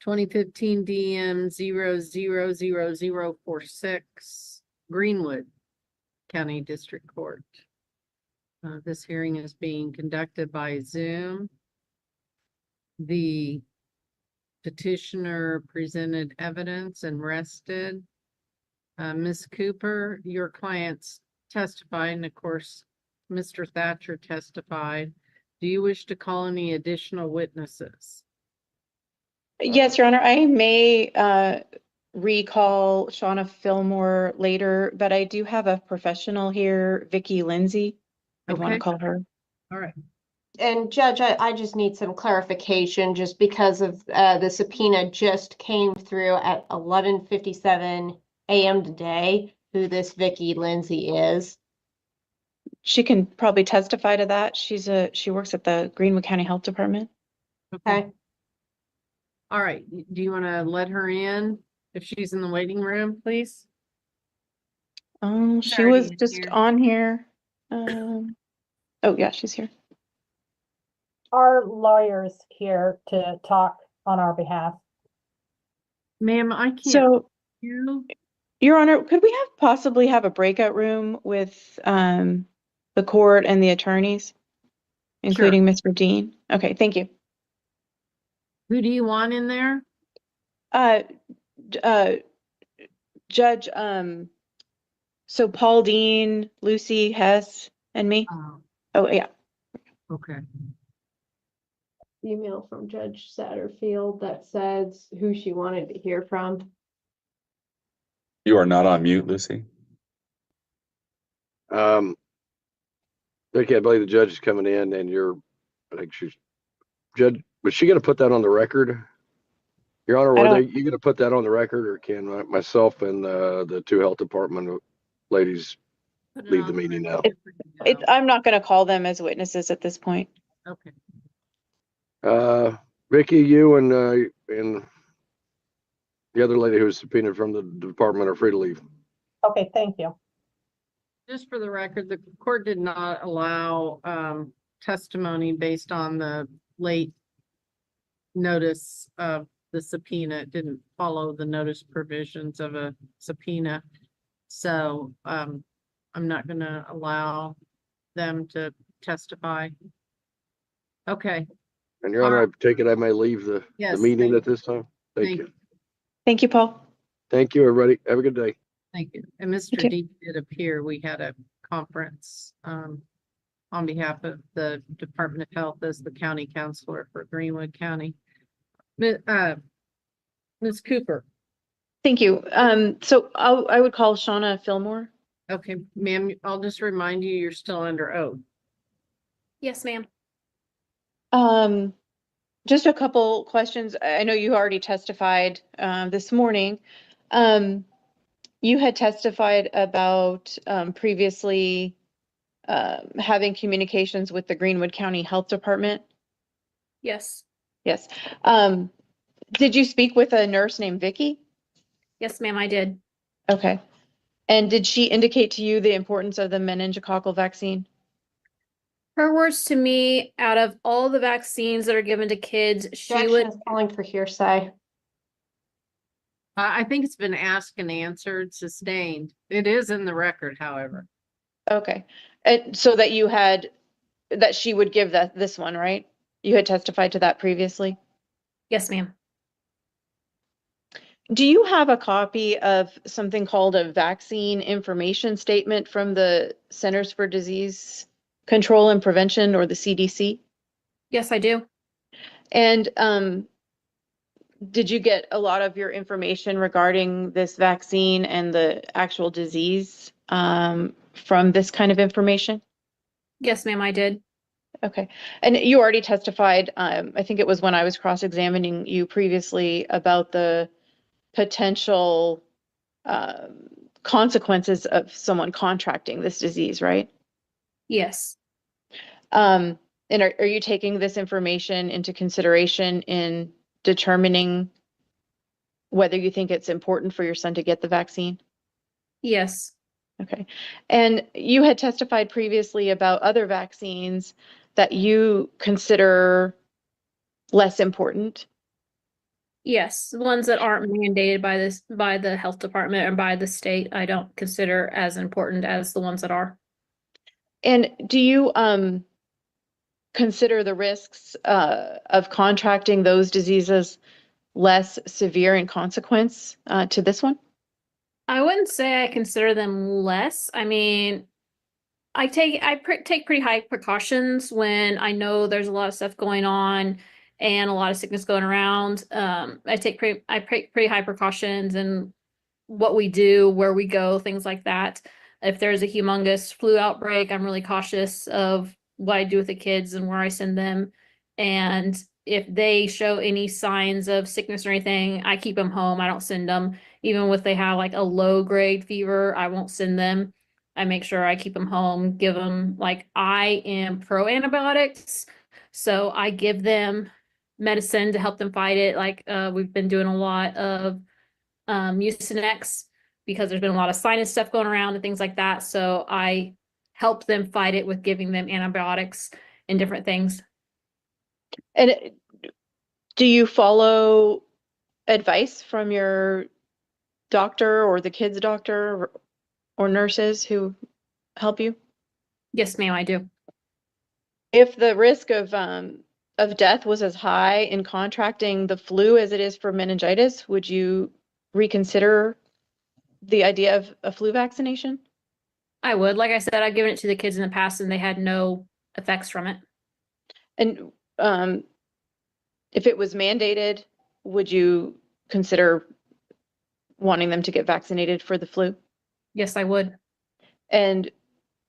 S9: 2015 DM 000046, Greenwood. County District Court. This hearing is being conducted by Zoom. The petitioner presented evidence and rested. Ms. Cooper, your clients testified, and of course, Mr. Thatcher testified. Do you wish to call any additional witnesses?
S11: Yes, Your Honor, I may recall Shauna Fillmore later, but I do have a professional here, Vicky Lindsay. I'd want to
S9: Okay.
S11: call her.
S9: All right.
S5: And Judge, I just need some clarification just because of the subpoena just came through at 11:57 a.m. today, who this Vicky Lindsay is.
S11: She can probably testify to that. She works at the Greenwood County Health Department.
S5: Okay.
S9: All right. Do you want to let her in if she's in the waiting room, please?
S11: She
S9: already
S11: was
S9: in
S11: just
S9: here.
S11: on here. Oh yeah, she's here.
S13: Our lawyer's here to talk on our behalf.
S9: Ma'am, I can't
S11: So,
S9: hear you.
S11: Your Honor, could we possibly have a breakout room with the court and the attorneys, including Mr. Dean? Okay, thank you.
S9: Who do you want in there?
S11: Judge, so Paul Dean, Lucy Hess, and me. Oh yeah.
S9: Okay.
S5: Email from Judge Satterfield that says who she wanted to hear from.
S12: You are not on mute, Lucy.
S15: Vicky, I believe the judge is coming in and I think she's, Judge, was she gonna put that on the record? Your Honor, you gonna put that on the record, or can myself and the two health department ladies leave the meeting now?
S11: I'm not going to call them as witnesses at this point.
S9: Okay.
S15: Vicky, you and the other lady who was subpoenaed from the department are free to leave.
S13: Okay, thank you.
S9: Just for the record, the court did not allow testimony based on the late notice of the subpoena. It didn't follow the notice provisions of a subpoena. So I'm not going to allow them to testify. Okay.
S15: And Your Honor, I take it I may leave the meeting at this time? Thank you.
S11: Thank you, Paul.
S15: Thank you, everybody. Have a good day.
S9: Thank you. And Mr. D did appear. We had a conference on behalf of the Department of Health as the county counselor for Greenwood County. Ms. Cooper.
S11: Thank you. So I would call Shauna Fillmore.
S9: Okay, ma'am, I'll just remind you, you're still under oath.
S14: Yes, ma'am.
S11: Just a couple questions. I know you already testified this morning. You had testified about previously having communications with the Greenwood County Health Department.
S14: Yes.
S11: Yes. Did you speak with a nurse named Vicky?
S14: Yes, ma'am, I did.
S11: Okay. And did she indicate to you the importance of the meningococcal vaccine?
S14: Her words to me, out of all the vaccines that are given to kids, she
S5: Objection
S14: would.
S5: is calling for hearsay.
S9: I think it's been asked and answered, sustained. It is in the record, however.
S11: Okay. So that that she would give this one, right? You had testified to that previously?
S14: Yes, ma'am.
S11: Do you have a copy of something called a vaccine information statement from the Centers for Disease Control and Prevention, or the CDC?
S14: Yes, I do.
S11: And did you get a lot of your information regarding this vaccine and the actual disease from this kind of information?
S14: Yes, ma'am, I did.
S11: Okay. And you already testified, I think it was when I was cross-examining you previously, about the potential consequences of someone contracting this disease, right?
S14: Yes.
S11: And are you taking this information into consideration in determining whether you think it's important for your son to get the vaccine?
S14: Yes.
S11: Okay. And you had testified previously about other vaccines that you consider less important.
S14: Yes, the ones that aren't mandated by the health department or by the state, I don't consider as important as the ones that are.
S11: And do you consider the risks of contracting those diseases less severe in consequence to this one?
S14: I wouldn't say I consider them less. I mean, take pretty high precautions when I know there's a lot of stuff going on and a lot of sickness going around. I take pretty high precautions and what we do, where we go, things like that. If there's a humongous flu outbreak, I'm really cautious of what I do with the kids and where I send them. And if they show any signs of sickness or anything, I keep them home. I don't send them. Even if they have like a low grade fever, I won't send them. I make sure I keep them home, give them I am pro antibiotics. So I give them medicine to help them fight it. We've been doing a lot of Mucinex because there's been a lot of sinus stuff going around and things like that. So I help them fight it with giving them antibiotics and different things.
S11: And do you follow advice from your doctor or the kid's doctor or nurses who help you?
S14: Yes, ma'am, I do.
S11: If the risk of death was as high in contracting the flu as it is for meningitis, would you reconsider the idea of a flu vaccination?
S14: I would. Like I said, I've given it to the kids in the past and they had no effects from it.
S11: And if it was mandated, would you consider wanting them to get vaccinated for the flu?
S14: Yes, I would.
S11: And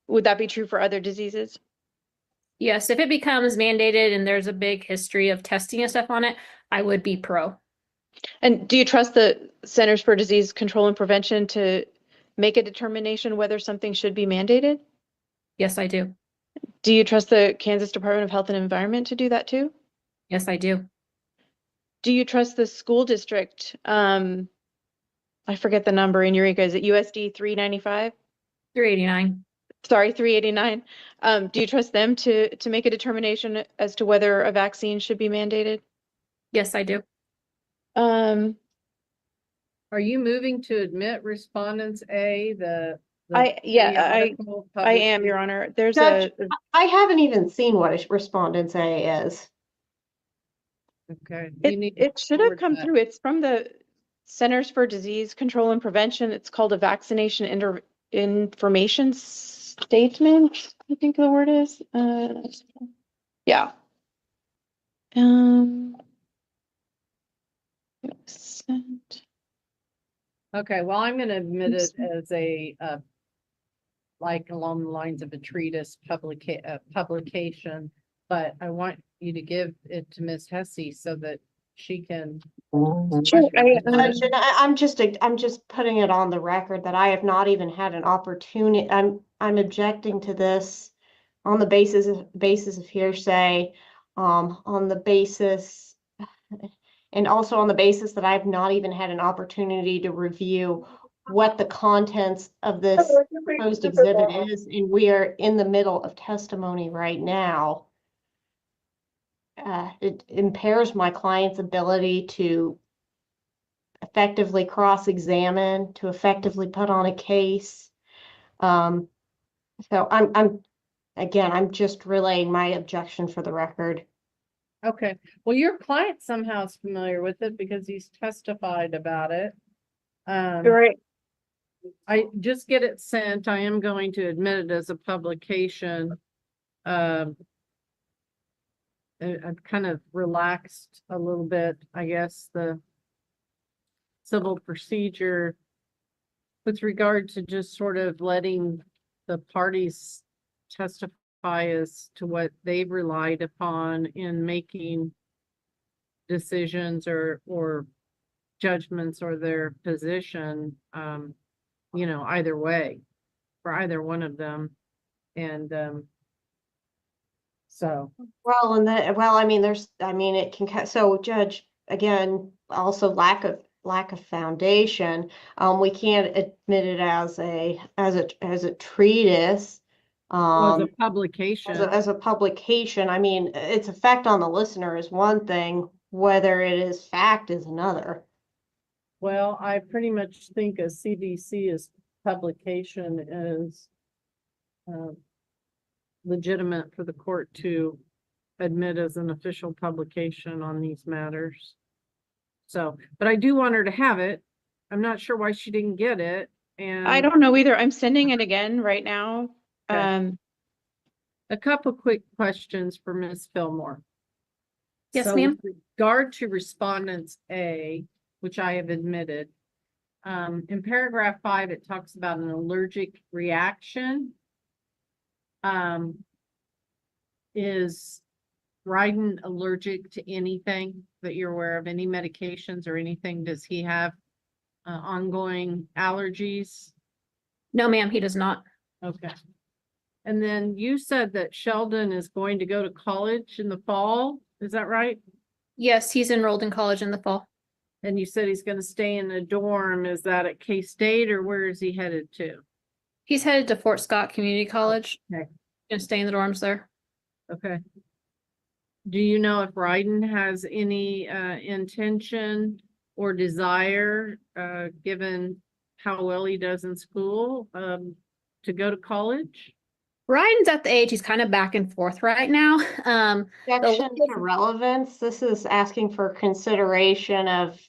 S11: would that be true for other diseases?
S14: Yes, if it becomes mandated and there's a big history of testing and stuff on it, I would be pro.
S11: And do you trust the Centers for Disease Control and Prevention to make a determination whether something should be mandated?
S14: Yes, I do.
S11: Do you trust the Kansas Department of Health and Environment to do that too?
S14: Yes, I do.
S11: Do you trust the school district? I forget the number in Eureka. Is it USD 395?
S14: 389.
S11: Sorry, 389. Do you trust them to make a determination as to whether a vaccine should be mandated?
S14: Yes, I do.
S9: Are you moving to admit respondents A,
S11: I am, Your Honor. There's
S5: Judge, I haven't even seen what a respondent's A is.
S9: Okay.
S11: It should have come through. It's from the Centers for Disease Control and Prevention. It's called a vaccination information statement, I think the word is. Yeah.
S9: Okay, well, I'm gonna admit it as a along the lines of a treatise publication, but I want you to give it to Ms. Hesse so that she can.
S11: Sure.
S5: I'm just putting it on the record that I have not even had an opportunity. I'm objecting to this on the basis of hearsay, on the basis, and also on the basis that I've not even had an opportunity to review what the contents of this proposed exhibit is, and we are in the middle of testimony right now. It impairs my client's ability to effectively cross-examine, to effectively put on a case. So I'm just relaying my objection for the record.
S9: Okay, well, your client somehow is familiar with it because he's testified about it.
S11: Right.
S9: I just get it sent. I am going to admit it as a publication. I've kind of relaxed a little bit, I guess, the civil procedure with regard to just sort of letting the parties testify as to what they've relied upon in making decisions or judgments or their position, either way, for either one of them. And so.
S5: Well, it can, so Judge, again, also lack of foundation. We can't admit it as a treatise.
S9: As a publication.
S5: As a publication. I mean, its effect on the listener is one thing, Whether it is fact is another.
S9: Well, I pretty much think a CDC publication is legitimate for the court to admit as an official publication on these matters. So, but I do want her to have it. I'm not sure why she didn't get it. And
S11: I don't know either. I'm sending it again right now.
S9: Okay. A couple quick questions for Ms. Fillmore.
S14: Yes,
S9: So
S14: ma'am.
S9: with regard to respondents A, which I have admitted, in paragraph 5, it talks about an allergic reaction. Is Ryden allergic to anything that you're aware of? Any medications or anything? Does he have ongoing allergies?
S14: No, ma'am, he does not.
S9: Okay. And then you said that Sheldon is going to go to college in the fall. Is that right?
S14: Yes, he's enrolled in college in the fall.
S9: And you said he's going to stay in a dorm. Is that at K-State or where is he headed to?
S14: He's headed to Fort Scott Community College.
S9: Okay.
S14: Gonna stay in the dorms there.
S9: Okay. Do you know if Ryden has any intention or desire, given how well he does in school, to go to college?
S14: Ryden's at the age he's kind of back and forth right now.
S5: Objection to relevance. This is asking for consideration of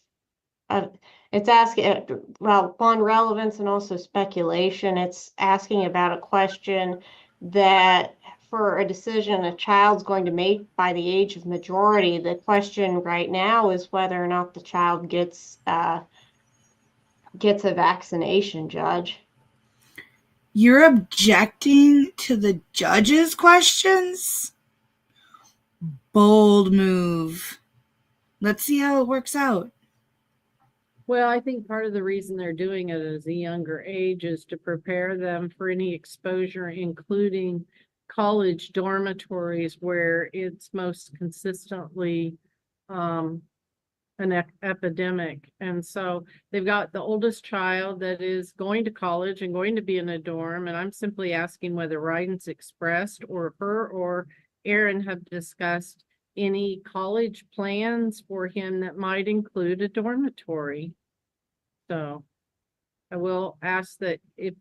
S5: it's asking, well, on relevance and also speculation. It's asking about a question that for a decision a child's going to make by the age of majority. The question right now is whether or not the child gets a vaccination, Judge.
S1: You're objecting to the judge's questions? Bold move. Let's see how it works out.
S9: Well, I think part of the reason they're doing it at a younger age is to prepare them for any exposure, including college dormitories where it's most consistently an epidemic. And so they've got the oldest child that is going to college and going to be in a dorm. And I'm simply asking whether Ryden's expressed or her or Aaron have discussed any college plans for him that might include a dormitory. So I will ask that if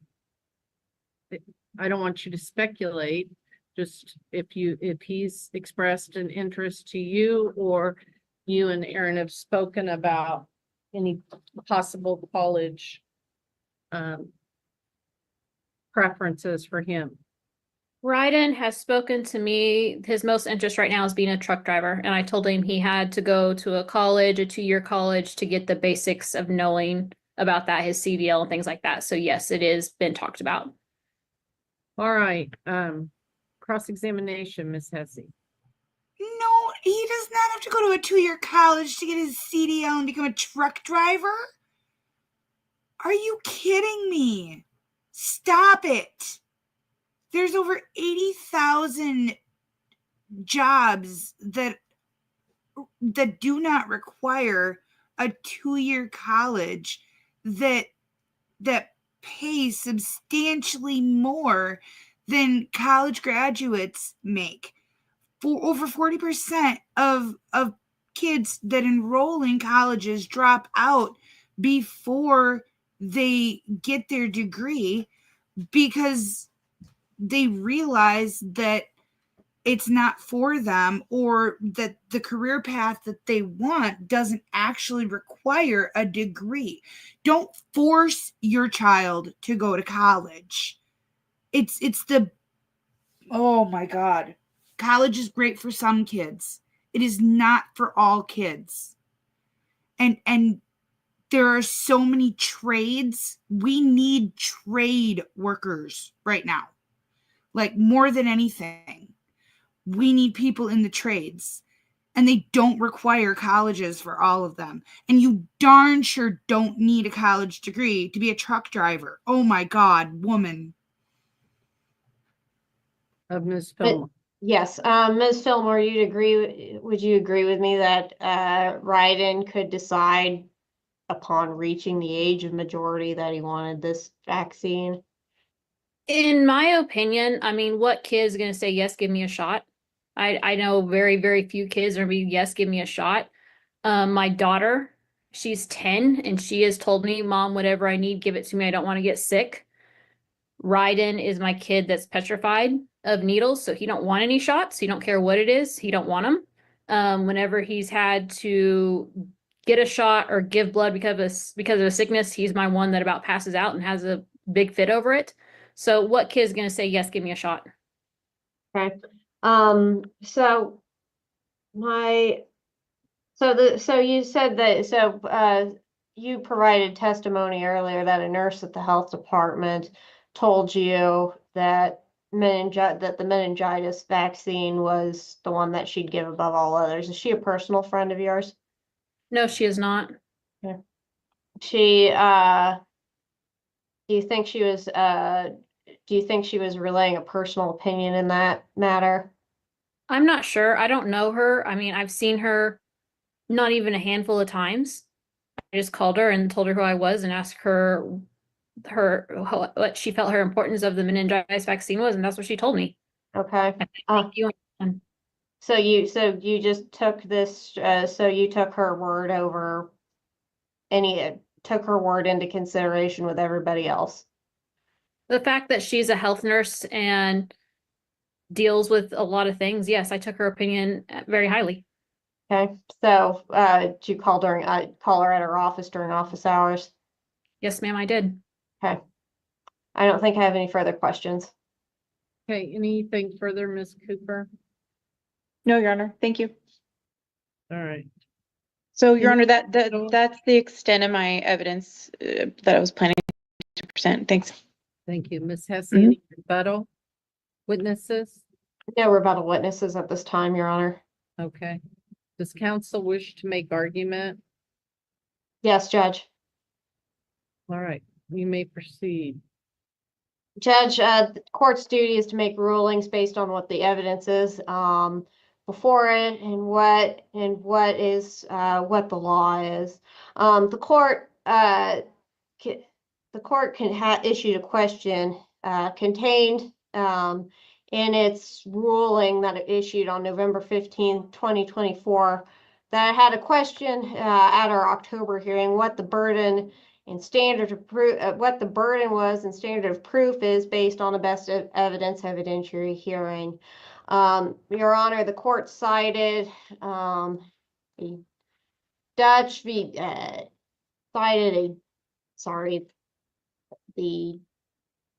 S9: I don't want you to speculate, just if he's expressed an interest to you or you and Aaron have spoken about any possible college preferences for him.
S14: Ryden has spoken to me. His most interest right now is being a truck driver. And I told him he had to go to a college, a 2-year college, to get the basics of knowing about that, his CDL and things like that. So yes, it is been talked about.
S9: All right. Cross-examination, Ms. Hesse.
S1: No, he does not have to go to a 2-year college to get his CDL and become a truck driver. Are you kidding me? Stop it. There's over 80,000 jobs that do not require a 2-year college that pay substantially more than college graduates make. For over 40% of kids that enroll in colleges drop out before they get their degree because they realize that it's not for them or that the career path that they want doesn't actually require a degree. Don't force your child to go to college. Oh my God. College is great for some kids. It is not for all kids. And there are so many trades. We need trade workers right now. Like more than anything. We need people in the trades. And they don't require colleges for all of them. And you darn sure don't need a college degree to be a truck driver. Oh my God, woman.
S9: Ms. Fillmore.
S5: Yes, Ms. Fillmore, would you agree with me that Ryden could decide upon reaching the age of majority that he wanted this vaccine?
S14: In my opinion, I mean, what kid is going to say, yes, give me a shot? I know very, very few kids are going to be, yes, give me a shot. My daughter, she's 10 and she has told me, Mom, whatever I need, give it to me. I don't want to get sick. Ryden is my kid that's petrified of needles, so he don't want any shots. He don't care what it is. He don't want them. Whenever he's had to get a shot or give blood because of a sickness, he's my one that about passes out and has a big fit over it. So what kid is going to say, yes, give me a shot?
S5: Okay. So you said that, you provided testimony earlier that a nurse at the health department told you that the meningitis vaccine was the one that she'd give above all others. Is she a personal friend of yours?
S14: No, she is not.
S5: Yeah. She, do you think she was, relaying a personal opinion in that matter?
S14: I'm not sure. I don't know her. I mean, I've seen her not even a handful of times. I just called her and told her who I was and asked her what she felt her importance of the meningitis vaccine was, and that's what she told me.
S5: Okay.
S14: Thank you.
S5: So you just took this, so you took her word over took her word into consideration with everybody else.
S14: The fact that she's a health nurse and deals with a lot of things, yes, I took her opinion very highly.
S5: Okay. So, did you call her at her office during office hours?
S14: Yes, ma'am, I did.
S5: Okay. I don't think I have any further questions.
S9: Okay, anything further, Ms. Cooper?
S11: No, Your Honor. Thank you.
S9: All right.
S11: So, Your Honor, that's the extent of my evidence that I was planning to present. Thanks.
S9: Thank you. Ms. Hesse, any rebuttal witnesses?
S5: No rebuttal witnesses at this time, Your Honor.
S9: Okay. Does counsel wish to make argument?
S5: Yes, Judge.
S9: All right, you may proceed.
S5: Judge, the court's duty is to make rulings based on what the evidence is before it and what the law is. The court can issue a question contained in its ruling that it issued on November 15, 2024, that had a question at our October hearing what the burden and standard of proof, what the burden was and standard of proof is based on a best evidence evidentiary hearing. Your Honor, the court cited Dutch v. The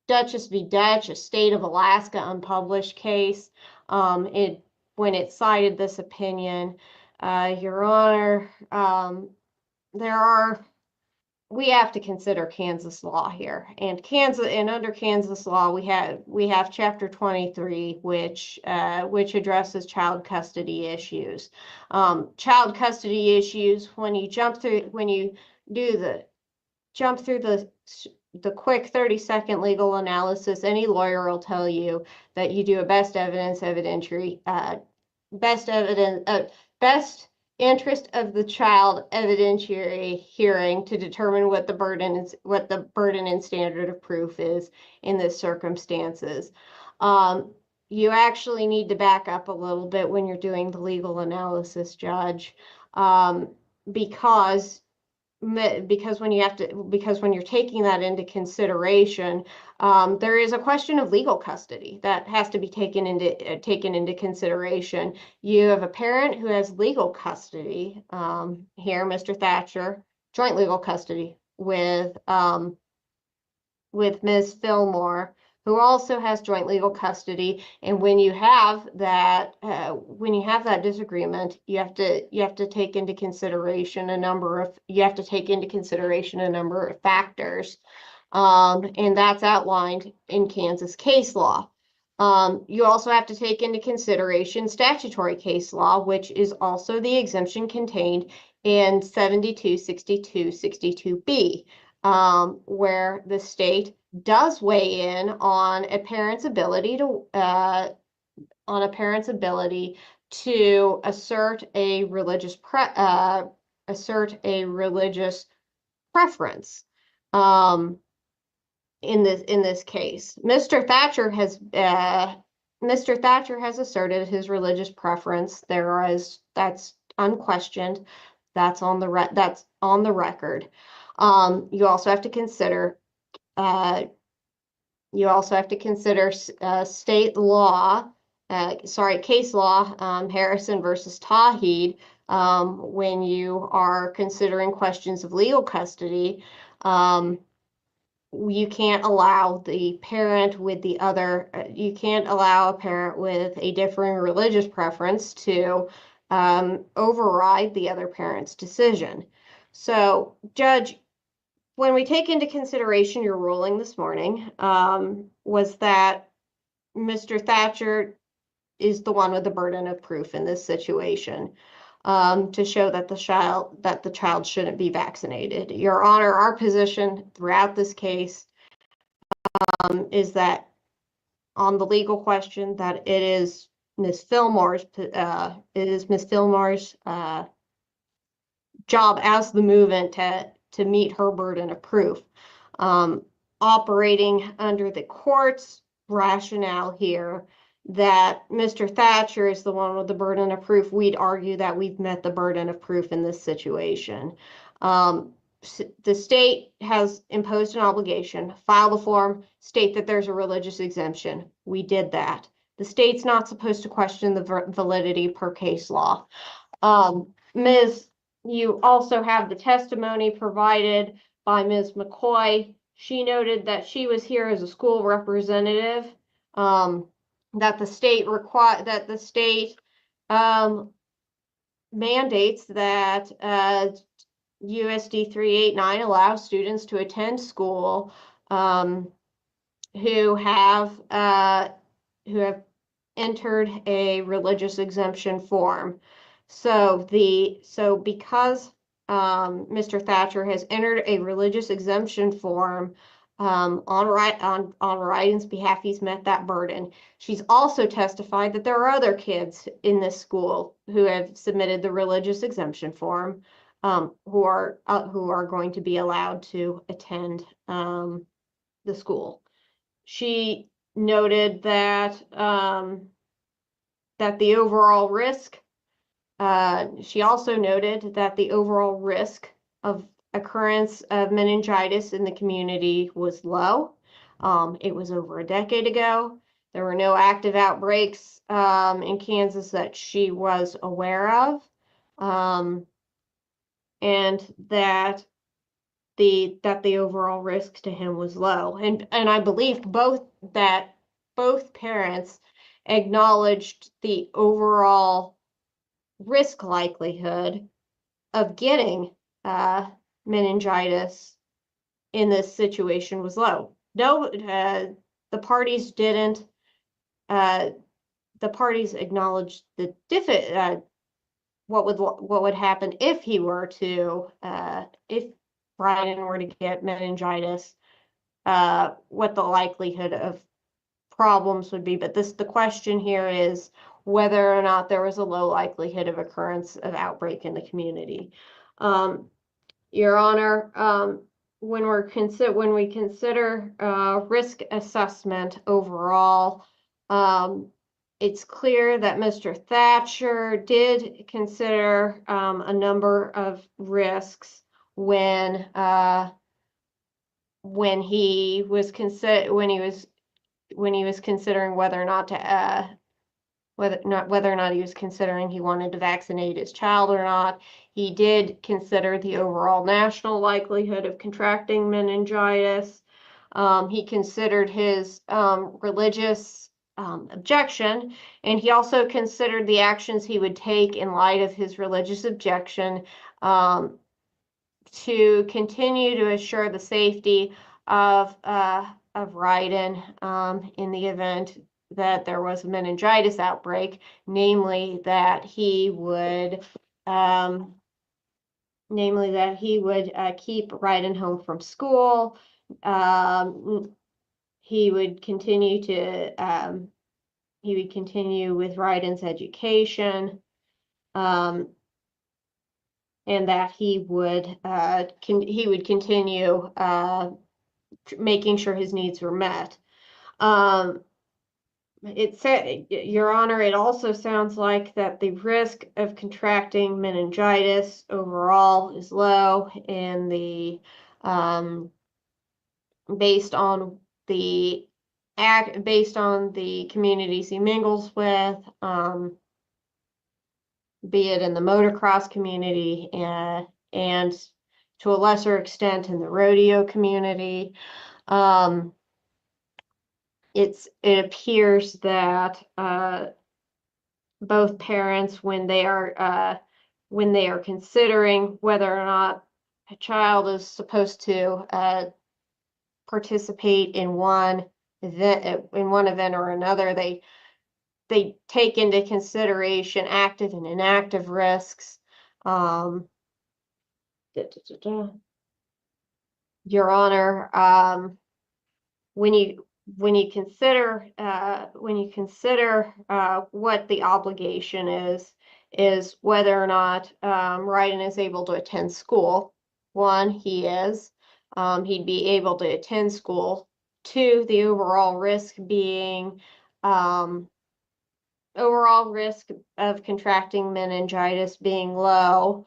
S5: Duchess v. Dutch, a state of Alaska unpublished case. When it cited this opinion, Your Honor, we have to consider Kansas law here, and under Kansas law, we have Chapter 23, which addresses child custody issues. Child custody issues, when you jump through the quick 30-second legal analysis, any lawyer will tell you that you do a best interest of the child evidentiary hearing to determine what the burden and standard of proof is in this circumstances. You actually need to back up a little bit when you're doing the legal analysis, Judge, because when you're taking that into consideration, there is a question of legal custody that has to be taken into consideration. You have a parent who has legal custody here, Mr. Thatcher, joint legal custody with Ms. Fillmore, who also has joint legal custody. And when you have that disagreement, you have to take into consideration a number of factors, and that's outlined in Kansas case law. You also have to take into consideration statutory case law, which is also the exemption contained in 726262B. Where the state does weigh in on a parent's ability to assert a religious preference. In this case, Mr. Thatcher has asserted his religious preference. That's unquestioned. That's on the record. You also have to consider state law, case law, Harrison versus Tauheed, when you are considering questions of legal custody. You can't allow the parent with the other, you can't allow a parent with a differing religious preference to override the other parent's decision. So, Judge, when we take into consideration your ruling this morning, was that Mr. Thatcher is the one with the burden of proof in this situation, to show that the child shouldn't be vaccinated. Your Honor, our position throughout this case is that on the legal question that it is Ms. Fillmore's job as the move-in to meet her burden of proof. Operating under the court's rationale here that Mr. Thatcher is the one with the burden of proof, we'd argue that we've met the burden of proof in this situation. The state has imposed an obligation, file the form, state that there's a religious exemption. We did that. The state's not supposed to question the validity per case law. Ms., you also have the testimony provided by Ms. McCoy. She noted that she was here as a school representative, that the state mandates that USD 389 allows students to attend school who have entered a religious exemption form. So because Mr. Thatcher has entered a religious exemption form on Ryden's behalf, he's met that burden. She's also testified that there are other kids in this school who have submitted the religious exemption form, who are going to be allowed to attend the school. She noted that the overall risk. She also noted that the overall risk of occurrence of meningitis in the community was low. It was over a decade ago. There were no active outbreaks in Kansas that she was aware of, and that the overall risk to him was low. And I believe both parents acknowledged the overall risk likelihood of getting meningitis in this situation was low. No, the parties didn't. The parties acknowledged the what would happen if he were to if Brian were to get meningitis, what the likelihood of problems would be. But the question here is whether or not there was a low likelihood of occurrence of outbreak in the community. Your Honor, when we consider risk assessment overall, it's clear that Mr. Thatcher did consider a number of risks when he was considering whether or not he was considering he wanted to vaccinate his child or not. He did consider the overall national likelihood of contracting meningitis. He considered his religious objection, and he also considered the actions he would take in light of his religious objection to continue to assure the safety of Ryden in the event that there was a meningitis outbreak, namely that he would keep Ryden home from school. He would continue with Ryden's education, and that he would continue making sure his needs were met. it said, Your Honor, it also sounds like that the risk of contracting meningitis overall is low, and the based on the based on the communities he mingles with, be it in the motocross community and to a lesser extent in the rodeo community. It appears that both parents, when they are considering whether or not a child is supposed to participate in one event or another, they take into consideration active and inactive risks. Your Honor, when you consider what the obligation is whether or not Ryden is able to attend school. One, he is. He'd be able to attend school. Two, the overall risk of contracting meningitis being low.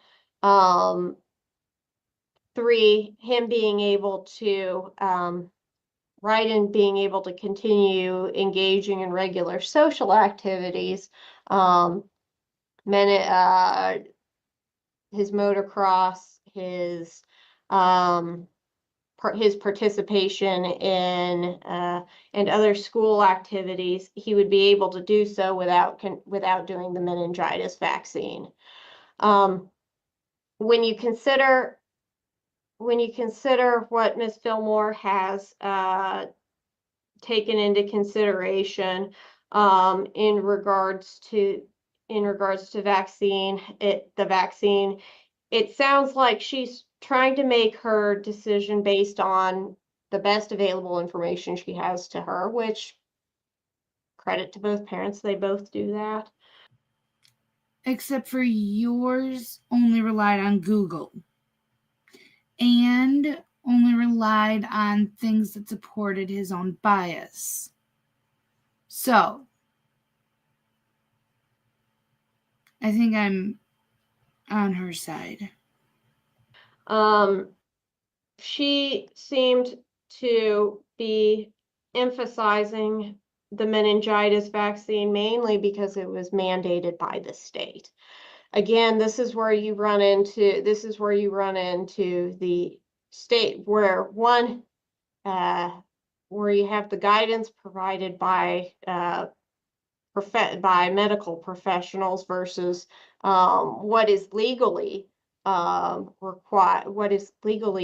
S5: Three, him being able to Ryden being able to continue engaging in regular social activities, his motocross, his participation in and other school activities, he would be able to do so without doing the meningitis vaccine. When you consider what Ms. Fillmore has taken into consideration in regards to vaccine, it sounds like she's trying to make her decision based on the best available information she has to her, which credit to both parents, they both do that.
S1: Except for yours only relied on Google and only relied on things that supported his own bias. So, I think I'm on her side.
S5: She seemed to be emphasizing the meningitis vaccine mainly because it was mandated by the state. Again, this is where you run into the state where you have the guidance provided by medical professionals versus what is legally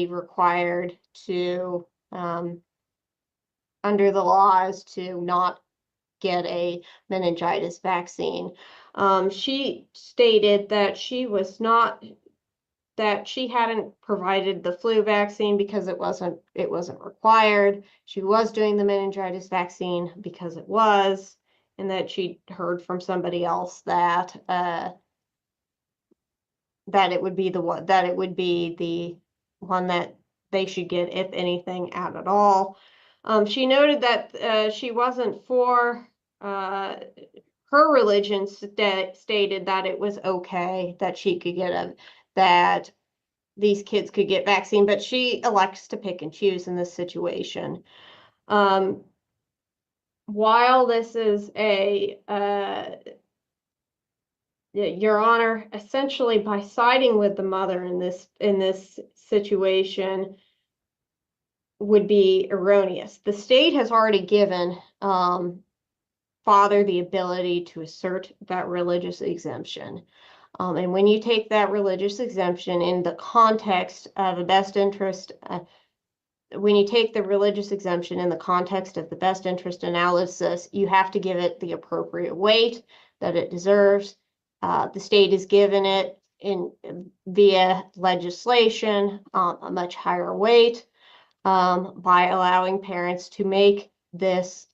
S5: required to under the laws to not get a meningitis vaccine. She stated that she hadn't provided the flu vaccine because it wasn't required. She was doing the meningitis vaccine because it was, and that she heard from somebody else that it would be the one that they should get, if anything, out at all. She noted that she wasn't for her religion stated that it was okay that she could that these kids could get vaccine, but she elects to pick and choose in this situation. While this is Your Honor, essentially by siding with the mother in this situation would be erroneous. The state has already given father the ability to assert that religious exemption. And when you take that religious exemption in the context of a best interest, when you take the religious exemption in the context of the best interest analysis, you have to give it the appropriate weight that it deserves. The state has given it via legislation a much higher weight by allowing the parents to make this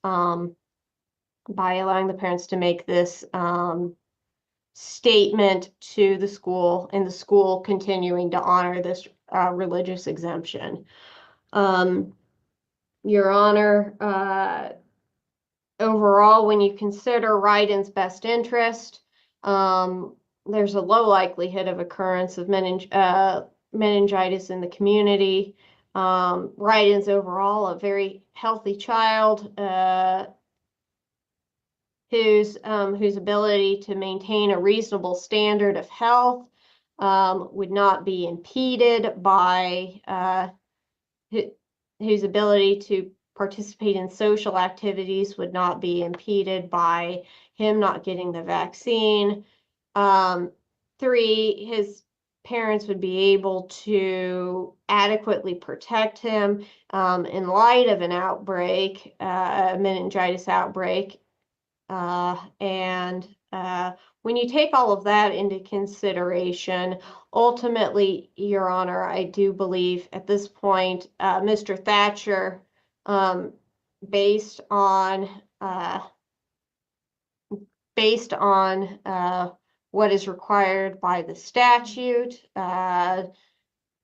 S5: statement to the school, and the school continuing to honor this religious exemption. Your Honor, overall, when you consider Ryden's best interest, there's a low likelihood of occurrence of meningitis in the community. Ryden's overall a very healthy child, whose ability to maintain a reasonable standard of health would not be impeded by whose ability to participate in social activities would not be impeded by him not getting the vaccine. 3, his parents would be able to adequately protect him in light of an outbreak, a meningitis outbreak. When you take all of that into consideration, ultimately, Your Honor, I do believe at this point, Mr. Thatcher, based on what is required by the statute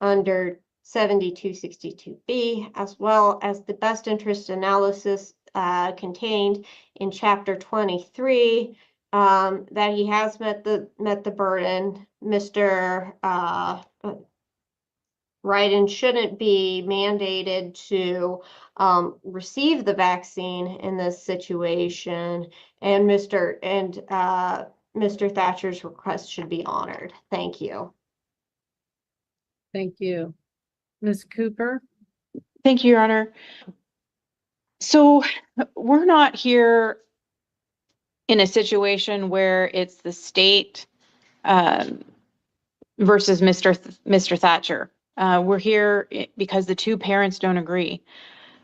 S5: under 7262B, as well as the best interest analysis contained in Chapter 23, that he has met the burden. Mr. Ryden shouldn't be mandated to receive the vaccine in this situation, and Mr. Thatcher's request should be honored. Thank you.
S9: Thank you. Ms. Cooper?
S11: Thank you, Your Honor. So we're not here in a situation where it's the state versus Mr. Thatcher. We're here because the two parents don't agree.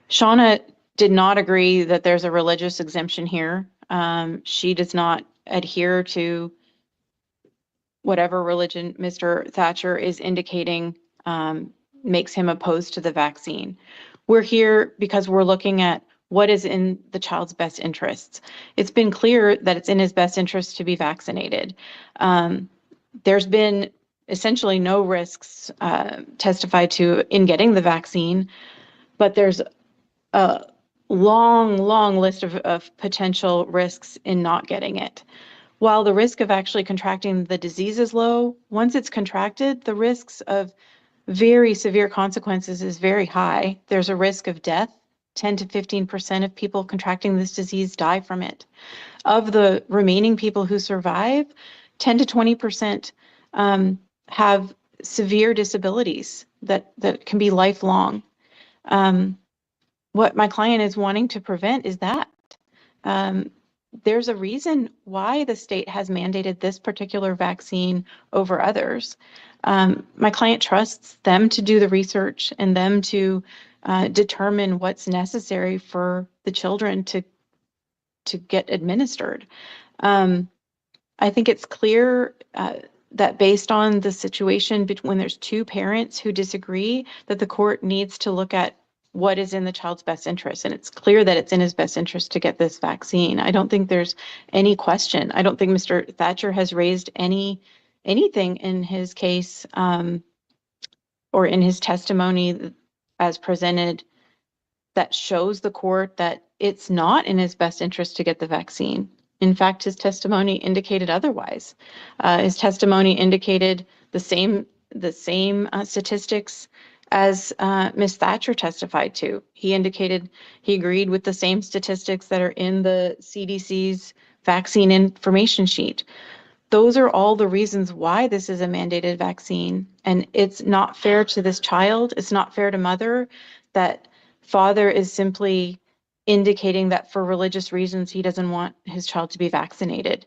S11: Shauna did not agree that there's a religious exemption here. She does not adhere to whatever religion Mr. Thatcher is indicating makes him opposed to the vaccine. We're here because we're looking at what is in the child's best interests. It's been clear that it's in his best interest to be vaccinated. There's been essentially no risks testified to in getting the vaccine, but there's a long list of potential risks in not getting it. While the risk of actually contracting the disease is low, once it's contracted, the risks of very severe consequences is very high. There's a risk of death. 10 to 15% of people contracting this disease die from it. Of the remaining people who survive, 10 to 20% have severe disabilities that can be lifelong. What my client is wanting to prevent is that. There's a reason why the state has mandated this particular vaccine over others. My client trusts them to do the research and them to determine what's necessary for the children to get administered. I think it's clear that based on the situation when there's two parents who disagree, that the court needs to look at what is in the child's best interest. And it's clear that it's in his best interest to get this vaccine. I don't think there's any question. I don't think Mr. Thatcher has raised anything in his case or in his testimony as presented that shows the court that it's not in his best interest to get the vaccine. In fact, his testimony indicated otherwise. His testimony indicated the same statistics as Ms. Thatcher testified to. He indicated he agreed with the same statistics that are in the CDC's vaccine information sheet. Those are all the reasons why this is a mandated vaccine. And it's not fair to this child. It's not fair to mother that father is simply indicating that for religious reasons, he doesn't want his child to be vaccinated.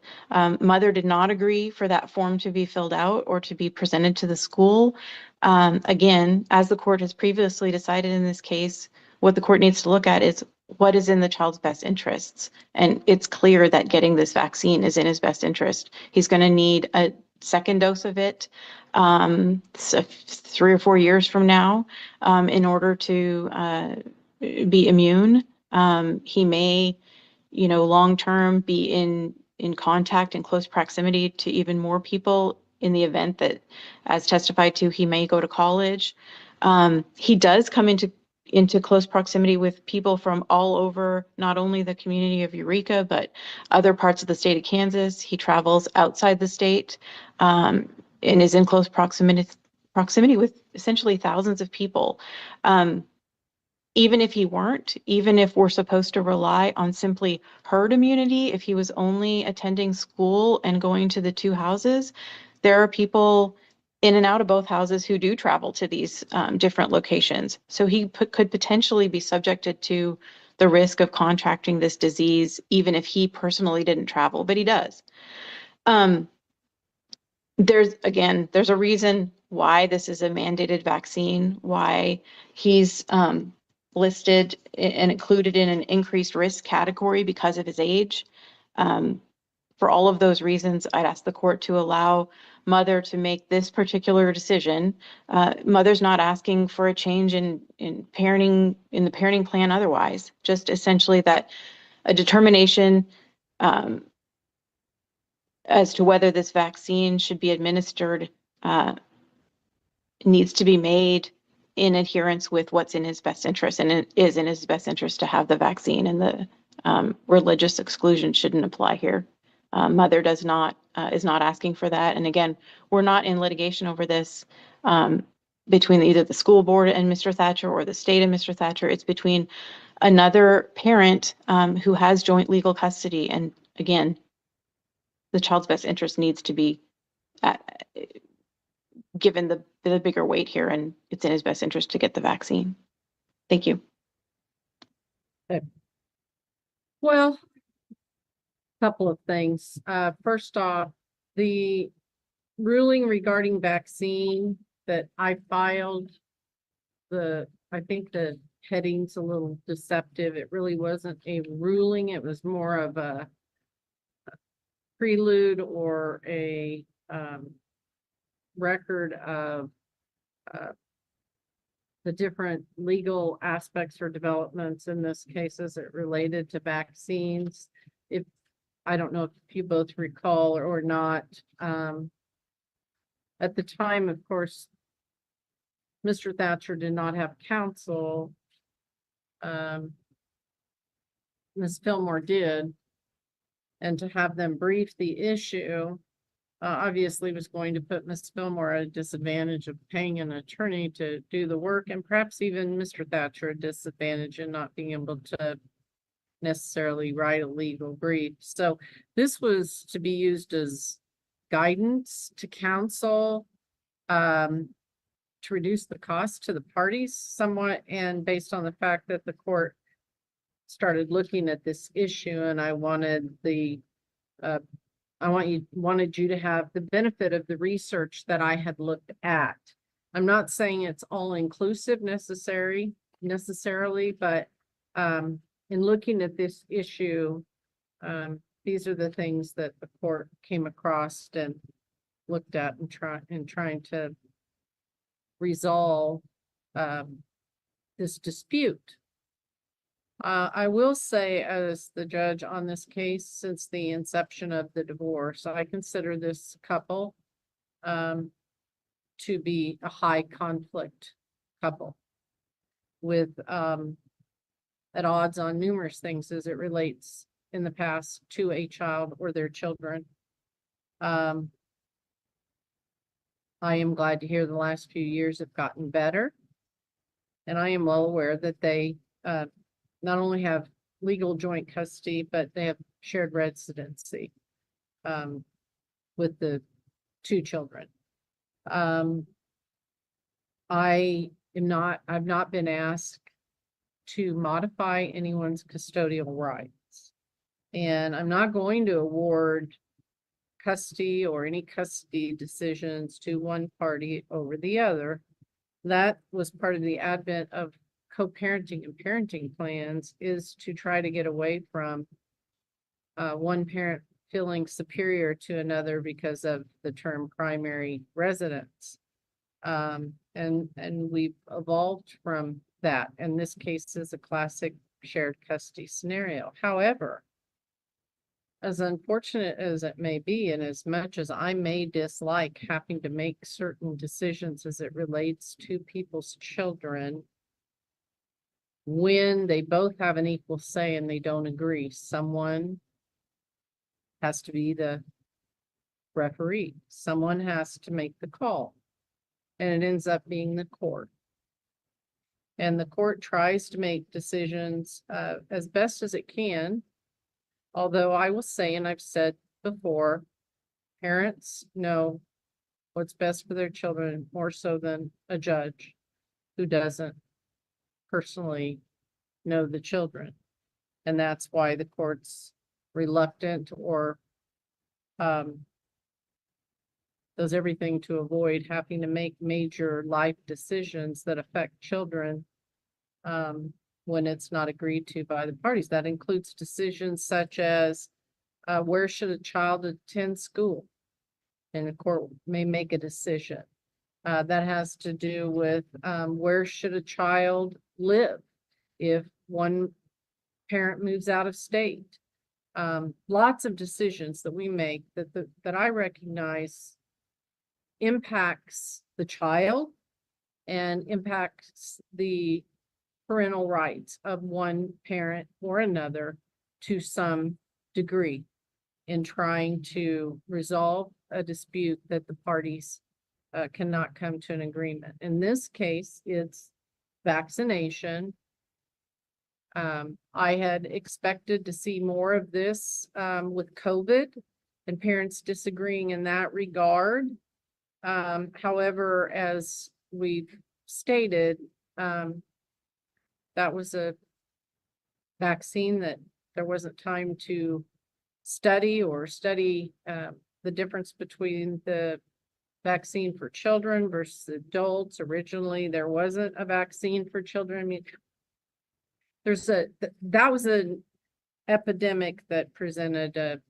S11: Mother did not agree for that form to be filled out or to be presented to the school. Again, as the court has previously decided in this case, what the court needs to look at is what is in the child's best interests. And it's clear that getting this vaccine is in his best interest. He's going to need a second dose of it 3 or 4 years from now in order to be immune. He may, long-term be in contact and close proximity to even more people in the event that, as testified to, he may go to college. He does come into into close proximity with people from all over, not only the community of Eureka, but other parts of the state of Kansas. He travels outside the state and is in close proximity with essentially thousands of people. Even if he weren't, even if we're supposed to rely on simply herd immunity, if he was only attending school and going to the two houses, there are people in and out of both houses who do travel to these different locations. So he could potentially be subjected to the risk of contracting this disease, even if he personally didn't travel, but he does. There's a reason why this is a mandated vaccine, why he's listed and included in an increased risk category because of his age. For all of those reasons, I'd ask the court to allow Mother to make this particular decision. Mother's not asking for a change in parenting, in the parenting plan otherwise, just essentially that a determination as to whether this vaccine should be administered needs to be made in adherence with what's in his best interest, and it is in his best interest to have the vaccine, and the religious exclusion shouldn't apply here. Mother is not asking for that, and again, we're not in litigation over this between either the school board and Mr. Thatcher or the state and Mr. Thatcher. It's between another parent who has joint legal custody, and again, the child's best interest needs to be given the bigger weight here, and it's in his best interest to get the vaccine. Thank you.
S9: Okay. Well, a couple of things. First off, the ruling regarding vaccine that I filed, I think the heading's a little deceptive. It really wasn't a ruling. It was more of a prelude or a record of the different legal aspects or developments in this case as it related to vaccines. If I don't know if you both recall or not, at the time, of course, Mr. Thatcher did not have counsel. Ms. Fillmore did, and to have them brief the issue obviously was going to put Ms. Fillmore at a disadvantage of paying an attorney to do the work, and perhaps even Mr. Thatcher a disadvantage in not being able to necessarily write a legal brief. So this was to be used as guidance to counsel, to reduce the cost to the parties somewhat, and based on the fact that the court started looking at this issue, and I wanted wanted you to have the benefit of the research that I had looked at. I'm not saying it's all inclusive necessarily, but in looking at this issue, these are the things that the court came across and looked at and trying to resolve this dispute. I will say, as the judge on this case, since the inception of the divorce, I consider this couple to be a high conflict couple with at odds on numerous things as it relates in the past to a child or their children. I am glad to hear the last few years have gotten better, and I am well aware that they not only have legal joint custody, but they have shared residency with the two children. I've not been asked to modify anyone's custodial rights, and I'm not going to award custody or any custody decisions to one party over the other. That was part of the advent of co-parenting and parenting plans, is to try to get away from one parent feeling superior to another because of the term primary residence. And we've evolved from that. And this case is a classic shared custody scenario. However, as unfortunate as it may be, and as much as I may dislike having to make certain decisions as it relates to people's children, when they both have an equal say and they don't agree, someone has to be the referee. Someone has to make the call. And it ends up being the court. And the court tries to make decisions as best as it can. Although I will say, and I've said before, parents know what's best for their children more so than a judge who doesn't personally know the children. And that's why the court's reluctant or does everything to avoid having to make major life decisions that affect children when it's not agreed to by the parties. That includes decisions such as where should a child attend school? And the court may make a decision. That has to do with where should a child live if one parent moves out of state. Lots of decisions that we make that I recognize impacts the child and impacts the parental rights of one parent or another to some degree in trying to resolve a dispute that the parties cannot come to an agreement. In this case, it's vaccination. I had expected to see more of this with COVID and parents disagreeing in that regard. However, as we've stated, that was a vaccine that there wasn't time to study the difference between the vaccine for children versus adults. Originally, there wasn't a vaccine for children. I mean, that was an epidemic that presented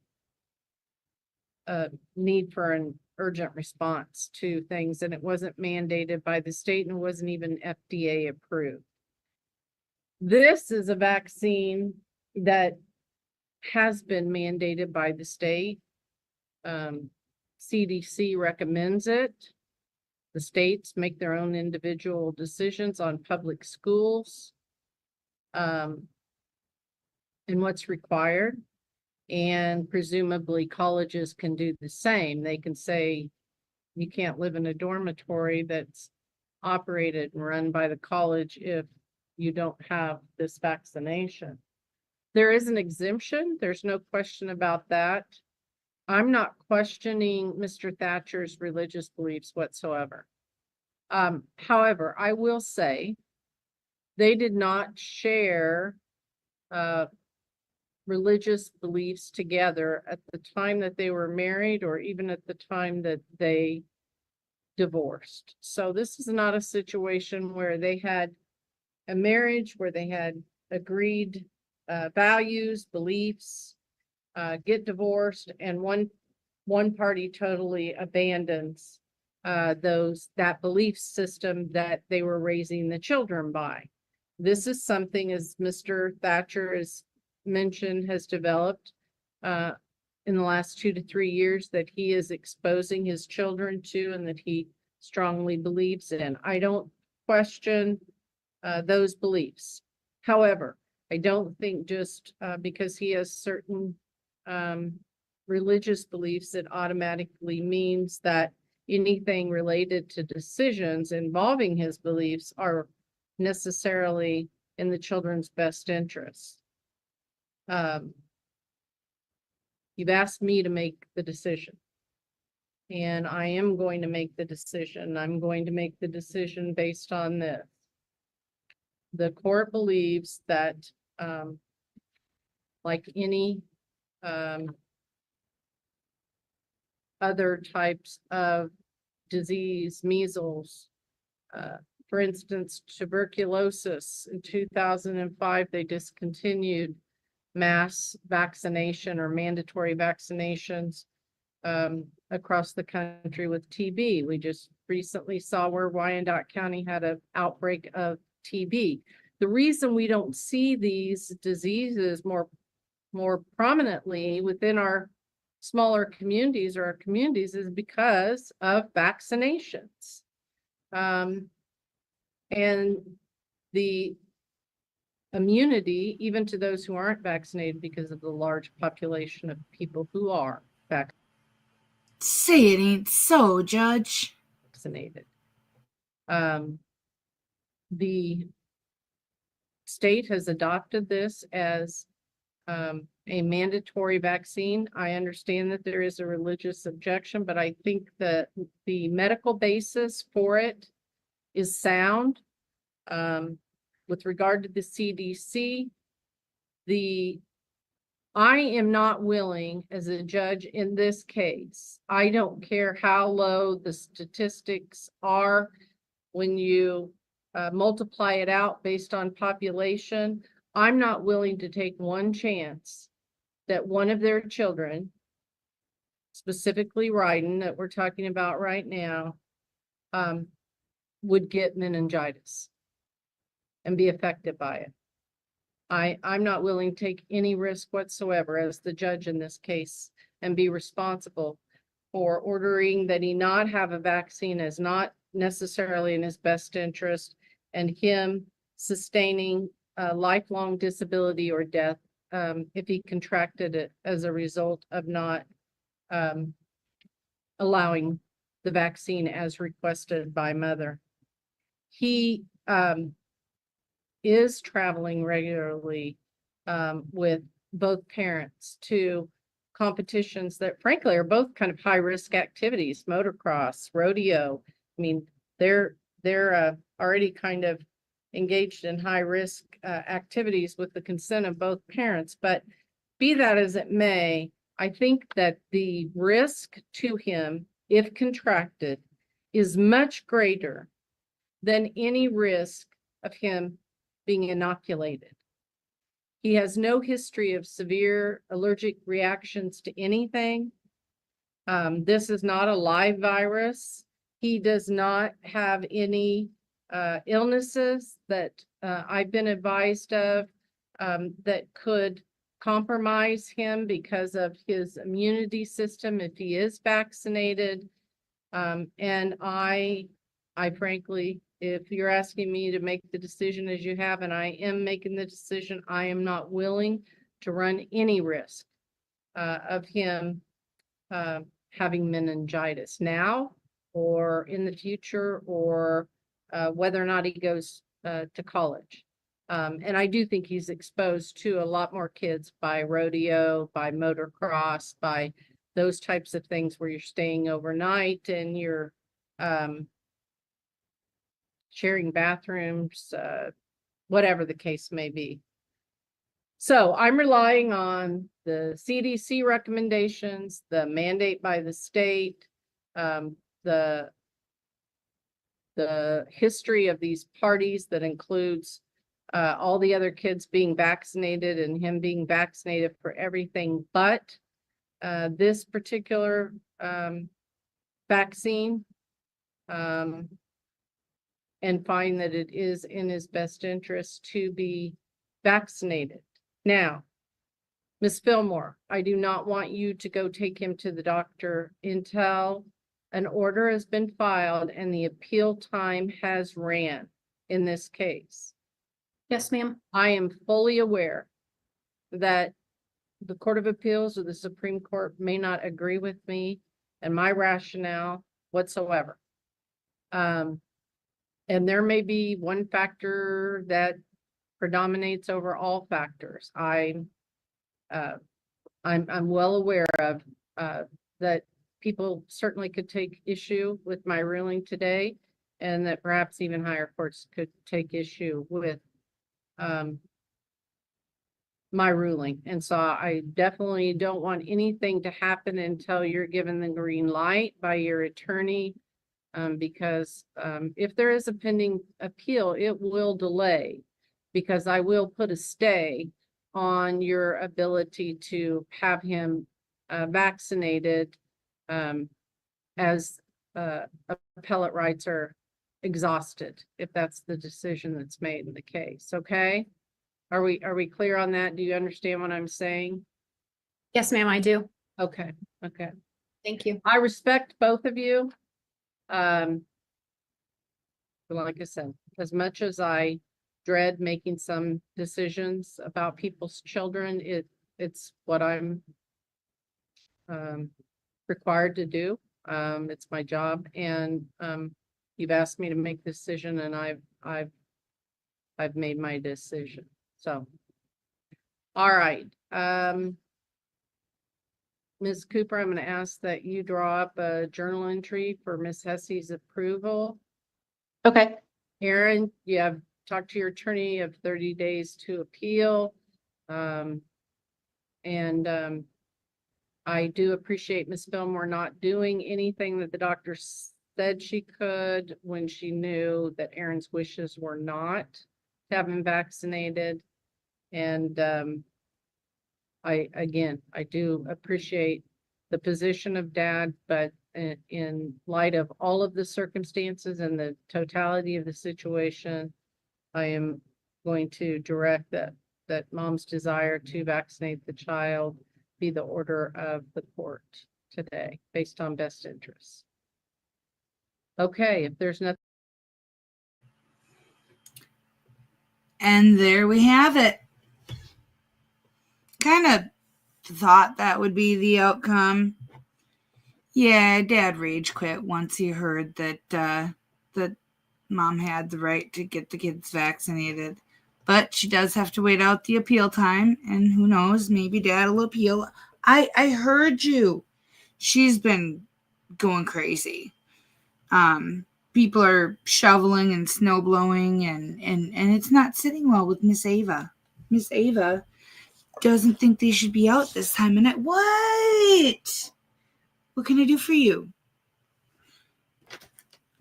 S9: a need for an urgent response to things, and it wasn't mandated by the state and wasn't even FDA approved. This is a vaccine that has been mandated by the state. CDC recommends it. The states make their own individual decisions on public schools and what's required. And presumably colleges can do the same. They can say you can't live in a dormitory that's operated and run by the college if you don't have this vaccination. There is an exemption. There's no question about that. I'm not questioning Mr. Thatcher's religious beliefs whatsoever. However, I will say they did not share religious beliefs together at the time that they were married or even at the time that they divorced. So this is not a situation where they had a marriage where they had agreed values, beliefs, get divorced, and one party totally abandons that belief system that they were raising the children by. This is something, as Mr. Thatcher has mentioned, has developed in the last 2 to 3 years that he is exposing his children to and that he strongly believes in. I don't question those beliefs. However, I don't think just because he has certain religious beliefs, it automatically means that anything related to decisions involving his beliefs are necessarily in the children's best interest. You've asked me to make the decision, and I am going to make the decision. I'm going to make the decision based on this. The court believes that, like any other types of disease, measles, for instance, tuberculosis, in 2005, they discontinued mass vaccination or mandatory vaccinations across the country with TB. We just recently saw where Wyandotte County had an outbreak of TB. The reason we don't see these diseases more prominently within our smaller communities or our communities is because of vaccinations. And the immunity even to those who aren't vaccinated because of the large population of people who are
S1: Say it ain't so, Judge.
S9: vaccinated. The state has adopted this as a mandatory vaccine. I understand that there is a religious objection, but I think that the medical basis for it is sound. With regard to the CDC, I am not willing as a judge in this case. I don't care how low the statistics are when you multiply it out based on population. I'm not willing to take one chance that one of their children, specifically Ryden that we're talking about right now, would get meningitis and be affected by it. I'm not willing to take any risk whatsoever as the judge in this case and be responsible for ordering that he not have a vaccine as not necessarily in his best interest and him sustaining a lifelong disability or death if he contracted it as a result of not allowing the vaccine as requested by mother. He is traveling regularly with both parents to competitions that frankly are both kind of high risk activities, motocross, rodeo. I mean, they're already kind of engaged in high risk activities with the consent of both parents. But be that as it may, I think that the risk to him, if contracted, is much greater than any risk of him being inoculated. He has no history of severe allergic reactions to anything. This is not a live virus. He does not have any illnesses that I've been advised of that could compromise him because of his immunity system if he is vaccinated. And I frankly, if you're asking me to make the decision as you have, and I am making the decision, I am not willing to run any risk of him having meningitis now or in the future, or whether or not he goes to college. And I do think he's exposed to a lot more kids by rodeo, by motocross, by those types of things where you're staying overnight and you're sharing bathrooms, whatever the case may be. So I'm relying on the CDC recommendations, the mandate by the state, the history of these parties that includes all the other kids being vaccinated and him being vaccinated for everything but this particular vaccine, and find that it is in his best interest to be vaccinated. Now, Ms. Fillmore, I do not want you to go take him to the doctor until an order has been filed and the appeal time has ran in this case.
S14: Yes, ma'am.
S9: I am fully aware that the Court of Appeals or the Supreme Court may not agree with me and my rationale whatsoever. And there may be one factor that predominates over all factors. I'm well aware of that people certainly could take issue with my ruling today, and that perhaps even higher courts could take issue with my ruling. And so I definitely don't want anything to happen until you're given the green light by your attorney. Because if there is a pending appeal, it will delay because I will put a stay on your ability to have him vaccinated as appellate rights are exhausted, if that's the decision that's made in the case. Okay, are we clear on that? Do you understand what I'm saying?
S14: Yes, ma'am, I do.
S9: Okay.
S14: Thank you.
S9: I respect both of you. But like I said, as much as I dread making some decisions about people's children. It's what I'm required to do. It's my job, and you've asked me to make this decision, and I've made my decision. So, all right. Ms. Cooper, I'm going to ask that you draw up a journal entry for Ms. Hesse's approval.
S11: Okay.
S9: Aaron, you have talked to your attorney of 30 days to appeal. I do appreciate Ms. Fillmore not doing anything that the doctor said she could when she knew that Aaron's wishes were not to have him vaccinated. And I do appreciate the position of Dad, but in light of all of the circumstances and the totality of the situation, I am going to direct that Mom's desire to vaccinate the child be the order of the court today, based on best interests. Okay, if there's nothing.
S1: And there we have it. Kind of thought that would be the outcome. Yeah, Dad rage quit once he heard that that Mom had the right to get the kids vaccinated. But she does have to wait out the appeal time, and who knows, maybe Dad will appeal. I heard you. She's been going crazy. People are shoveling and snow blowing, and it's not sitting well with Miss Ava. Miss Ava doesn't think they should be out this time of night. What can I do for you?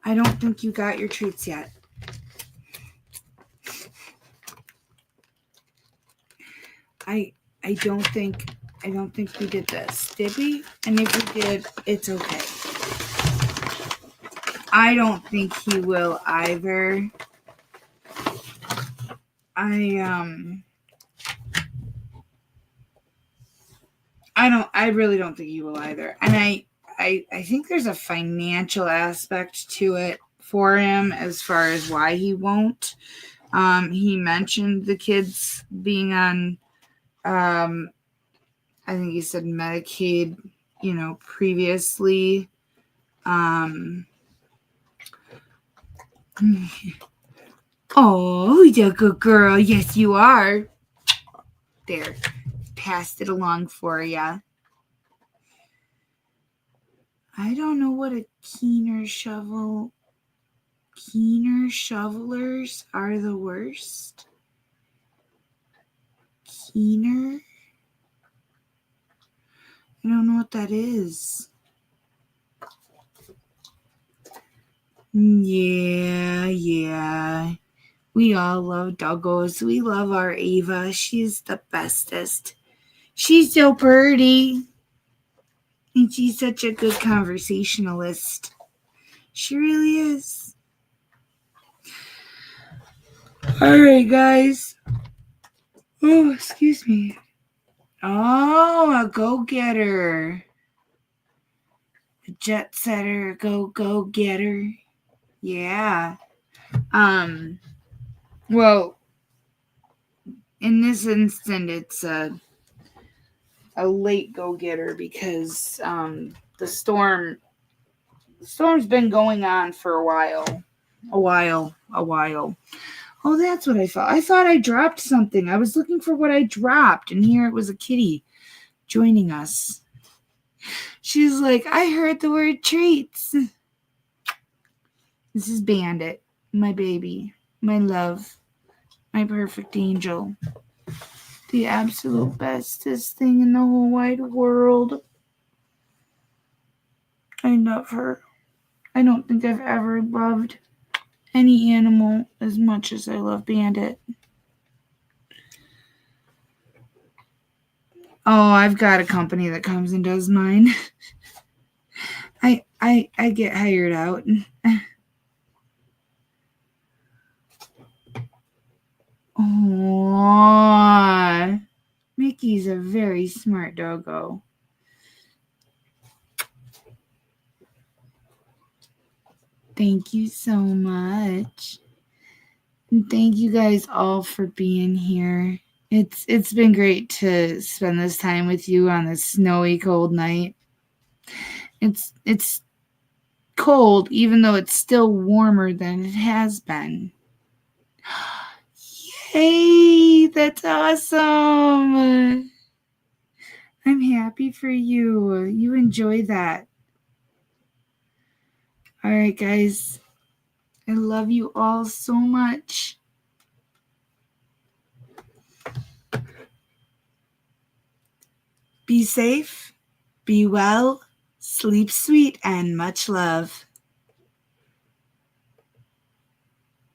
S1: I don't think you got your treats yet. I don't think we did this, did we? And if we did, it's okay. I don't think he will either. I really don't think he will either. And I think there's a financial aspect to it for him as far as why he won't. He mentioned the kids being on I think he said Medicaid, previously. Oh, you're a good girl. Yes, you are. There. Passed it along for ya. I don't know what a keener shovelers are the worst. Keener? I don't know what that is. Yeah. We all love doggos. We love our Ava. She's the bestest. She's so pretty. And she's such a good conversationalist. She really is. All right, guys. Oh, excuse me. Oh, a go-getter. A jet setter, go-getter. Yeah. Well, in this instant, it's a late go-getter because the storm's been going on for a while. Oh, that's what I thought. I thought I dropped something. I was looking for what I dropped, and here it was a kitty joining us. She's like, I heard the word treats. This is Bandit, my baby, my love, my perfect angel. The absolute bestest thing in the whole wide world. I love her. I don't think I've ever loved any animal as much as I love Bandit. Oh, I've got a company that comes and does mine. I get hired out. Oh, Mickey's a very smart doggo. Thank you so much. And thank you guys all for being here. It's been great to spend this time with you on this snowy, cold night. It's cold, even though it's still warmer than it has been. Yay! That's awesome! I'm happy for you. You enjoy that. All right, guys. I love you all so much. Be safe, be well, sleep sweet, and much love.